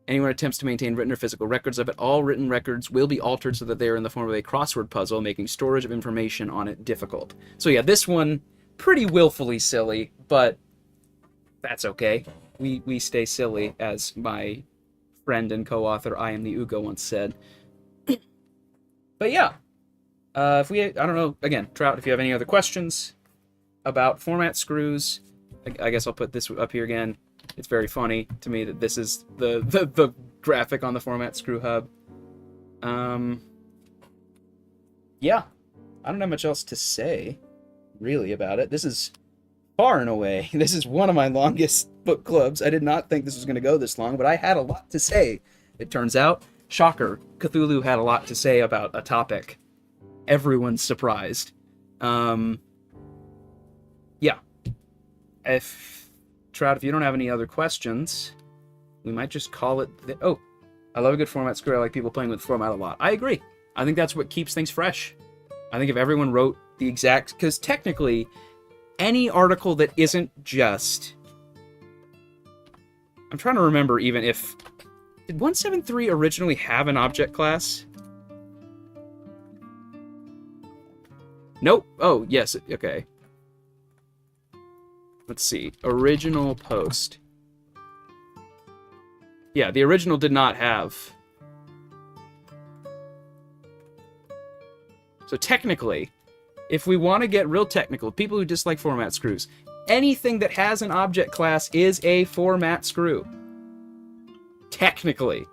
Anyone attempts to maintain written or physical records of it, all written records will be altered so that they are in the form of a crossword puzzle, making storage of information on it difficult. So yeah, this one, pretty willfully silly, but that's okay. We stay silly, as my friend and co-author I Am the Ugo once said. But yeah, I don't know, again, Trout, if you have any other questions about format screws, I guess I'll put this up here again. It's very funny to me that this is the graphic on the format screw hub. Yeah, I don't have much else to say, really, about it. This is far and away, this is one of my longest book clubs. I did not think this was going to go this long, but I had a lot to say, it turns out. Shocker, Cthulhu had a lot to say about a topic. Everyone's surprised. Yeah. Trout, if you don't have any other questions, we might just call it... Oh, I love a good format screw. I like people playing with format a lot. I agree. I think that's what keeps things fresh. I think if everyone wrote the exact... Because technically, any article that isn't just... I'm trying to remember even if... Did 173 originally have an object class? Nope. Oh, yes. Okay. Let's see. Original post. Yeah, the original did not have. So technically, if we want to get real technical, people who dislike format screws, anything that has an object class is a format screw. Technically.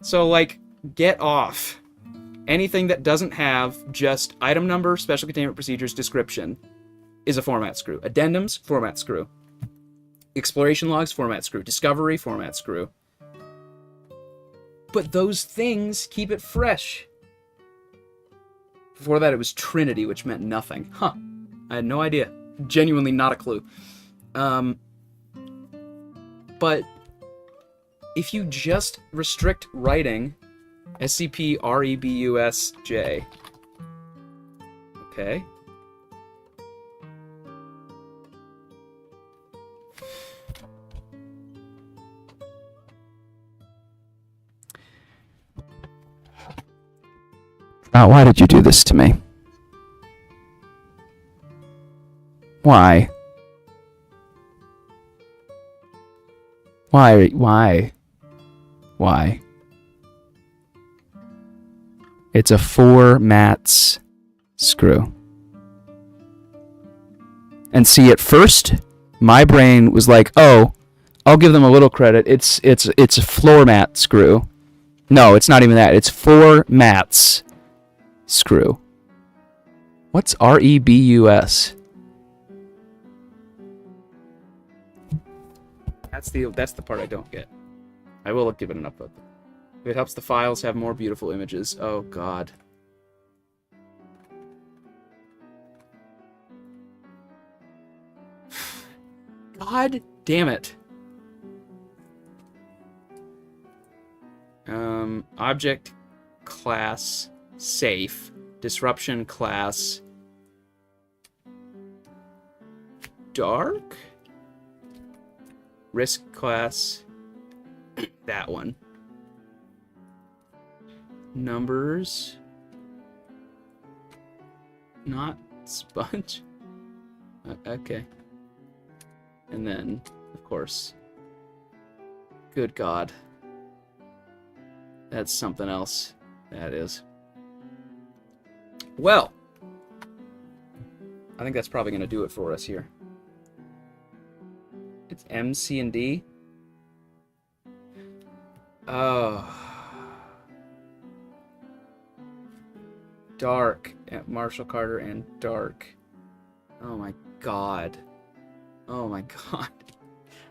So, like, get off. Anything that doesn't have just item number, special containment procedures, description is a format screw. Addendums, format screw. Exploration logs, format screw. Discovery, format screw. But those things keep it fresh. Before that, it was Trinity, which meant nothing. Huh. I had no idea. Genuinely not a clue. But if you just restrict writing, SCP REBUSJ. Okay. Why did you do this to me? Why? Why? It's a 4-mats screw. And see, at first, my brain was like, oh, I'll give them a little credit. It's a floor mat screw. No, it's not even that. It's 4 mats screw. What's REBUS? That's the part I don't get. I will give it an upvote. It helps the files have more beautiful images. Oh god. God damn it. Object class safe. Disruption class dark. Risk class that one. Numbers not sponge. Okay. And then, of course, good God. That's something else. That is. Well, I think that's probably going to do it for us here. It's M, C, and D. Oh. Dark. Marshall Carter and Dark. Oh my god. Oh my god.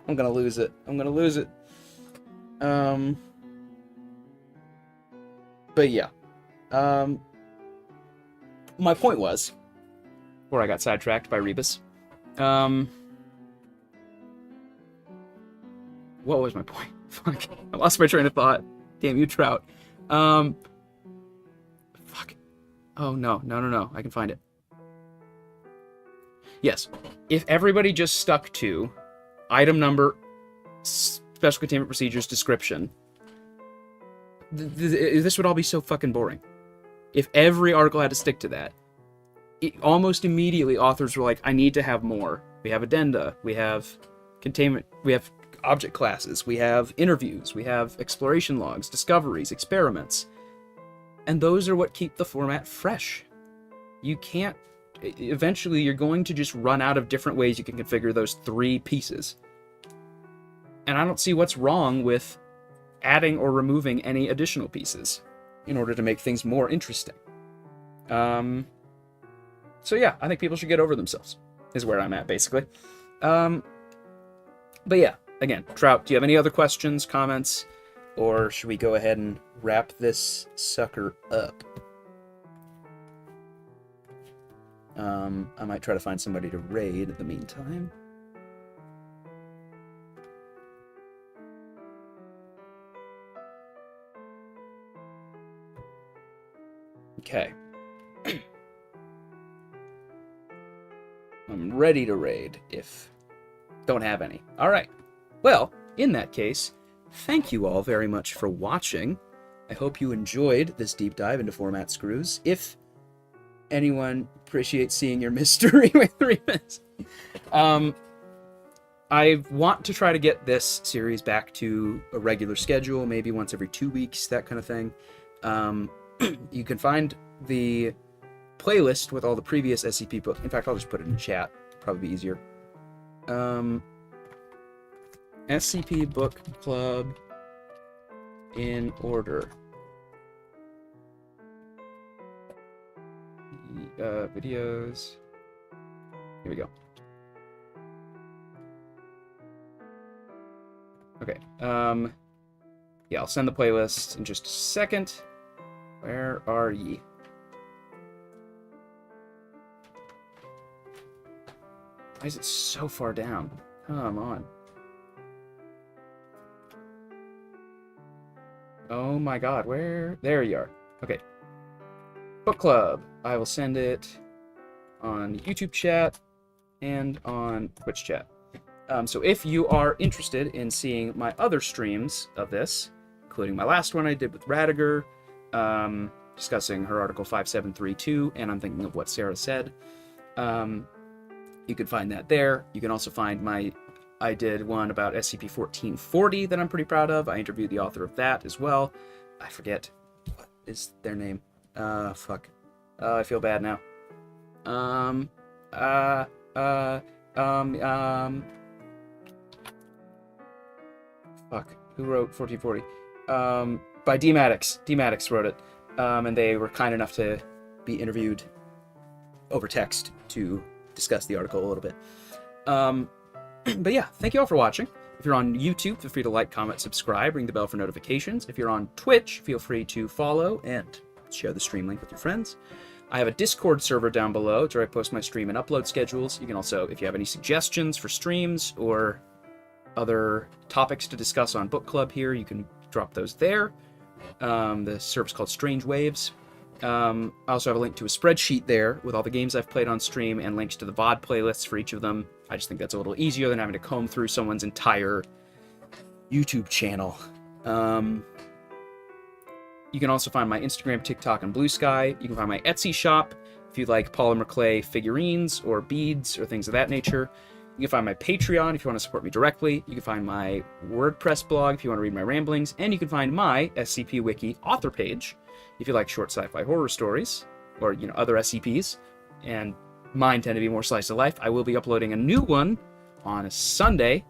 I'm gonna lose it. I'm gonna lose it. But yeah. My point was, before I got sidetracked by Rebus, what was my point? Fuck. I lost my train of thought. Damn you, Trout. Fuck. Oh, no. I can find it. Yes. If everybody just stuck to item number, special containment procedures, description, this would all be so fucking boring. If every article had to stick to that, almost immediately authors were like, I need to have more. We have addenda, we have containment, we have object classes, we have interviews, we have exploration logs, discoveries, experiments. And those are what keep the format fresh. You can't, eventually you're going to just run out of different ways you can configure those 3 pieces. And I don't see what's wrong with adding or removing any additional pieces in order to make things more interesting. So yeah, I think people should get over themselves, is where I'm at, basically. But yeah, again, Trout, do you have any other questions, comments, or should we go ahead and wrap this sucker up? I might try to find somebody to raid in the meantime. Okay. I'm ready to raid if don't have any. All right. Well, in that case, thank you all very much for watching. I hope you enjoyed this deep dive into format screws. If anyone appreciates seeing your mystery with Rebus, I want to try to get this series back to a regular schedule, maybe once every 2 weeks, that kind of thing. You can find the playlist with all the previous SCP books. In fact, I'll just put it in chat. Probably be easier. SCP Book Club in order. Videos. Here we go. Okay. Yeah, I'll send the playlist in just a second. Where are ye? Why is it so far down? Come on. Oh my god, where? There you are. Okay. Book Club. I will send it on YouTube chat and on Twitch chat. So if you are interested in seeing my other streams of this, including my last one I did with Radiger, discussing her article 5732, and I'm thinking of what Sarah said, you can find that there. You can also find I did one about SCP-1440 that I'm pretty proud of. I interviewed the author of that as well. I forget. What is their name? Fuck. I feel bad now. Fuck. Who wrote 1440? By D-Maddox. D-Maddox wrote it. And they were kind enough to be interviewed over text to discuss the article a little bit. But yeah, thank you all for watching. If you're on YouTube, feel free to like, comment, subscribe, ring the bell for notifications. If you're on Twitch, feel free to follow and share the stream link with your friends. I have a Discord server down below where I post my stream and upload schedules. You can also, if you have any suggestions for streams or other topics to discuss on Book Club here, you can drop those there. The server's called Strange Waves. I also have a link to a spreadsheet there with all the games I've played on stream and links to the VOD playlists for each of them. I just think that's a little easier than having to comb through someone's entire YouTube channel. You can also find my Instagram, TikTok, and Blue Sky. You can find my Etsy shop if you like polymer clay figurines or beads or things of that nature. You can find my Patreon if you want to support me directly. You can find my WordPress blog if you want to read my ramblings. And you can find my SCP Wiki author page if you like short sci-fi horror stories or, other SCPs. And mine tend to be more slice of life. I will be uploading a new one on a Sunday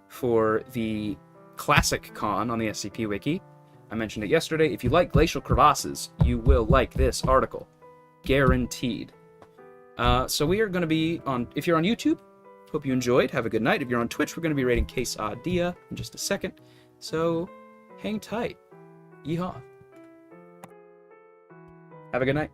for the Classic Con on the SCP Wiki. I mentioned it yesterday. If you like glacial crevasses, you will like this article. Guaranteed. So we are going to be on, if you're on YouTube, Hope you enjoyed. Have a good night. If you're on Twitch, we're going to be rating Case Dia in just a second. So, hang tight. Yeehaw. Have a good night.